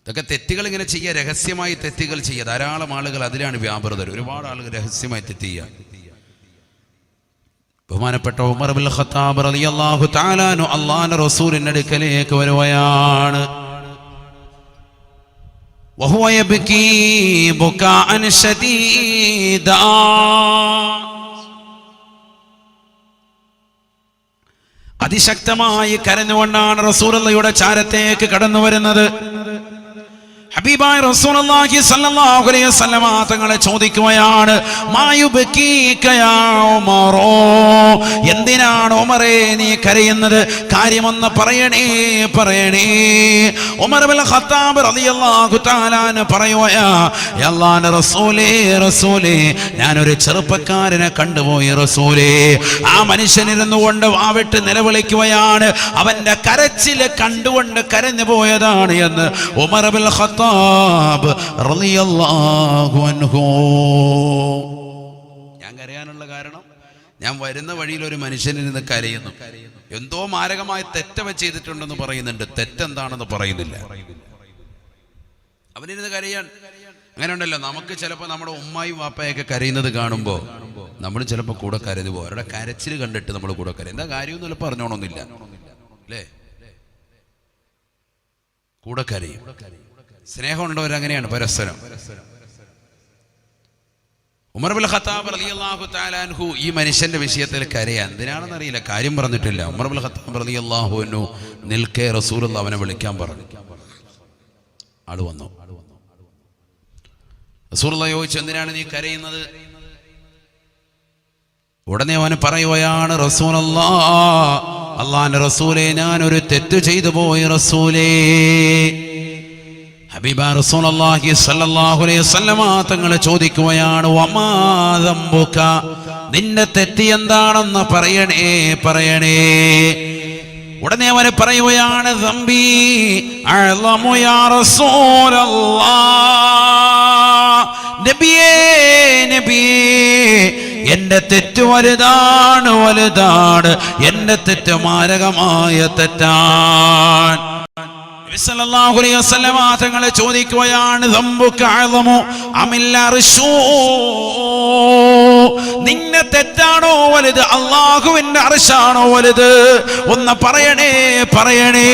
ഇതൊക്കെ തെറ്റുകൾ ഇങ്ങനെ ചെയ്യുക, രഹസ്യമായി തെറ്റുകൾ ചെയ്യുക. ധാരാളം ആളുകൾ അതിലാണ് വ്യാപൃതർ. ഒരുപാട് ആളുകൾ രഹസ്യമായി തെറ്റ് ചെയ്യുക. ബഹുമാനപ്പെട്ട ഉമർ ഇബ്നുൽ ഖത്താബ് റളിയല്ലാഹു തആല അൻഹു അല്ലാഹുവിന്റെ റസൂലിന്റെ അടുക്കലേക്ക് വരുകയാണ്. വഹുവ യബ്കീ ബുകാഅൻ ശദീദാ, അതിശക്തമായി കരഞ്ഞുകൊണ്ടാണ് റസൂലുള്ളാഹിയുടെ ചാരത്തേക്ക് കടന്നു വരുന്നത്. ഹബീബായ റസൂലുള്ളാഹി സ്വല്ലല്ലാഹു അലൈഹി വസല്ലമ തങ്ങളെ ചോദിക്കുകയാണ്, മായുബകീക യാ ഉമർ, എന്തിനാണ് ഉമറേ നീ കരയുന്നത്? കാര്യമൊന്ന് പറയണേ പറയണേ. ഉമർ ഇബ്നുൽ ഖത്താബ് റളിയല്ലാഹു തആല അൻഹു പറയുകയാ, അല്ലാഹുവിന്റെ റസൂലേ റസൂലേ, ഞാനൊരു ചെറുപ്പക്കാരനെ കണ്ടുപോയി റസൂലേ. ആ മനുഷ്യനിരുന്നു കൊണ്ട് വാവിട്ട് നിലവിളിക്കുകയാണ്, അവന്റെ കരച്ചില് കണ്ടുകൊണ്ട് കരഞ്ഞു പോയതാണ് എന്ന് ഉമർ ഇബ്നുൽ ഖത്താബ് റളിയല്ലാഹു അൻഹു. ഞാൻ കരയാനുള്ള കാരണം, ഞാൻ വരുന്ന വഴിയിൽ ഒരു മനുഷ്യനിരുന്ന് കരയുന്നു. എന്തോ മാരകമായ തെറ്റവ ചെയ്തിട്ടുണ്ടെന്ന് പറയുന്നുണ്ട്, തെറ്റെന്താണെന്ന് പറയുന്നില്ല. അവനിരുന്ന് കരയാൻ. അങ്ങനെ ഉണ്ടല്ലോ, നമുക്ക് ചിലപ്പോൾ നമ്മുടെ ഉമ്മായും വാപ്പയൊക്കെ കരയുന്നത് കാണുമ്പോൾ നമ്മൾ ചിലപ്പോൾ കൂടെ കരഞ്ഞു പോകും. അവരുടെ കരച്ചിൽ കണ്ടിട്ട് നമ്മൾ കൂടെ കരയും. എന്താ കാര്യമൊന്നും ചിലപ്പോൾ അറിഞ്ഞോണമെന്നില്ല അല്ലേ, കൂടെ കരയും. സ്നേഹമുള്ളവർ അങ്ങനെയാണ് പരസ്പരം. ഉമർ ഇബ്നുൽ ഖത്താബ് റളിയല്ലാഹു തആല അൻഹു ഈ മനുഷ്യന്റെ വിഷയത്തിൽ കരയാൻ എന്തിനാണെന്ന് അറിയില്ല, കാര്യം പറഞ്ഞിട്ടില്ല. ഉമർ ഇബ്നുൽ ഖത്താബ് റളിയല്ലാഹു അൻഹു നിൽക്കെ റസൂലുള്ളാഹി അവനെ വിളിക്കാൻ പറഞ്ഞു. ആള് വന്നു. റസൂലുള്ളാഹി ചോദിച്ചു, എന്തിനാണ് നീ കരയുന്നത്? ഉടനെ അവൻ പറയുകയാണ്, റസൂലല്ലാഹ്, അല്ലാഹുവിന്റെ റസൂലേ, ഞാൻ ഒരു തെറ്റ് ചെയ്തു പോയി റസൂലേ. ഹബീബ റസൂലുള്ളാഹി സ്വല്ലല്ലാഹു അലൈഹി വസല്ലമ തങ്ങൾ ചോദിക്കുകയാണ്, വമാ ദംബുക, നിന്റെ തെറ്റ് എന്താണെന്ന് പറയണേ പറയണേ. ഉടനെ അവൻ പറയുകയാണ്, ദംബി അഅ്ലമു യാ റസൂലല്ലാഹ്, നബിയേ നബിയേ, എന്റെ തെറ്റ് വലുതാണ് വലുതാണ്, എന്റെ തെറ്റ് മാരകമായ തെറ്റാണ്. നബി സല്ലല്ലാഹു അലൈഹി വസല്ലമ തങ്ങളെ ചോദിക്കുകയാണ്, ദംബുക അഅ്ലമു അമിൽ അർശൂ, നിന്റെ തെറ്റാണോ വലുത്, അല്ലാഹുവിന്റെ അർശാണോ വലുത്? ഒന്ന് പറയണേ പറയണേ.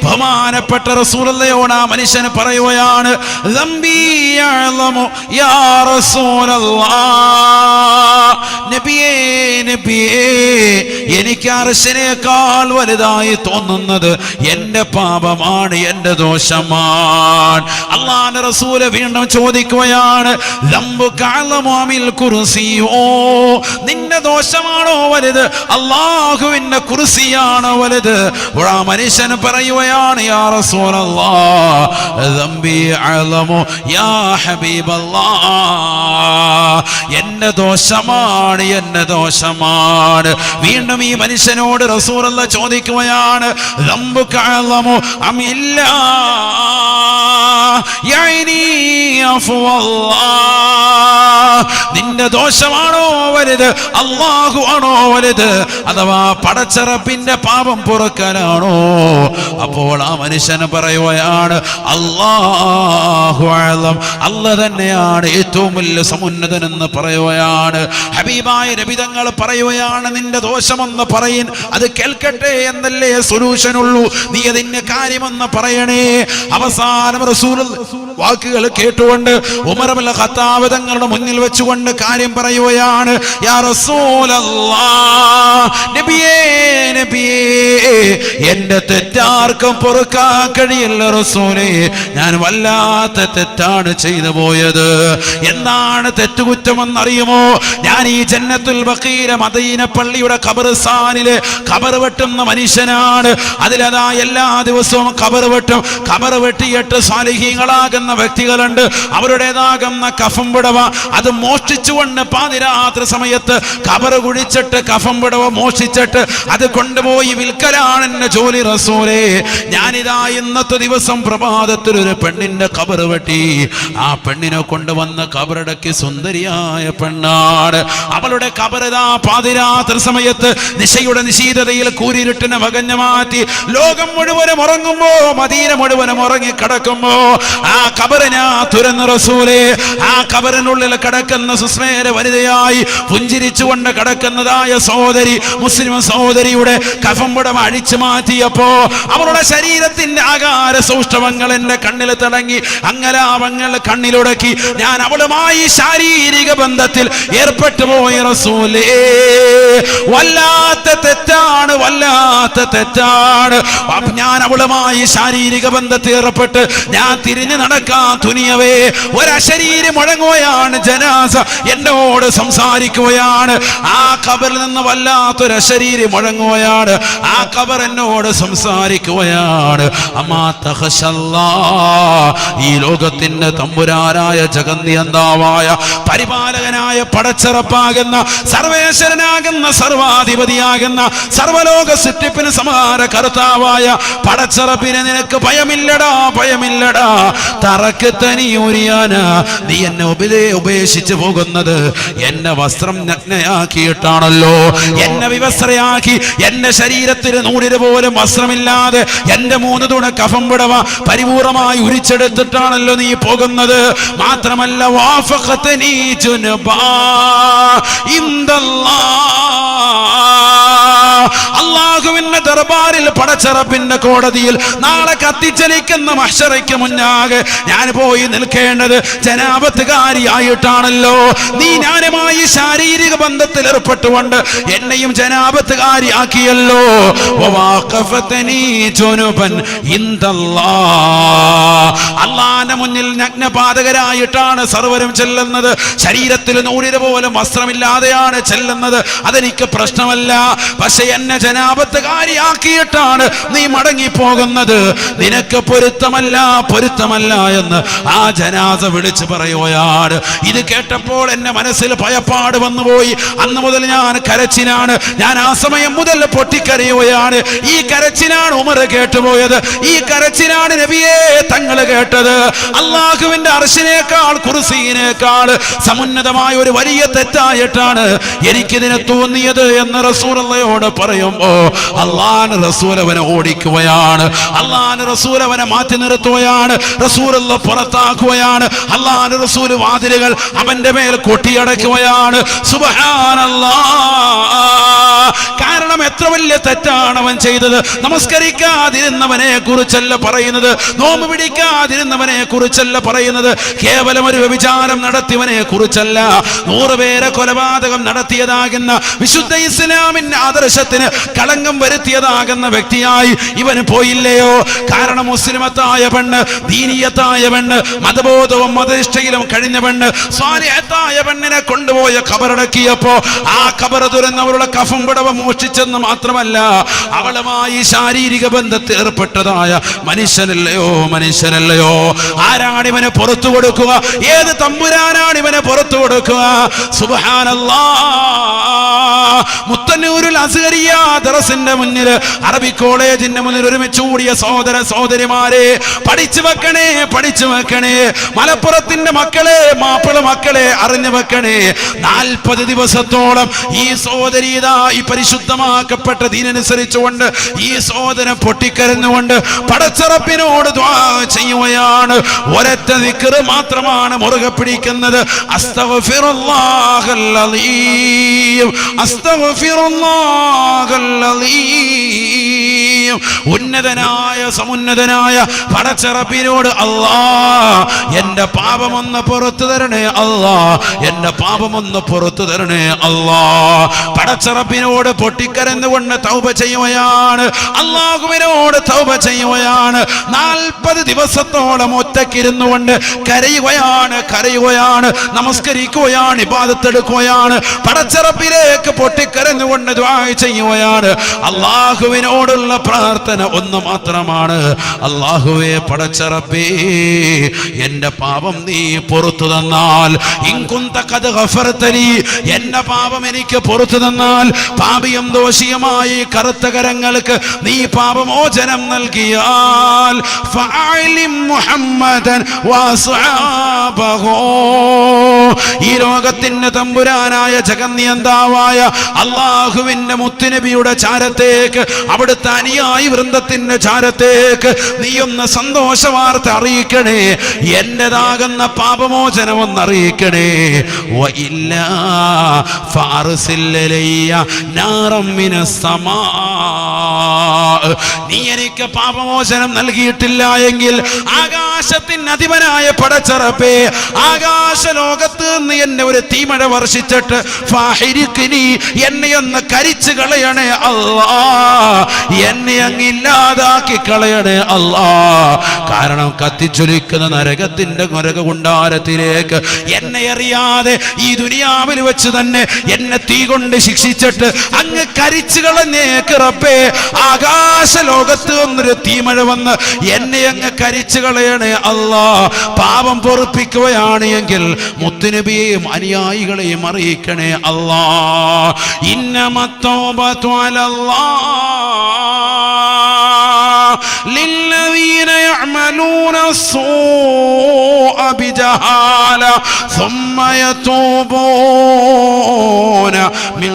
ബഹുമാനപ്പെട്ട റസൂലുള്ളാഹിയോട് ആ മനുഷ്യന് പറയുകയാണ്, ദംബി അഅ്ലമു യാ റസൂലല്ലാഹ്, നബിയേ നബിയേ, എനിക്ക് അർശിനേക്കാൾ വലുതായി തോന്നുന്നത് എന്റെ പാപമാണ്, എന്റെ ദോഷമാണ്. അല്ലാഹുവിന്റെ റസൂൽ വീണ്ടും ചോദിക്കുകയാണ്, ദംബുക അഅ്ലമു അമിൽ കുർസിയോ, നിന്റെ ദോഷമാണോ വലുത്, അല്ലാഹുവിന്റെ കുർസിയാണോ വലുത്? ആ മനുഷ്യൻ പറയുകയാണ്, യാ റസൂലല്ലാഹ്, ദംബി അഅ്ലമു യാ ഹബീബല്ലാഹ്, എന്റെ ദോഷമാണ് എന്റെ ദോഷമാണ്. വീണ്ടും ഈ മനുഷ്യനോട് റസൂലുള്ളാഹി ചോദിക്കുകയാണ്, ദംബുക അഅ്ലമു അമില്ലാ യഅനി അഫ്വല്ലാഹ്, നിന്റെ ദോഷമാണോ വലുത്, അല്ലാഹു ആണോ വലുത്? അഥവാ പടച്ചറപ്പിന്റെ പാപം പൊറുക്കലാണോ? അപ്പോൾ ആ മനുഷ്യൻ പറയുകയാണ്, അല്ലാഹു അഅ്ലം, അല്ലാഹു തന്നെയാണ് ഏറ്റവും വലിയ സമുന്നതനെന്ന് പറയുകയാണ്. ഹബീബായ നബി തങ്ങൾ പറയുകയാണ്, നിന്റെ ദോഷമെന്ന് പറയിൻ, അത് കേൾക്കട്ടെ എന്നല്ലേ സൊല്യൂഷൻ ഉള്ളൂ, നീ അതിന്റെ കാര്യമെന്ന് പറയണേ. അവസാനം റസൂലുള്ളാഹി വാക്കുകൾ കേട്ടുകൊണ്ട് ഉമർ ഇബ്നുൽ ഖത്താബ് തങ്ങളുടെ മുന്നിൽ വെച്ചുകൊണ്ട് കാര്യം പറയുകയാണ്. യാ റസൂലല്ലാഹ്, നബിയേ നബിയേ, എന്റെ തെറ്റാർക്കും പൊറുക്കാൻ കഴിയില്ല റസൂലേ, ഞാൻ വല്ലാത്ത തെറ്റാണ് ചെയ്തു പോയത്. എന്താണ് തെറ്റുകുറ്റമെന്നറിയുമോ? ഞാൻ ഈ ജന്നത്തുൽ ബഖീല മദീന പള്ളിയുടെ ഖബർസ്ഥാനിലെ ഖബർ വെട്ടുന്ന മനുഷ്യനാണ്. അതിലതാ എല്ലാ ദിവസവും ഖബർ വെട്ടും. ഖബർ വെട്ടിയിട്ട് സാലിഹീങ്ങളാകുന്ന വ്യക്തികളുണ്ട്. അവരുടേതാകുന്ന കഫം പുടവ അത് മോഷ്ടിച്ചുകൊണ്ട് പാതിരാത്രി സമയത്ത് ഖബർ കുഴിച്ചിട്ട് കഫം പുടവ മോഷ്ടിച്ചിട്ട് അത് കൊണ്ടുപോയി വിൽക്കലാണ് എന്റെ ജോലി റസൂലേ. ഞാനിതാ ഇന്നത്തെ ദിവസം പ്രഭാതത്തിൽ ഒരു പെണ്ണിന്റെ ഖബർ വെട്ടി. ആ പെണ്ണിനെ കൊണ്ടുവന്ന് ഖബറടക്കി സുന്ദരിയായ പെണ്ണാണ്. അവളുടെ ഖബറിതാ പാതിരാത്രി സമയത്ത് നിശയുടെ നിശീതതയിൽ കൂരിരുട്ടിനെ വകഞ്ഞു മാറ്റി ലോകം മുഴുവനും ഉറങ്ങുമ്പോ, മദീന മുഴുവനും ഉറങ്ങി കിടക്കുമ്പോ ആ ഖബറിനെ തുറന്ന റസൂലേ, ആ ഖബറിനുള്ളിൽ കിടക്കുന്ന സുസ്മേര വനിതയായി പുഞ്ചിരിച്ചുകൊണ്ട് കിടക്കുന്നതായ സഹോദരി, മുസ്ലിം സഹോദരിയുടെ കഫം പുടവ അഴിച്ചു മാറ്റിയപ്പോ അവളുടെ ശരീരത്തിന്റെ ആകാര സൗഷ്ഠവങ്ങൾ എന്റെ കണ്ണിൽ തിളങ്ങി, അങ്കലാപങ്ങൾ കണ്ണിലുടക്കി. ഞാൻ അവളുമായി ശാരീരിക ബന്ധത്തിൽ ഏർപ്പെട്ടു പോയി റസൂലേ. വല്ലാത്ത തെറ്റാണ്, വല്ലാത്ത തെറ്റാണ്. ഞാൻ അവളുമായി ശാരീരിക ബന്ധത്തിൽ ഏർപ്പെട്ട് ഞാൻ തിരിഞ്ഞു നടക്കാൻ തുനിയവേ ഒരശരീരം മുഴങ്ങുകയാണ്. ജനാസ എന്നോട് സംസാരിക്കുകയാണ്. ആ ഖബറിൽ നിന്ന് വല്ലാത്തൊരശരീരം മുഴങ്ങുകയാണ്. ആ ഖബർ എന്നോട് സംസാരിക്കുകയാണ്. അമ്മാ തഖശല്ലാ, ഈ ലോകത്തിന്റെ തമ്പുരാനായ ജഗന്നിയന്താവായ പരിപാലകനായ പടച്ചറപ്പാകുന്ന സർവേശ്വരനാകുന്ന സർവാധിപതിയാകുന്ന സർവലോക സൃഷ്ടിപ്പിന് സമാന കർത്താവായ പടച്ചറപ്പിനെ നിനക്ക് ഭയമില്ലടാ, ഭയമില്ലടാ. തറക്ക് തനിയൂരിയാന, നീ എന്നെ ഉപേക്ഷിച്ചു പോകുന്നത് എന്നെ വസ്ത്രം നഗ്നയാക്കിയിട്ടാണല്ലോ. എന്നെ വിവസ്ത്രയാക്കി എന്റെ ശരീരത്തിന് നൂലിന് പോലും വസ്ത്രമില്ലാതെ എന്റെ 3 തുണ കഫം പുടവ പരിപൂർണമായി ഉരിച്ചെടുത്തിട്ടാണല്ലോ നീ പോകുന്നത്. മാത്രമല്ല വാഫഖതനി ജുനുബാ അല്ലാഹുവിന്റെ ദർബാറിൽ പടച്ചറപ്പിന്റെ കോടതിയിൽ നാളെ കത്തിച്ചലിക്കുന്ന മഹ്ശറയ്ക്ക് മുന്നാകെ ഞാൻ പോയി നിൽക്കേണ്ടത് ജനാപത്തുകാരിയായിട്ടാണല്ലോ. നീ ഞാനുമായി ശാരീരിക ബന്ധത്തിൽ ഏർപ്പെട്ടുകൊണ്ട് എന്നെയും ജനാപത്തുകാരിയാക്കിയല്ലോ. അള്ളാന്റെ മുന്നിൽ നഗ്നപാതകരായിട്ടാണ് സർവരും ചെല്ലുന്നത്. ശരീരത്തിൽ നൂലിന് പോലും വസ്ത്രമില്ലാതെയാണ് ചെല്ലുന്നത്. അതെനിക്ക് പ്രശ്നമല്ല. പക്ഷെ എന്നെ ജനാപത്തുകാരിയാക്കിയിട്ടാണ് നീ മടങ്ങിപ്പോകുന്നത്. നിനക്ക് പൊരുത്തമല്ല, പൊരുത്തമല്ല എന്ന് ആ ജനാസ വിളിച്ചു പറയുകയാണ്. ഇത് കേട്ടപ്പോൾ എന്റെ മനസ്സിൽ ഭയപ്പാട് വന്നുപോയി. അന്ന് മുതൽ ഞാൻ കരച്ചിലാണ്. ഞാൻ ആ സമയം മുതൽ പൊട്ടിക്കരയുകയാണ്. ഈ കരച്ചിലാണ് ഉമർ കേട്ടുപോയത്. ഈ കരച്ചിലാണ് നബിയെ തങ്ങൾ കേട്ടത്. അള്ളാഹുവിന്റെ അർശിനേക്കാൾ കുർസിയിനേക്കാൾ സമുന്നതമായ ഒരു വലിയ തെറ്റായിട്ടാണ് എനിക്കിതിനെ തോന്നിയത് എന്ന് റസൂലുള്ളയോട് പറയുമ്പോ അള്ളാഹു റസൂൽ അവനെ ഓടിക്കുകയാണ്. അള്ളാഹു റസൂൽ അവനെ മാറ്റി നിർത്തുകയാണ്. റസൂലുള്ള പുറത്താക്കുകയാണ്. അള്ളാഹു റസൂൽ വാതിലുകൾ അവന്റെ മേൽ കൊട്ടിയടക്കുകയാണ്. സുബ്ഹാനല്ലാഹ്. കാരണം എത്ര വലിയ തെറ്റാണ് അവൻ ചെയ്തത്. നമസ്കരിക്കാതിരുന്നവനെ കുറിച്ചല്ല പറയുന്നത്, നോമ്പ് പിടിക്കാതിരുന്നവനെ കുറിച്ചല്ല പറയുന്നത്, കേവലം ഒരു വ്യഭിചാരം നടത്തിയവനെ കുറിച്ചല്ല, 100 പേരെ കൊലപാതകം നടത്തിയതാകുന്ന വിശുദ്ധ ഇസ്ലാമിന്റെ ആദർശത്തിന് കളങ്കം വരുത്തിയതാകുന്ന വ്യക്തിയായി ഇവന് പോയില്ലയോ? കാരണം മുസ്ലിമത്തായ പെണ്ണ്, ദീനിയത്തായ പെണ്ണ്, മതബോധവും മതനിഷ്ഠയിലും കഴിഞ്ഞ പെണ്ണ്, സ്വാലിഹത്തായ പെണ്ണിനെ കൊണ്ടുപോയ ഖബറടക്കിയപ്പോ ആ ഖബർ തുറന്നവരുടെ കഫം പുടവ മോഷ്ടിച്ചെന്ന് മാത്രമല്ല, അവളുമായി ശാരീരിക ബന്ധത്തിൽ ഏർപ്പെട്ടതായ മനുഷ്യനല്ലയോ, മനുഷ്യനല്ലയോ? ആരാണ് ഇവനെ പുറത്തു കൊടുക്കുക? ഏത് തമ്പുരാനാണ് ഇവനെ പുറത്തു കൊടുക്കുക? സുബ്ഹാനല്ലാഹ്. മുത്തന്നൂരുൽ അസ്ഹരിയ ദറസിന്റെ മുന്നിൽ, അറബി കോളേജിന്റെ മുന്നിൽ ഒരുമിച്ച് കൂടിയ സഹോദര സഹോദരിമാരെ, പഠിച്ചു വെക്കണേ, പഠിച്ചു വെക്കണേ. മലപ്പുറത്തിന്റെ മക്കളെ, മാപ്പിള മക്കളെ അറിഞ്ഞു വെക്കണേ. 40 ദിവസത്തോളം ഈ സഹോദരീത ഈ പരിശുദ്ധമാക്കപ്പെട്ട ദീനനുസരിച്ചുകൊണ്ട് ഈ സഹോദരൻ പൊട്ടിക്കരഞ്ഞുകൊണ്ട് പടച്ചറപ്പിനോട് ദുആ ചെയ്യുകയാണ്. ഒരൊറ്റ ദിക്ർ മാത്രമാണ് മുറുകെ പിടിക്കുന്നത്. അസ്തഗ്ഫിറുല്ലാഹൽ അലീം, അസ്തഗ്ഫിറുല്ലാഹൽ അലീം. ഉന്നതനായ സമുന്നതനായ പടച്ചറപ്പിനോട് അല്ലാ എന്റെ പാപമൊന്ന് പുറത്തു തരണേ അല്ലാ, എന്റെ പാപമൊന്ന് പുറത്തു തരണേ അല്ലാ. പടച്ചറപ്പിനോട് പൊട്ടിക്കരന്നുകൊണ്ട് തൗബ ചെയ്യുകയാണ്, അല്ലാഹുവിനോട് തൗബ ചെയ്യുകയാണ്. 40 ദിവസത്തോളം ഒറ്റക്കിരുന്നു കൊണ്ട് കരയുകയാണ്, നമസ്കരിക്കുകയാണ്, ഇബാദത്തെടുക്കുകയാണ്, പടച്ചറപ്പിലേക്ക് പൊട്ടിക്കരഞ്ഞുകൊണ്ട് ദുആ ചെയ്യുകയാണ്. അല്ലാഹുവിനോടുള്ള പ്രാർത്ഥന ഒന്ന് മാത്രമാണ്, അല്ലാഹുവേ പടച്ചറപ്പേ എന്റെ പാപം നീ പുറത്തു തന്നാൽ, ഇൻകുന്ത ഖദ് ഗഫർതലി എന്റെ പാപം എനിക്ക് പുറത്തു തന്നാൽ, പാപിയും ദോഷിയുമായി കറുത്ത കരങ്ങൾക്ക് നീ പാപമോചനം നൽകിയാൽ, ഫഅലിം മുഹമ്മദൻ വഅസ്ഹാബഹു ഈ ലോകത്തിന്റെ തമ്പുരാനായ ജഗന്നിയന്താവായ അല്ലാഹുവിന്റെ മുത്തുനബിയുടെ ചാരത്തേക്ക്, അവിടുത്തെ അനുയായി വൃന്ദത്തിന്റെ ചാരത്തേക്ക് നീ ഒന്ന് സന്തോഷ വാർത്ത അറിയിക്കണേ, എന്റേതാകുന്ന പാപമോചനം ഒന്ന് അറിയിക്കണേ. വഇല്ലാ ഫഅർസിൽ ഇലയ്യ നാറം മിനസ് സമാ നീ എനിക്ക് പാപമോചനം നൽകിയിട്ടില്ല എങ്കിൽ ആകാശത്തിന് അധിപനായ പടച്ചറപ്പേ ആകാശ ലോകത്ത് നിന്ന് എന്നെ ഒരു തീമഴ വർഷിച്ചിട്ട് ഫാഹിരിക്കിനി എന്നെ ഒന്ന് കരിച്ചു കളയണേ അല്ലാ, എന്നെ അങ്ങില്ലാതാക്കി കളയണേ അല്ലാ. കാരണം കത്തിച്ചൊലിക്കുന്ന നരകത്തിന്റെ നരകകുണ്ടാരത്തിലേക്ക് എന്നെ അറിയാതെ ഈ ദുനിയാവിൽ വെച്ച് തന്നെ എന്നെ തീ കൊണ്ട് ശിക്ഷിച്ചിട്ട് അങ്ങ് കരിച്ചു കളഞ്ഞേക്ക് റബ്ബേ, ആകാശ ലോകത്ത് ഒന്നൊരു തീമഴ വന്ന് എന്നെ അങ്ങ് കരിച്ചു കളയണേ അല്ലാ. പാപം പൊറുപ്പിക്കുകയാണ് എങ്കിൽ മുത്തുനബിയെയും അനുയായികളെയും അറിയിക്കണേ അല്ലാ. ഇന്നമത്തൗബതു അലല്ലാഹ് ലില്ലദീന യഅമലൂന السوء بجهالة ثم يتوبون من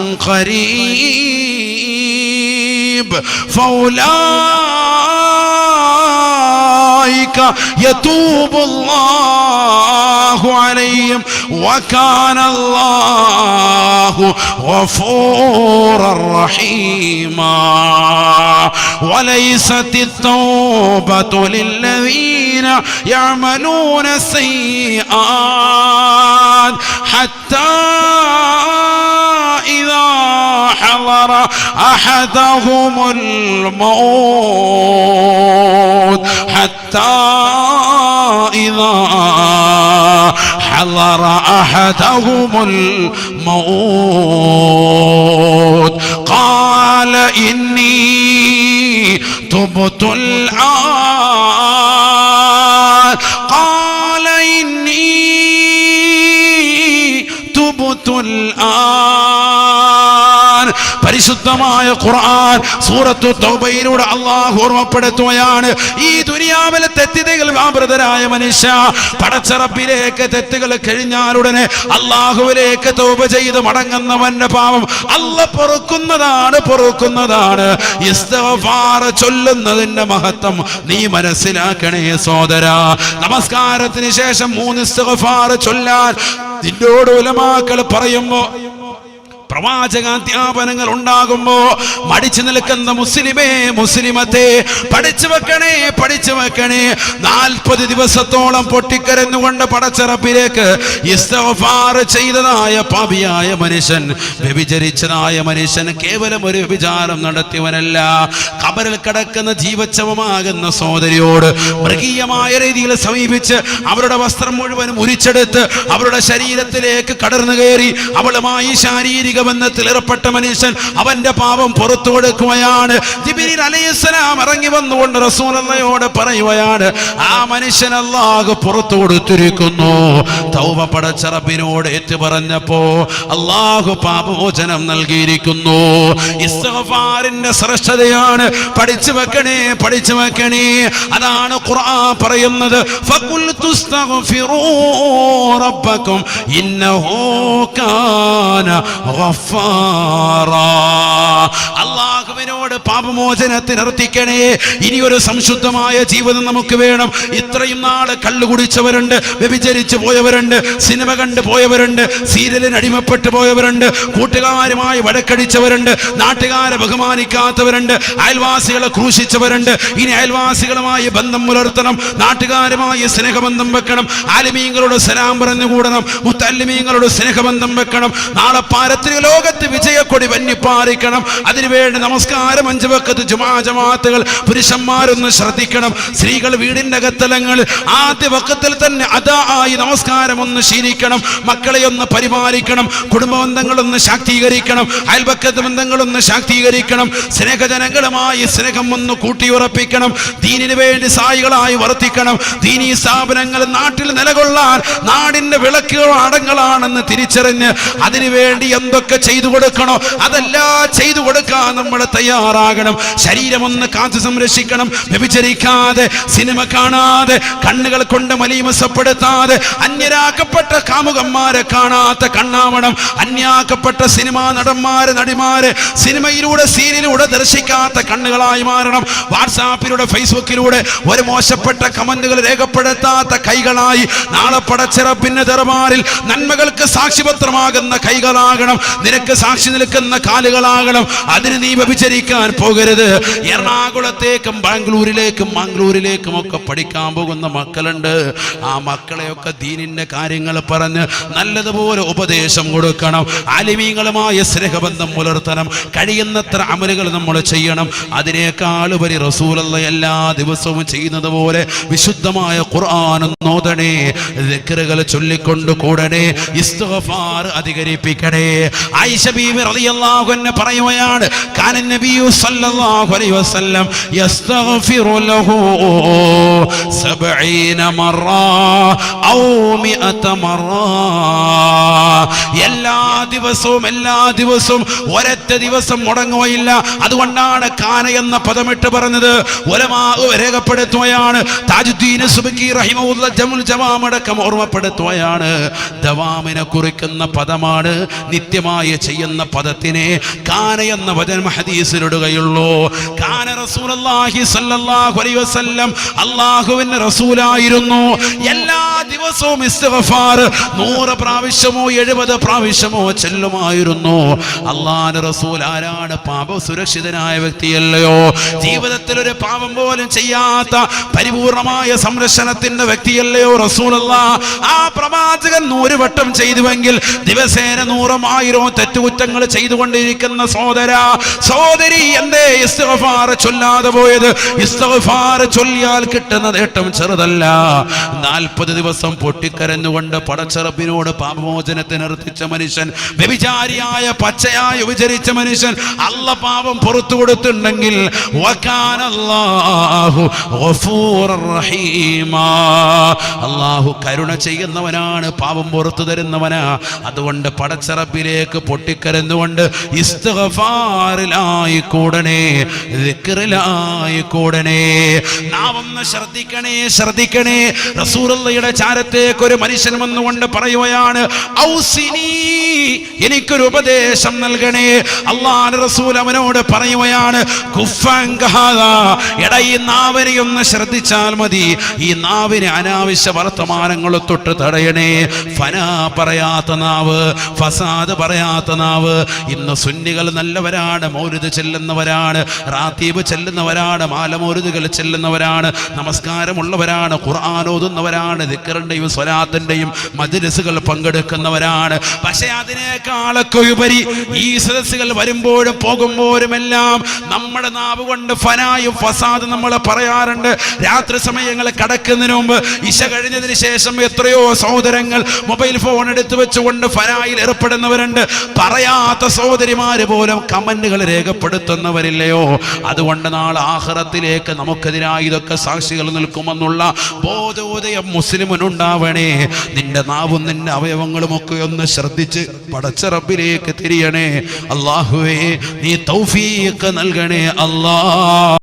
قريب فأولئك يتوب الله عليهم وكان الله غفورا رحيما. وليست التوبة للذين يعملون السيئات حتى إذا حضر أحدهم الموت حتى إذا حضر أحدهم الموت قال إني تبت الآن قال إني تبت الآن. പരിശുദ്ധമായ ഖുർആൻ സൂറത്തു തൗബയിലൂടെ അല്ലാഹു ഓർമ്മപ്പെടുത്തുകയാണ്, ഈ ദുനിയാവിലെ തെറ്റുകൾ വ്യാപൃതരായ മനുഷ്യ പടച്ചറപ്പിലേക്ക് തെറ്റുകൾ കഴിഞ്ഞാലുടനെ അല്ലാഹുവിലേക്ക് തൗബ ചെയ്ത് മടങ്ങുന്നവന്റെ പാപം അല്ലാഹ് പൊറുക്കുന്നതാണ്. ഇസ്തിഗ്ഫാർ ചൊല്ലുന്നതിന്റെ മഹത്വം നീ മനസ്സിലാക്കണേ സോദരാ. നമസ്കാരത്തിന് ശേഷം 3 ഇസ്തിഗ്ഫാർ ചൊല്ലാൻ നിന്നോട് ഉലമാക്കൾ പറയുമ്പോ, പ്രവാചകാധ്യാപനങ്ങൾ ഉണ്ടാകുമ്പോ മടിച്ചു നിൽക്കുന്ന മുസ്ലിമേ മുസ്ലിമത്തെ പഠിച്ചു വെക്കണേ. 40 ദിവസത്തോളം പൊട്ടിക്കരഞ്ഞുകൊണ്ട് പടച്ചറപ്പിലേക്ക് ഇസ്തിഗ്ഫാർ ചെയ്തതായ പാപിയായ മനുഷ്യൻ, വ്യഭിചരിച്ചതായ മനുഷ്യൻ കേവലം ഒരു വ്യഭിചാരം നടത്തിയവനല്ല, ഖബറിൽ കിടക്കുന്ന ജീവച്ഛവമാകുന്ന സഹോദരിയോട് മൃഗീയമായ രീതിയിൽ സമീപിച്ച് അവരുടെ വസ്ത്രം മുഴുവനും ഉരിച്ചെടുത്ത് അവരുടെ ശരീരത്തിലേക്ക് കടന്നു കയറി അവളുമായി ശാരീരിക ബന്ധത്തിൽ ഏർപ്പെട്ട മനുഷ്യൻ അവന്റെ പാപം പുറത്തു കൊടുക്കുകയാണ്. ജിബ്രീൽ അലൈഹിസ്സലാം ഇറങ്ങി വന്നുകൊണ്ട് റസൂലുള്ളാഹിയോട് പറയുകയാണ്, ആ മനുഷ്യൻ അല്ലാഹു പുറത്തു കൊടുത്തിരിക്കുന്നു. തൗബ പടച്ച റബ്ബിനോട് ഏറ്റു പറഞ്ഞപ്പോ അല്ലാഹു പാപമോചനം നൽകിയിരിക്കുന്നു. ഇസ്തിഗ്ഫാറിന്റെ ശ്രേഷ്ഠതയാണ്. പഠിച്ചു വെക്കണേ. അതാണ് ഖുർആൻ പറയുന്നത്, ഫഖുൽതു ഇസ്തഗ്ഫിറൂ റബ്ബക്കും ഇന്നഹു കാന ഗഫാറാ. അല്ലാഹുവിനോട് പാപമോചനത്തിന് അർത്ഥിക്കണേ. ഇനിയൊരു സംശുദ്ധമായ ജീവിതം നമുക്ക് വേണം. ഇത്രയും നാള് കള്ളു കുടിച്ചവരുണ്ട്, വ്യഭിചരിച്ചു പോയവരുണ്ട്, സിനിമ കണ്ടു പോയവരുണ്ട്, സീരിയലിന് അടിമപ്പെട്ടു പോയവരുണ്ട്, കൂട്ടുകാരുമായി വഴക്കടിച്ചവരുണ്ട്, നാട്ടുകാരെ ബഹുമാനിക്കാത്തവരുണ്ട്, അയൽവാസികളെ ക്രൂശിച്ചവരുണ്ട്. ഇനി അയൽവാസികളുമായി ബന്ധം പുലർത്തണം, നാട്ടുകാരുമായി സ്നേഹബന്ധം വെക്കണം, ആലിമീങ്ങളോട് സലാം പറഞ്ഞുകൂടണം, മുത്തല്ലിമീങ്ങളോട് സ്നേഹബന്ധം വെക്കണം. നാളെ പാരത്രിക ലോകത്ത് വിജയക്കൊടി വന്നിപ്പാറിക്കണം. അതിനുവേണ്ടി നമസ്കാരം 5 വഖത്ത് ജുമാ ജമാഅത്തുകൾ പുരുഷന്മാരൊന്ന് ശ്രദ്ധിക്കണം. സ്ത്രീകൾ വീടിന്റെ അകത്തലങ്ങളിൽ ആദ്യ വഖത്തിൽ തന്നെ അദായി നമസ്കാരം ഒന്ന് ശീലിക്കണം. മക്കളെ ഒന്ന് പരിപാലിക്കണം, കുടുംബ ബന്ധങ്ങളൊന്ന് ശാക്തീകരിക്കണം, അയൽപക്കത്ത് ബന്ധങ്ങളൊന്ന് ശാക്തീകരിക്കണം, സ്നേഹജനങ്ങളുമായി സ്നേഹം ഒന്ന് കൂട്ടിയുറപ്പിക്കണം, ദീനിനു വേണ്ടി സായികളായി വർത്തിക്കണം. ദീനീ സ്ഥാപനങ്ങൾ നാട്ടിൽ നിലകൊള്ളാൻ നാടിന്റെ വിളക്കുകൾ അടങ്ങളാണെന്ന് തിരിച്ചറിഞ്ഞ് അതിനുവേണ്ടി എന്തൊക്കെ ചെയ്തു കൊടുക്കണോ അതെല്ലാം ചെയ്തു കൊടുക്കാൻ നമ്മൾ തയ്യാറാകണം. ശരീരമൊന്ന് കാത്തു സംരക്ഷിക്കണം. വ്യഭിചരിക്കാതെ, സിനിമ കാണാതെ, കണ്ണുകൾ കൊണ്ട് മലീമസപ്പെടുത്താതെ, അന്യരാക്കപ്പെട്ട കാമുകന്മാരെ കാണാത്ത കണ്ണാവണം. അന്യാക്കപ്പെട്ട സിനിമാ നടന്മാര് നടിമാര് സിനിമയിലൂടെ സീരിയലിലൂടെ ദർശിക്കാത്ത കണ്ണുകളായി മാറണം. വാട്സാപ്പിലൂടെ ഫേസ്ബുക്കിലൂടെ ഒരു മോശപ്പെട്ട കമന്റുകൾ രേഖപ്പെടുത്താത്ത കൈകളായി നാളെ പടച്ചിറപ്പിന്റെ ദർബാറിൽ നന്മകൾക്ക് സാക്ഷിപത്രമാകുന്ന കൈകളാകണം. നിനക്ക് സാക്ഷി നിൽക്കുന്ന കാലുകളാകണം. അതിന് നീ വ്യഭിചരിക്കാൻ പോകരുത്. എറണാകുളത്തേക്കും ബാംഗ്ലൂരിലേക്കും മംഗ്ലൂരിലേക്കും ഒക്കെ പഠിക്കാൻ പോകുന്ന മക്കളുണ്ട്. ആ മക്കളെയൊക്കെ ദീനിന്റെ കാര്യങ്ങൾ പറഞ്ഞ് നല്ലതുപോലെ ഉപദേശം കൊടുക്കണം. ആലിമീങ്ങളുമായ സ്നേഹബന്ധം പുലർത്തണം. കഴിയുന്നത്ര അമലുകൾ നമ്മൾ ചെയ്യണം. അതിനേക്കാൾ ഉപരി റസൂലുള്ള എല്ലാ ദിവസവും ചെയ്യുന്നത് പോലെ വിശുദ്ധമായ ഖുർആൻ ഓതണേ, ദിക്റുകൾ ചൊല്ലിക്കൊണ്ട് കൂടണേ, ഇസ്തിഗ്ഫാർ അധികരിപ്പിക്കണേ. ആയിഷ ബീവി റളിയല്ലാഹു അൻഹ പറയുകയാണ്, കാന നബിയു സല്ലല്ലാഹു അലൈഹി വസല്ലം യസ്തഗ്ഫിറു ലഹു 70 മറ ഔ 100 മറ. എല്ലാ ദിവസവും ഒരൊറ്റ ദിവസം മുടങ്ങുകയില്ല. അതുകൊണ്ടാണ് കാന എന്ന പദമിട്ട് പറഞ്ഞത്. ഉലമാ രേഖപ്പെടുത്തുകയാണ്. താജുദ്ദീൻ സുബ്കി റഹിമഹുല്ലാഹ് ജമുൽ ജവാം അടക്കം ഓർമ്മപ്പെടുത്തുകയാണ്. ദവാമിനെ കുറിക്കുന്ന പദമാണ്. നിത്യമായി ചെയ്യുന്ന പദത്തിനെ കാന എന്ന വചനം ഹദീസിലിടുകയുള്ളൂ. കാന റസൂലുള്ളാഹി സ്വല്ലല്ലാഹു അലൈഹി വസല്ലം അല്ലാഹുവിന്റെ റസൂലായിരുന്നു. എല്ലാ ദിവസവും ഇസ്തിഗ്ഫാർ 100 പ്രാവശ്യമോ 70 പ്രാവശ്യമോ ചെല്ലുമായിരുന്നു. അല്ലാഹുവിന്റെ റസൂൽ ആരാണ്? പാപ സുരക്ഷിതനായ വ്യക്തിയല്ലയോ? ജീവിതത്തിൽ ഒരു പാപം പോലും ചെയ്യാത്ത പരിപൂർണമായ സംരക്ഷണത്തിന്റെ വ്യക്തിയല്ലയോ റസൂലുള്ളാഹ്? ആ പ്രവാചകൻ 100 വട്ടം ചെയ്തുവെങ്കിൽ ദിവസേന 100,000 തെറ്റുകുറ്റങ്ങൾ ചെയ്തുകൊണ്ടിരിക്കുന്ന സഹോദരി എന്തേ ഇസ്തിഗ്ഫാർ ചൊല്ലാതെ പോയത്? ഇസ്തിഗ്ഫാർ ചൊല്ലിയാൽ കിട്ടുന്ന നേട്ടം ചെറുതല്ല. 40 ദിവസം പൊട്ടിക്കരഞ്ഞുകൊണ്ട് പടച്ചറബിനോട് പാപമോചനത്തിന് അർത്ഥിച്ച മനുഷ്യൻ, വ്യഭിചാരിയായ പച്ചയായ വിചരിച്ച മനുഷ്യൻ അല്ലാഹ് പാപം പുറത്തു കൊടുത്തിട്ടുണ്ടെങ്കിൽ അല്ലാഹു കരുണ ചെയ്യുന്നവനാണ്, പാപം പുറത്തു തരുന്നവനാ. അതുകൊണ്ട് പടച്ചറബിലേക്ക് പൊട്ടിക്കരഞ്ഞുകൊണ്ട് ഇസ്തിഗ്ഫാറിലായി കൂടണേ, ദിക്റിലായി കൂടണേ. നാവൊന്ന് ശ്രദ്ധിക്കണേ. റസൂലുള്ളാഹിയുടെ ചാരത്തേക്ക് ഒരു മനുഷ്യൻ വന്നുകൊണ്ട് പറയുകയാണ്, ഔസിനി, എനിക്കൊരു ഉപദേശം നൽകണേ. അല്ലാഹുവിന്റെ റസൂൽ അവനോട് പറയുകയാണ്, എടാ ഈ നാവിനെ ഒന്ന് ശ്രദ്ധിച്ചാൽ മതി. ഈ നാവിനെ അനാവശ്യ വർത്തമാനങ്ങൾ തൊട്ട് തടയണേ. ഫനാ പറയാത്ത നാവ്, ഫസാദ് പറയാത്ത നാവ്. ഇന്ന് സുന്നികൾ നല്ലവരാണ്, മൗലിദ് ചെല്ലുന്നവരാണ്, റാത്തീബ് ചെല്ലുന്നവരാണ്, മാലമൗലിദുകൾ ചെല്ലുന്നവരാണ്, നമസ്കാരമുള്ളവരാണ്, ഖുർആൻ ഓതുന്നവരാണ്, ദിക്റിന്റെയും സ്വലാത്തിന്റെയും മജ്ലിസുകൾ പങ്കെടുക്കുന്നവരാണ്. പക്ഷേ അതിനേക്കാളൊക്കെ ഉപരി ഈ സദസ്സുകൾ വരുമ്പോഴും പോകുമ്പോഴുമെല്ലാം നമ്മുടെ നാവ് കൊണ്ട് ഫനായും ഫസാദ് നമ്മൾ പറയാറുണ്ട്. രാത്രി സമയങ്ങളിൽ കടക്കുന്നതിന് മുമ്പ് ഇശ കഴിഞ്ഞതിന് ശേഷം എത്രയോ സഹോദരങ്ങൾ മൊബൈൽ ഫോൺ എടുത്തു വെച്ചുകൊണ്ട് ഫനായിൽ ഏർപ്പെടുന്നവരുണ്ട്. പറയാത്ത സഹോദരിമാര് പോലും കമന്റുകൾ രേഖപ്പെടുത്തുന്നവരില്ലയോ? അതുകൊണ്ട് നാളെ ആഖിറത്തിലേക്ക് നമുക്കെതിരായി ഇതൊക്കെ സാക്ഷികൾ നിൽക്കുമെന്നുള്ള ബോധോദയം മുസ്ലിമിനുണ്ടാവണേ. നിന്റെ നാവും നിന്റെ അവയവങ്ങളും ഒക്കെ ഒന്ന് ശ്രദ്ധിച്ച് പടച്ച റബ്ബിലേക്ക് തിരിയണേ. അല്ലാഹുവേ, നീ തൗഫീഖ് നൽകണേ. അല്ലാഹ്